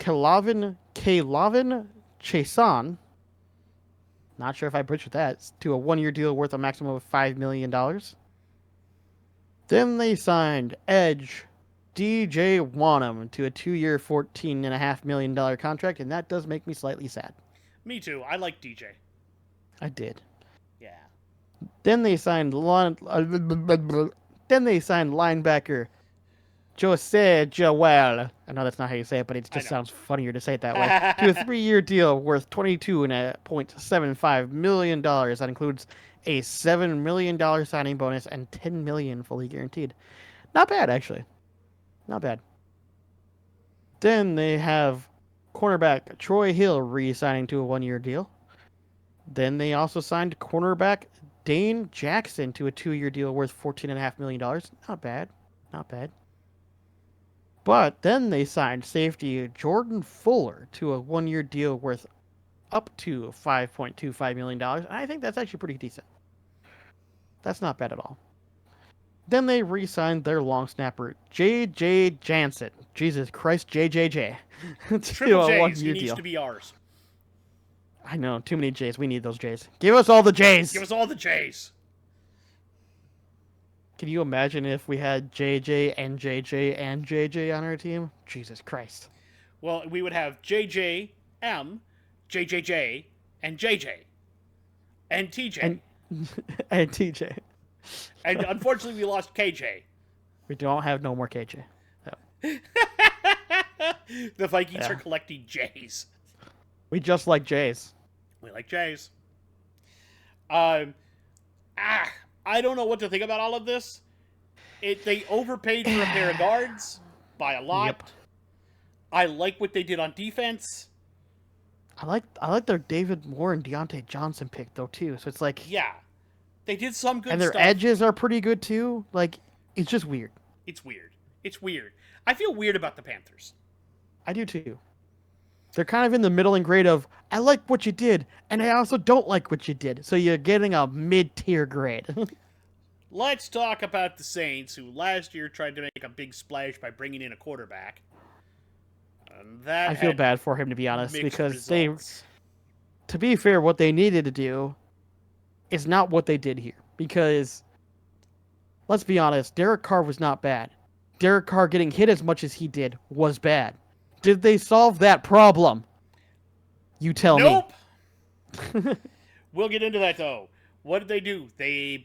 Kalavin Chason. Not sure if I butchered that. To a 1-year deal worth a maximum of $5 million. Then they signed edge DJ Wanham to a 2-year, $14.5 million contract, and that does make me slightly sad. Me too. I like DJ. I did. Yeah. Then they signed linebacker Jose Joel. I know that's not how you say it, but it just sounds funnier to say it that way. To a 3-year deal worth $22.75 million. That includes a $7 million signing bonus and $10 million fully guaranteed. Not bad, actually. Not bad. Then they have cornerback Troy Hill re-signing to a 1-year deal. Then they also signed cornerback Dane Jackson to a 2-year deal worth $14.5 million. Not bad. Not bad. But then they signed safety Jordan Fuller to a 1-year deal worth up to $5.25 million. And I think that's actually pretty decent. That's not bad at all. Then they re-signed their long snapper, J.J. Jansen. Jesus Christ, JJJ. Triple J's. He needs to be ours. I know, too many J's. We need those J's. Give us all the J's. Give us all the J's. Can you imagine if we had JJ and JJ and JJ on our team? Jesus Christ. Well, we would have JJ, M, JJJ, and JJ. And TJ. And TJ. And unfortunately, we lost KJ. We don't have no more KJ. No. The Vikings are collecting J's. We just like J's. We like J's. I don't know what to think about all of this. They overpaid for a pair of guards by a lot. Yep. I like what they did on defense. I like their David Moore and Deontay Johnson pick though too. So it's like, yeah, they did some good stuff. And their edges are pretty good too. Like, it's just weird. It's weird. It's weird. I feel weird about the Panthers. I do too. They're kind of in the middle and grade of, I like what you did, and I also don't like what you did. So you're getting a mid-tier grade. Let's talk about the Saints, who last year tried to make a big splash by bringing in a quarterback. And that I feel bad for him, to be honest, because results. To be fair, what they needed to do is not what they did here. Because, let's be honest, Derek Carr was not bad. Derek Carr getting hit as much as he did was bad. Did they solve that problem? You tell me. Nope. We'll get into that, though. What did they do? They're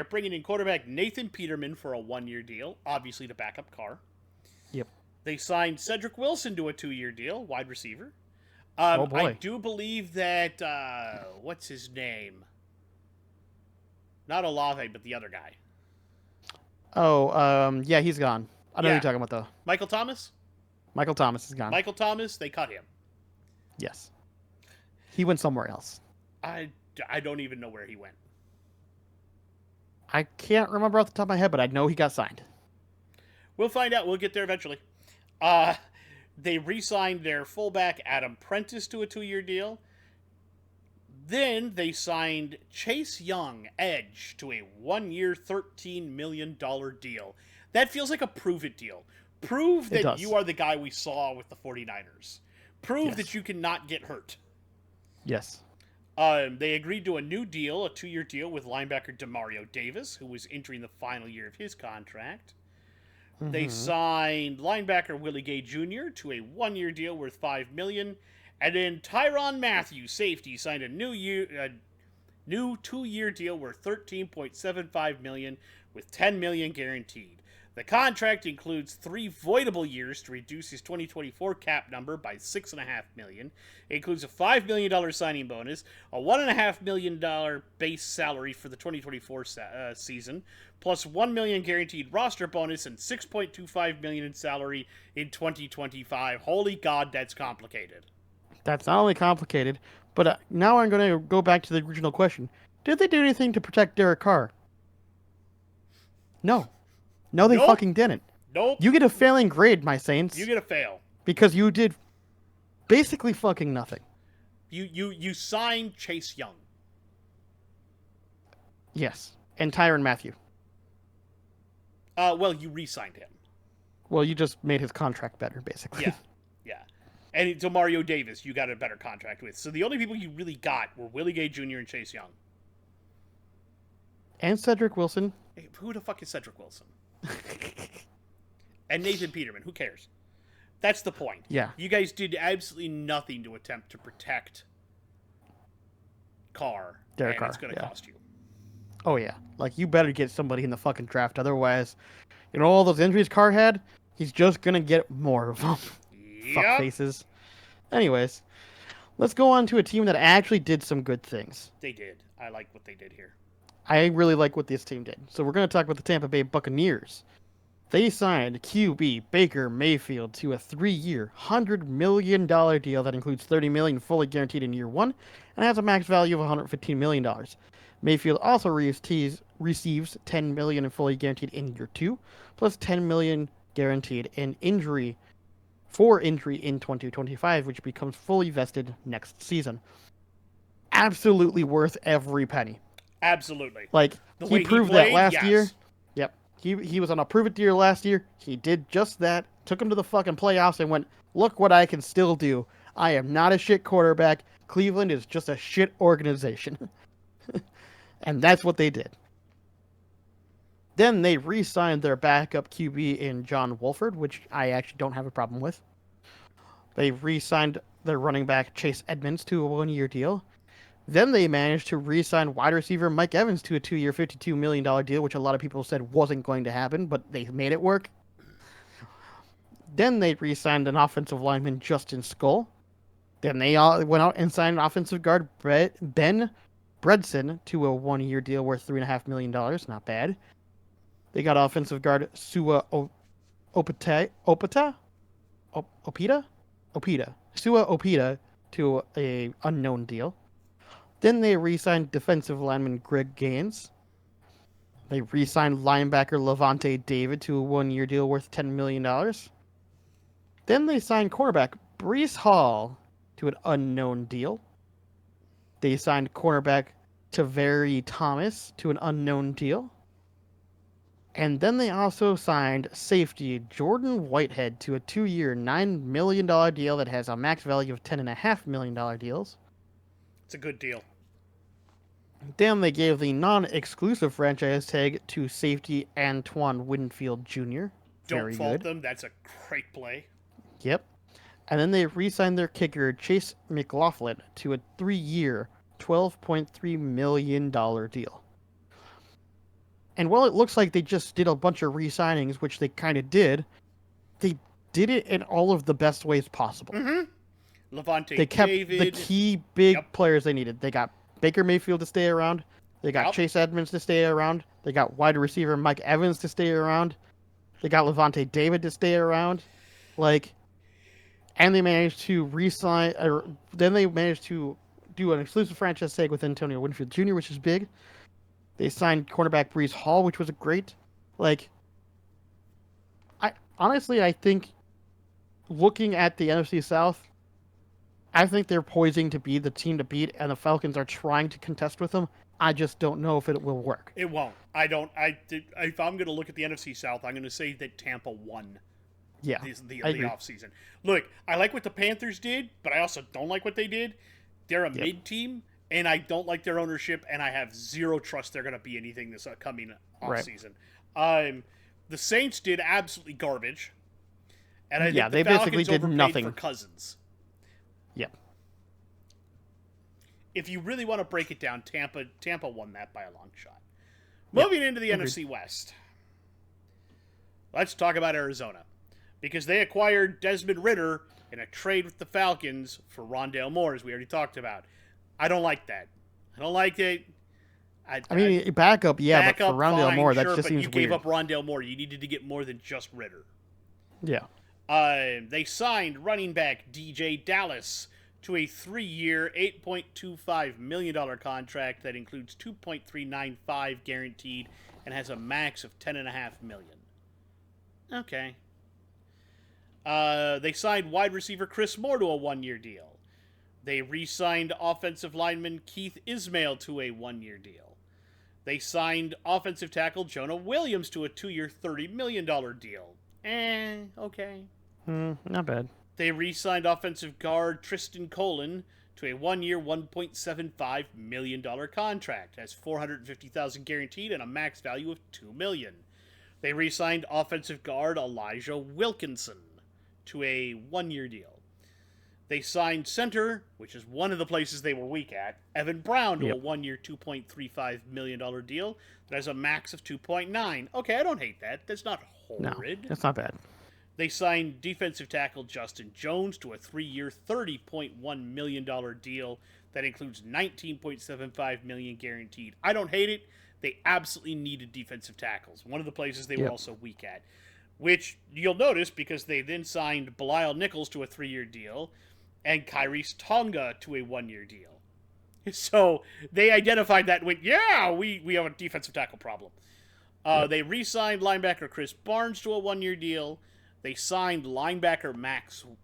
bringing in quarterback Nathan Peterman for a 1-year deal, obviously to back up Carr. Yep. They signed Cedric Wilson to a 2-year deal, wide receiver. Oh I boy. do believe that what's his name? Not Olave, but the other guy. Oh, yeah, he's gone. I know who Yeah, you're talking about though. Michael Thomas. Michael Thomas is gone. Michael Thomas. They cut him. Yes. He went somewhere else. I don't even know where he went. I can't remember off the top of my head, but I know he got signed. We'll find out. We'll get there eventually. They re-signed their fullback Adam Prentice to a 2-year deal. Then they signed Chase Young, edge, to a 1-year, $13 million deal. That feels like a prove-it deal. Prove that you are the guy we saw with the 49ers. Prove that you cannot get hurt. Yes. They agreed to a new deal, a 2-year deal with linebacker Demario Davis, who was entering the final year of his contract. Mm-hmm. They signed linebacker Willie Gay Jr. to a 1-year deal worth $5 million. And then Tyrann Mathieu, safety, signed a new 2-year deal worth $13.75 million with $10 million guaranteed. The contract includes 3 voidable years to reduce his 2024 cap number by $6.5 million. It includes a $5 million signing bonus, a $1.5 million base salary for the 2024 season, plus $1 million guaranteed roster bonus and $6.25 million in salary in 2025. Holy God, that's complicated. That's not only complicated, but now I'm going to go back to the original question. Did they do anything to protect Derek Carr? No. No, they fucking didn't. Nope. You get a failing grade, my Saints. You get a fail. Because you did basically fucking nothing. You signed Chase Young. Yes. And Tyrann Mathieu. Well, you re-signed him. Well, you just made his contract better, basically. Yeah. And Demario Davis, you got a better contract with. So the only people you really got were Willie Gay Jr. and Chase Young. And Cedric Wilson. Hey, who the fuck is Cedric Wilson? And Nathan Peterman. Who cares? That's the point. Yeah. You guys did absolutely nothing to attempt to protect Carr. Derek Carr. It's going to cost you. Oh, yeah. Like, you better get somebody in the fucking draft. Otherwise, all those injuries Carr had, he's just going to get more of them. Fuck faces. Anyways, let's go on to a team that actually did some good things. They did. I like what they did here. I really like what this team did. So we're going to talk about the Tampa Bay Buccaneers. They signed QB Baker Mayfield to a 3-year, $100 million deal that includes $30 million fully guaranteed in year 1 and has a max value of $115 million. Mayfield also receives $10 million in fully guaranteed in year 2, plus $10 million guaranteed in injury in 2025, which becomes fully vested next season. Absolutely worth every penny. Absolutely. Like, he proved that last year. Yep. He was on a prove it deal last year. He did just that. Took him to the fucking playoffs and went, look what I can still do. I am not a shit quarterback. Cleveland is just a shit organization. And that's what they did. Then they re-signed their backup QB in John Wolford, which I actually don't have a problem with. They re-signed their running back Chase Edmonds to a 1-year deal. Then they managed to re-sign wide receiver Mike Evans to a 2-year, $52 million deal, which a lot of people said wasn't going to happen, but they made it work. Then they re-signed an offensive lineman, Justin Skull. Then they went out and signed an offensive guard, Ben Bredson, to a 1-year deal worth $3.5 million. Not bad. They got offensive guard Sua Opita to a unknown deal. Then they re-signed defensive lineman Greg Gaines. They re-signed linebacker Levante David to a 1-year deal worth $10 million. Then they signed cornerback Breece Hall to an unknown deal. They signed cornerback Taveri Thomas to an unknown deal. And then they also signed safety Jordan Whitehead to a 2-year, $9 million deal that has a max value of $10.5 million deals. It's a good deal. Then they gave the non-exclusive franchise tag to safety Antoine Winfield Jr. Don't fault them. That's a great play. Yep. And then they re-signed their kicker Chase McLaughlin to a 3-year, $12.3 million deal. And while it looks like they just did a bunch of re-signings, which they kind of did, they did it in all of the best ways possible. Levante They kept David. the key big players they needed. They got Baker Mayfield to stay around. They got Chase Edmonds to stay around. They got wide receiver Mike Evans to stay around. They got Levante David to stay around. And they managed to re-sign, then they managed to do an exclusive franchise tag with Antonio Winfield Jr., which is big. They signed cornerback Breece Hall, which was great. I think looking at the NFC South, I think they're poising to be the team to beat, and the Falcons are trying to contest with them. I just don't know if it will work. It won't. If I'm going to look at the NFC South, I'm going to say that Tampa won. Yeah, the offseason. Look, I like what the Panthers did, but I also don't like what they did. They're a mid team, and I don't like their ownership, and I have zero trust they're going to be anything this upcoming offseason. The Saints did absolutely garbage, and I think they basically did nothing for Cousins. Yep. If you really want to break it down, Tampa won that by a long shot. Moving into the NFC West, let's talk about Arizona. Because they acquired Desmond Ridder in a trade with the Falcons for Rondale Moore, as we already talked about. I don't like that. I don't like it. Backup, but for Rondale Moore, that just seems weird. You gave up Rondale Moore. You needed to get more than just Ridder. Yeah. They signed running back DJ Dallas to a 3-year, $8.25 million contract that includes $2.395 guaranteed and has a max of $10.5 million. Okay. They signed wide receiver Chris Moore to a 1-year deal. They re-signed offensive lineman Keith Ismail to a 1-year deal. They signed offensive tackle Jonah Williams to a 2-year, $30 million deal. Okay. Not bad. They re-signed offensive guard Tristan Colon to a 1-year, $1.75 million contract. Has $450,000 guaranteed and a max value of $2 million. They re-signed offensive guard Elijah Wilkinson to a 1-year deal. They signed center, which is one of the places they were weak at, Evan Brown to a 1-year, $2.35 million deal that has a max of 2.9. Okay, I don't hate that. That's not horrid. No, that's not bad. They signed defensive tackle Justin Jones to a 3-year, $30.1 million deal that includes $19.75 million guaranteed. I don't hate it. They absolutely needed defensive tackles. One of the places they were also weak at. Which you'll notice because they then signed Belial Nichols to a 3-year deal and Kyrie's Tonga to a 1-year deal. So they identified that and went, we have a defensive tackle problem. They re-signed linebacker Chris Barnes to a 1-year deal. They signed linebacker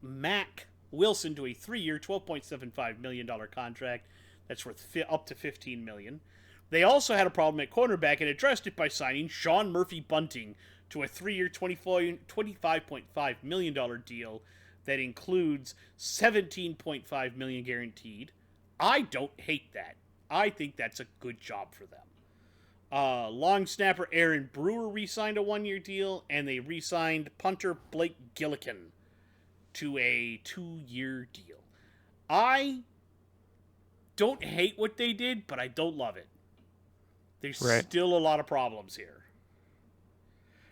Mac Wilson to a 3-year, $12.75 million contract that's worth up to $15 million. They also had a problem at cornerback and addressed it by signing Sean Murphy Bunting to a 3-year, $25.5 million deal that includes $17.5 million guaranteed. I don't hate that. I think that's a good job for them. Long snapper Aaron Brewer re-signed a 1-year deal, and they re-signed punter Blake Gillikin to a 2-year deal. I don't hate what they did, but I don't love it. There's still a lot of problems here.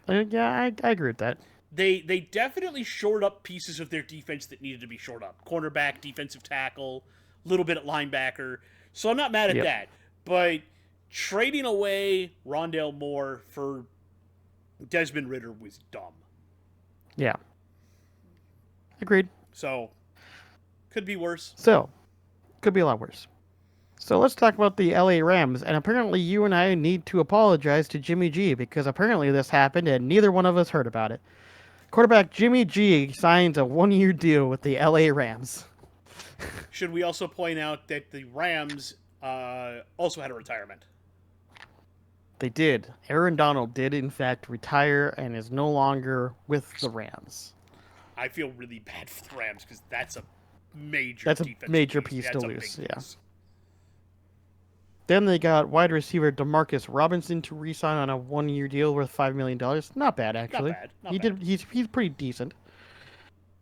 Yeah, I agree with that. They definitely shored up pieces of their defense that needed to be shored up. Cornerback, defensive tackle, a little bit at linebacker. So I'm not mad at that. But trading away Rondale Moore for Desmond Ridder was dumb. Yeah. Agreed. So, could be worse. Could be a lot worse. So let's talk about the LA Rams, and apparently you and I need to apologize to Jimmy G, because apparently this happened and neither one of us heard about it. Quarterback Jimmy G signs a 1-year deal with the LA Rams. Should we also point out that the Rams also had a retirement? They did. Aaron Donald did, in fact, retire and is no longer with the Rams. I feel really bad for the Rams because that's a major piece to lose. Yeah. Then they got wide receiver DeMarcus Robinson to re-sign on a 1-year deal worth $5 million. Not bad, actually. Not bad. He's pretty decent.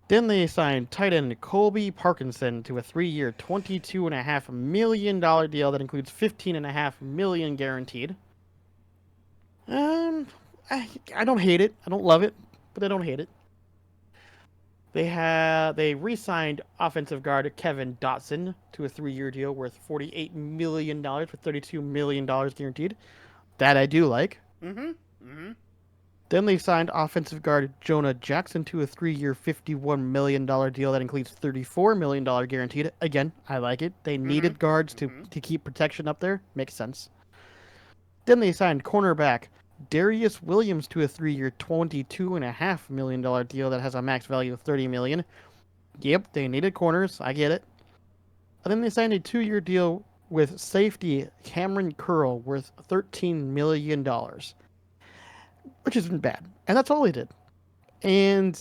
Then they signed tight end Colby Parkinson to a 3-year, $22.5 million deal that includes $15.5 million guaranteed. I don't hate it. I don't love it, but I don't hate it. They re-signed offensive guard Kevin Dotson to a 3-year deal worth $48 million with $32 million guaranteed. That I do like. Mm-hmm. Mm-hmm. Then they signed offensive guard Jonah Jackson to a 3-year, $51 million deal that includes $34 million guaranteed. Again, I like it. They Mm-hmm. needed guards Mm-hmm. to keep protection up there. Makes sense. Then they signed cornerback Darius Williams to a 3-year, $22.5 million deal that has a max value of $30 million. Yep, they needed corners. I get it. And then they signed a 2-year deal with safety Cameron Curl worth $13 million, which isn't bad. And that's all they did. And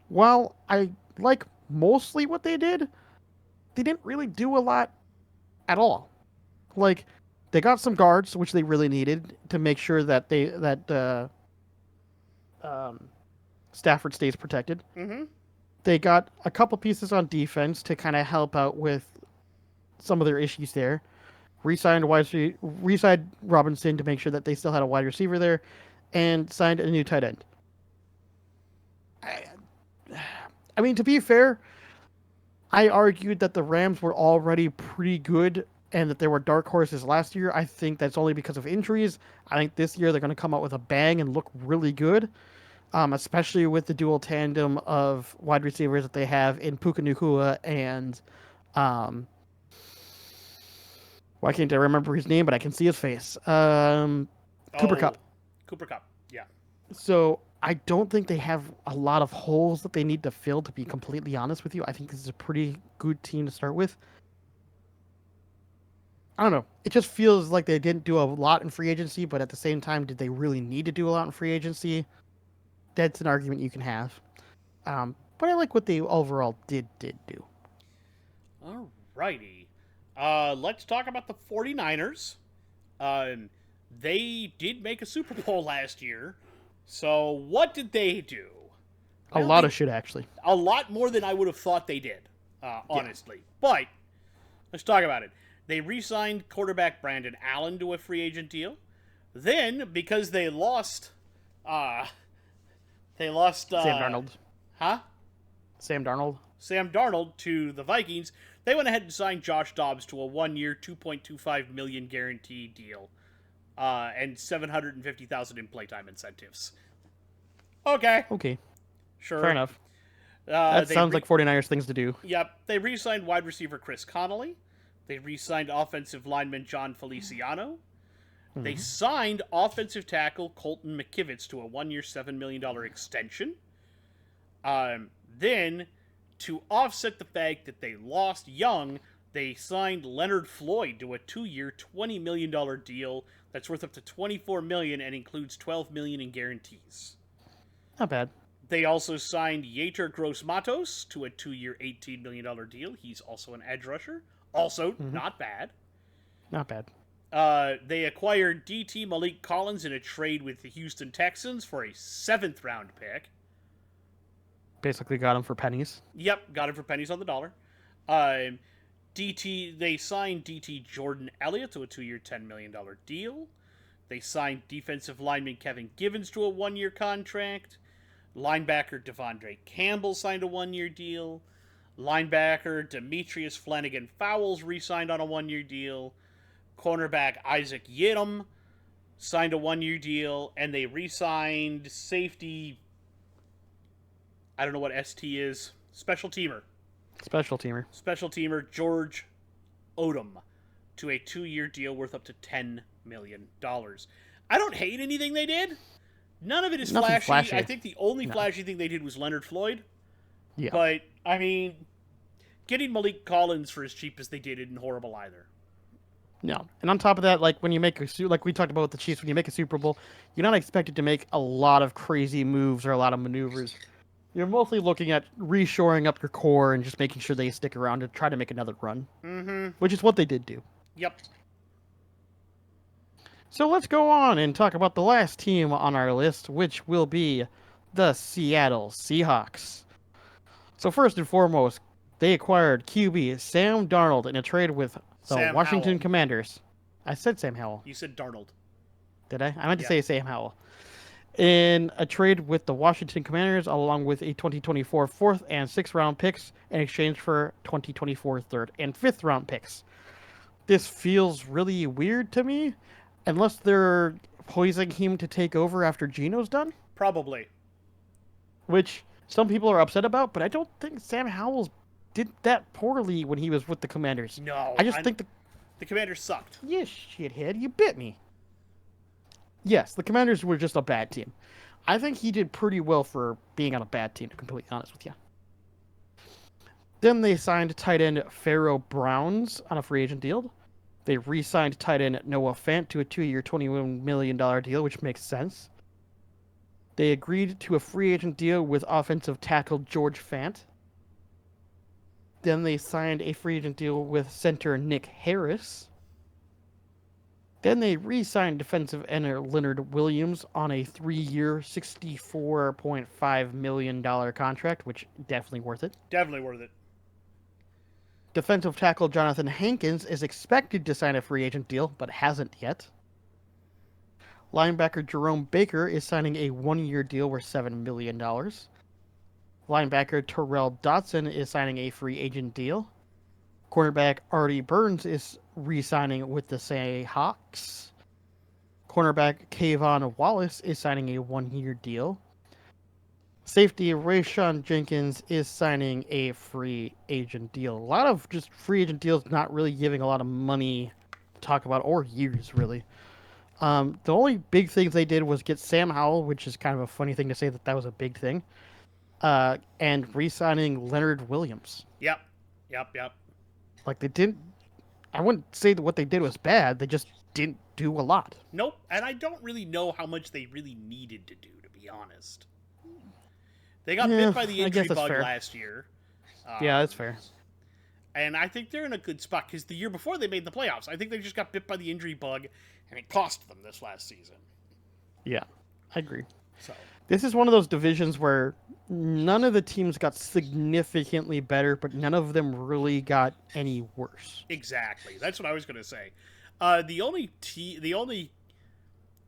while I like mostly what they did, they didn't really do a lot at all. Like, they got some guards, which they really needed to make sure that um, Stafford stays protected. Mm-hmm. They got a couple pieces on defense to kind of help out with some of their issues there. Re-signed Robinson to make sure that they still had a wide receiver there, and signed a new tight end. I mean, to be fair, I argued that the Rams were already pretty good and that they were dark horses last year. I think that's only because of injuries. I think this year they're going to come out with a bang and look really good, especially with the dual tandem of wide receivers that they have in Puka Nacua and why can't I remember his name, but I can see his face. Cooper Kupp. Cooper Kupp. Yeah. So I don't think they have a lot of holes that they need to fill, to be completely honest with you. I think this is a pretty good team to start with. I don't know. It just feels like they didn't do a lot in free agency, but at the same time, did they really need to do a lot in free agency? That's an argument you can have. But I like what they overall did do. Alrighty. Let's talk about the 49ers. They did make a Super Bowl last year. So what did they do? A lot of shit, actually. A lot more than I would have thought they did, honestly. Yeah. But let's talk about it. They re-signed quarterback Brandon Allen to a free agent deal. Then, because they lost Sam Darnold. Huh? Sam Darnold to the Vikings. They went ahead and signed Josh Dobbs to a 1-year, $2.25 million guarantee deal, and $750,000 in playtime incentives. Okay. Sure. Fair enough. That sounds like 49ers things to do. Yep. They re-signed wide receiver Chris Connolly. They re-signed offensive lineman John Feliciano. Mm-hmm. They signed offensive tackle Colton McKivitz to a 1-year, $7 million extension. Then, to offset the fact that they lost Young, they signed Leonard Floyd to a 2-year, $20 million deal that's worth up to $24 million and includes $12 million in guarantees. Not bad. They also signed Yetur Gross-Matos to a 2-year, $18 million deal. He's also an edge rusher. Also, not bad. Not bad. They acquired DT Malik Collins in a trade with the Houston Texans for a 7th-round pick. Basically got him for pennies. Yep, got him for pennies on the dollar. They signed DT Jordan Elliott to a 2-year, $10 million deal. They signed defensive lineman Kevin Givens to a 1-year contract. Linebacker Devondre Campbell signed a 1-year deal. Linebacker Demetrius Flanagan Fowles re-signed on a 1-year deal. Cornerback Isaac Yiadom signed a 1-year deal. And they re-signed safety, I don't know what ST is, Special teamer George Odom to a 2-year deal worth up to $10 million. I don't hate anything they did. None of it is flashy. I think the only flashy thing they did was Leonard Floyd. Yeah. But, I mean, getting Malik Collins for as cheap as they did isn't horrible either. No. And on top of that, like when you make like we talked about with the Chiefs, when you make a Super Bowl, you're not expected to make a lot of crazy moves or a lot of maneuvers. You're mostly looking at reshoring up your core and just making sure they stick around to try to make another run. Mm-hmm. Which is what they did do. Yep. So let's go on and talk about the last team on our list, which will be the Seattle Seahawks. So first and foremost, they acquired QB Sam Darnold in a trade with the Washington Commanders. I said Sam Howell. You said Darnold. Did I? I meant to say Sam Howell. in a trade with the Washington Commanders, along with a 2024 fourth and sixth round picks in exchange for 2024 third and fifth round picks. This feels really weird to me, unless they're poising him to take over after Gino's done, Probably. which some people are upset about, but I don't think Sam Howell did that poorly when he was with the Commanders. No. I just think the Commanders sucked. you shithead, you bit me. Yes, the Commanders were just a bad team. I think he did pretty well for being on a bad team, to be completely honest with you. Then they signed tight end Pharaoh Browns on a free agent deal. They re-signed tight end Noah Fant to a 2-year, $21 million deal, which makes sense. They agreed to a free agent deal with offensive tackle George Fant. Then they signed a free agent deal with center Nick Harris. Then they re-signed defensive end Leonard Williams on a 3-year, $64.5 million contract, which definitely worth it. Definitely worth it. Defensive tackle Jonathan Hankins is expected to sign a free agent deal, but hasn't yet. Linebacker Jerome Baker is signing a 1-year deal worth $7 million. Linebacker Terrell Dotson is signing a free agent deal. Cornerback Artie Burns is re-signing with the Seahawks. Cornerback Kayvon Wallace is signing a 1-year deal. Safety Rayshon Jenkins is signing a free agent deal. A lot of just free agent deals, not really giving a lot of money to talk about, or years, really. The only big things they did was get Sam Howell, which is kind of a funny thing to say that was a big thing, and re-signing Leonard Williams. Yep. Like, they didn't... I wouldn't say that what they did was bad. They just didn't do a lot. Nope. And I don't really know how much they really needed to do, to be honest. They got bit by the injury bug last year. Yeah, that's fair. And I think they're in a good spot, because the year before they made the playoffs, I think they just got bit by the injury bug, and it cost them this last season. Yeah, I agree. So this is one of those divisions where none of the teams got significantly better, but none of them really got any worse. Exactly. That's what I was going to say. The only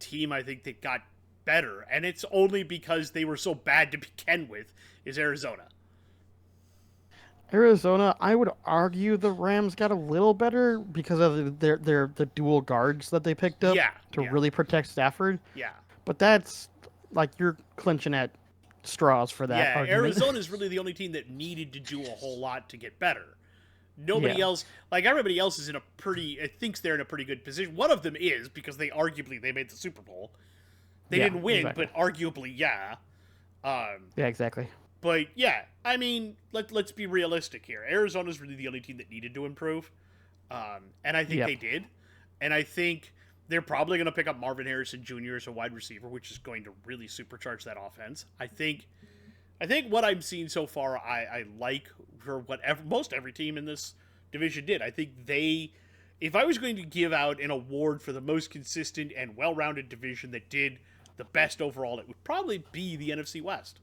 team I think that got better, and it's only because they were so bad to begin with, is Arizona. Arizona, I would argue the Rams got a little better because of the dual guards that they picked up to really protect Stafford. Yeah. But that's like you're clinching at straws for that argument. Arizona's really the only team that needed to do a whole lot to get better. Nobody else, like everybody else, is in a thinks they're in a pretty good position. One of them is, because they made the Super Bowl. They didn't win, exactly. but arguably, yeah. Yeah, exactly. But yeah, I mean, let's be realistic here. Arizona's really the only team that needed to improve, and I think they did. And I think they're probably going to pick up Marvin Harrison Jr. as a wide receiver, which is going to really supercharge that offense. I think what I'm seeing so far, I like for most every team in this division did. I think if I was going to give out an award for the most consistent and well-rounded division that did the best overall, it would probably be the NFC West.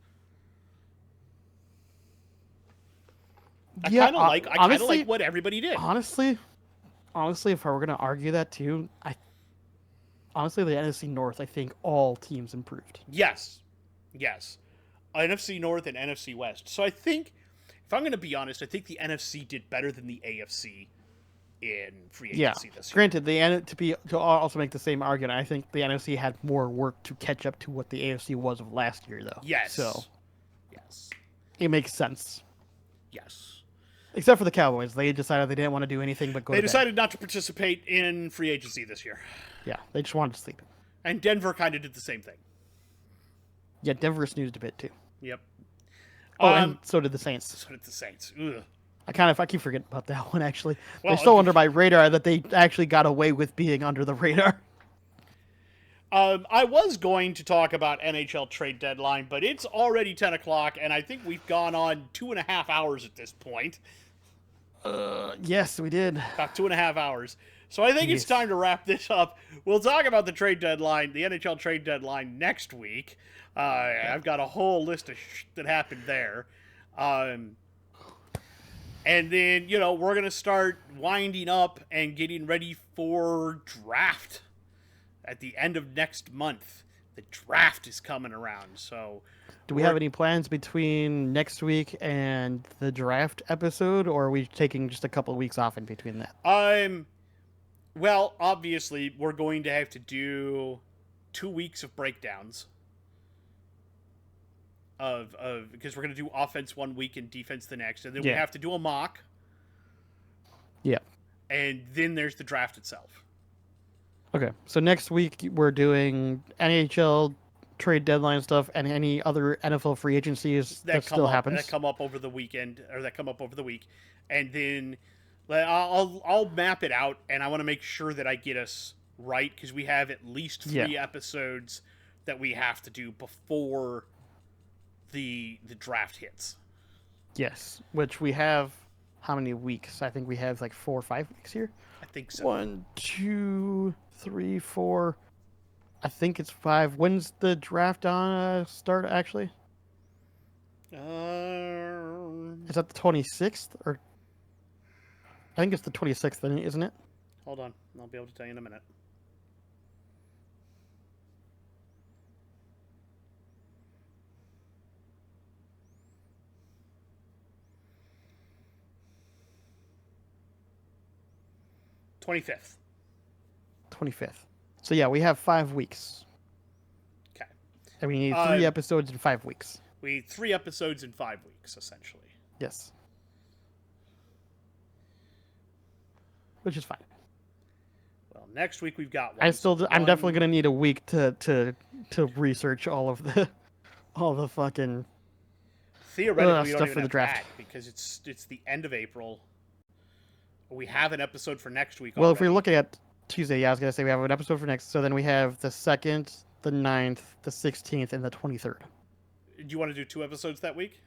I kind of like what everybody did. Honestly, if I were going to argue that too, the NFC North, I think all teams improved. Yes. NFC North and NFC West. So I think, if I'm going to be honest, I think the NFC did better than the AFC in free agency this year. Granted, to also make the same argument, I think the NFC had more work to catch up to what the AFC was of last year, though. Yes. So, yes, it makes sense. Yes. Except for the Cowboys, they decided they didn't want to do anything but go. They decided not to participate in free agency this year. Yeah, they just wanted to sleep. And Denver kind of did the same thing. Yeah, Denver snoozed a bit too. Yep. Oh, and so did the Saints. Ugh. I keep forgetting about that one, actually. Well, they're still under my radar that they actually got away with being under the radar. I was going to talk about NHL trade deadline, but it's already 10 o'clock, and I think we've gone on 2.5 hours at this point. Yes, we did. About 2.5 hours. So I think it's time to wrap this up. We'll talk about the trade deadline, the NHL trade deadline, next week. I've got a whole list of that happened there. And then, we're going to start winding up and getting ready for draft at the end of next month. the draft is coming around. So, do we have any plans between next week and the draft episode, or are we taking just a couple of weeks off in between that? Well, obviously, we're going to have to do 2 weeks of breakdowns of because we're going to do offense 1 week and defense the next, and then we have to do a mock. Yeah. And then there's the draft itself. Okay, so next week we're doing NHL trade deadline stuff and any other NFL free agencies that still happens. That come up over the weekend, or that come up over the week, and then I'll map it out, and I want to make sure that I get us right, because we have at least 3 episodes that we have to do before the draft hits. Yes, which we have. How many weeks? I think we have like 4 or 5 weeks here. I think so. 1, 2, 3, 4. I think it's 5. When's the draft on start actually? Is that the 26th or? I think it's the 26th, isn't it? Hold on, I'll be able to tell you in a minute. '25th. 25th. So yeah, we have 5 weeks. Okay. And we need 3 episodes in 5 weeks. We need 3 episodes in 5 weeks, essentially. Yes. Which is fine. Well, next week we've got one. I'm definitely gonna need a week to research all the fucking theoretically we don't stuff even for the have draft that, because it's the end of April. We have an episode for next week. Well, if we're looking at Tuesday, I was gonna say we have an episode for next. So then we have the 2nd, the 9th, the 16th, and the 23rd. Do you want to do 2 episodes that week?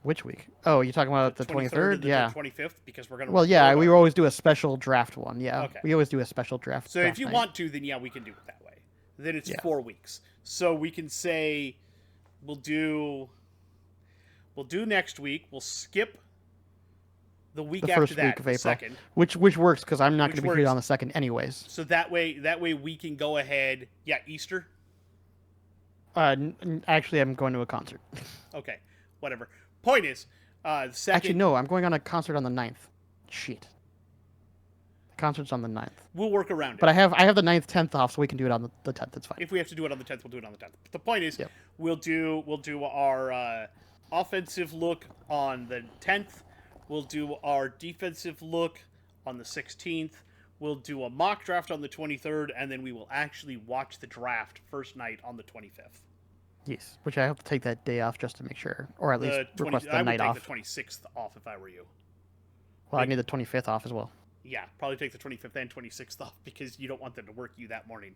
Which week? Oh, you're talking about the 23rd? Yeah. 25th, because we're gonna. Well, yeah, we always do a special draft one. Yeah, okay. We always do a special draft. So if you want to, then we can do it that way. Then it's 4 weeks. So we can say we'll do next week. We'll skip the week the after first that, week of April, 2nd. Which works, because I'm not going to be here on the 2nd anyways. So that way we can go ahead. Yeah, Easter. Actually, I'm going to a concert. Okay, whatever. Point is, the 2nd. Actually, no, I'm going on a concert on the 9th. Shit. The concert's on the 9th. We'll work around it. But I have the 9th, 10th off, so we can do it on the 10th. It's fine. If we have to do it on the 10th, we'll do it on the 10th. But the point is, we'll do our offensive look on the 10th. We'll do our defensive look on the 16th. We'll do a mock draft on the 23rd, and then we will actually watch the draft first night on the 25th. Yes, which I have to take that day off just to make sure, or at least request the night off. I would take the 26th off if I were you. Well, I need the 25th off as well. Yeah, probably take the 25th and 26th off, because you don't want them to work you that morning.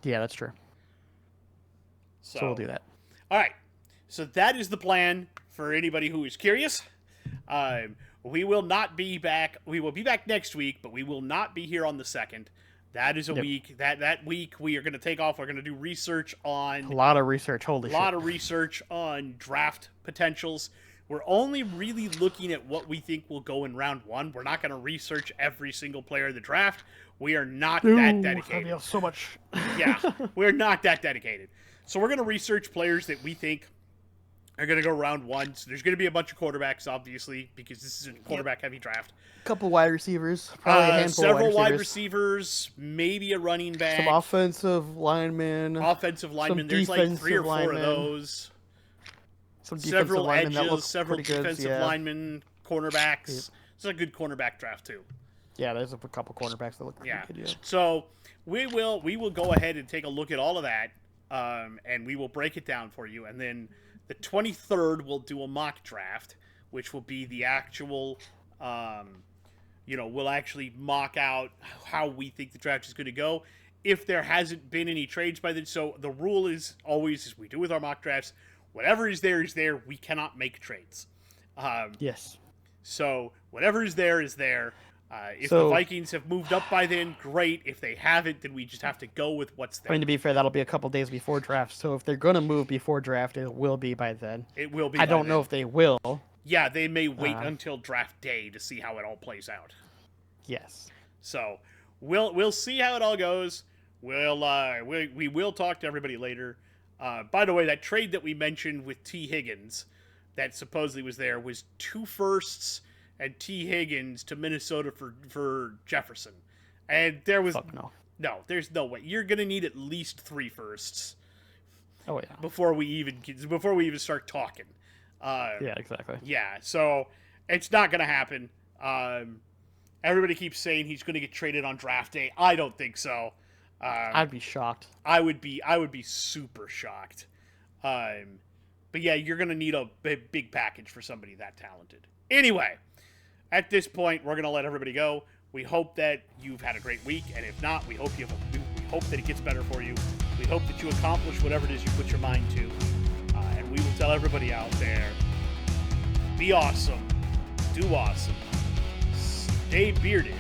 Yeah, that's true. So we'll do that. All right. So that is the plan for anybody who is curious. We will not be back. We will be back next week, but we will not be here on the 2nd. That is a week. That week we are going to take off. We're going to do research on a lot of research. Holy shit! A lot of research on draft potentials. We're only really looking at what we think will go in round 1. We're not going to research every single player in the draft. We are not that dedicated. So much. Yeah, we're not that dedicated. So we're going to research players that we think are going to go round 1. So there's going to be a bunch of quarterbacks, obviously, because this is a quarterback-heavy draft. A couple wide receivers. Probably a handful several of wide receivers, maybe a running back. Some offensive linemen. There's like 3 or 4 of those. Some several edges, several defensive linemen, cornerbacks. Yep. It's a good cornerback draft, too. Yeah, there's a couple cornerbacks that look pretty good. Yeah. So we will go ahead and take a look at all of that, and we will break it down for you. And then the 23rd, we'll do a mock draft, which will be the actual, we'll actually mock out how we think the draft is going to go. If there hasn't been any trades by then, so the rule is always, as we do with our mock drafts, whatever is there is there. We cannot make trades. Yes. So whatever is there is there. If the Vikings have moved up by then, great. If they haven't, then we just have to go with what's there. I mean, to be fair, that'll be a couple days before draft. So if they're going to move before draft, it will be by then. It will be. I don't know if they will. Yeah, they may wait until draft day to see how it all plays out. Yes. So we'll see how it all goes. We will talk to everybody later. By the way, that trade that we mentioned with T. Higgins, that supposedly was there, was 2 firsts and T. Higgins to Minnesota for Jefferson, and there was Fuck no. no, there's no way. You're gonna need at least 3 firsts Oh yeah. before we even start talking. Yeah, exactly. Yeah, so it's not gonna happen. Everybody keeps saying he's gonna get traded on draft day. I don't think so. I'd be shocked. I would be super shocked. But yeah, you're gonna need a big package for somebody that talented. Anyway, at this point, we're gonna let everybody go. We hope that you've had a great week, and if not, we hope that it gets better for you. We hope that you accomplish whatever it is you put your mind to, and we will tell everybody out there: be awesome, do awesome, stay bearded.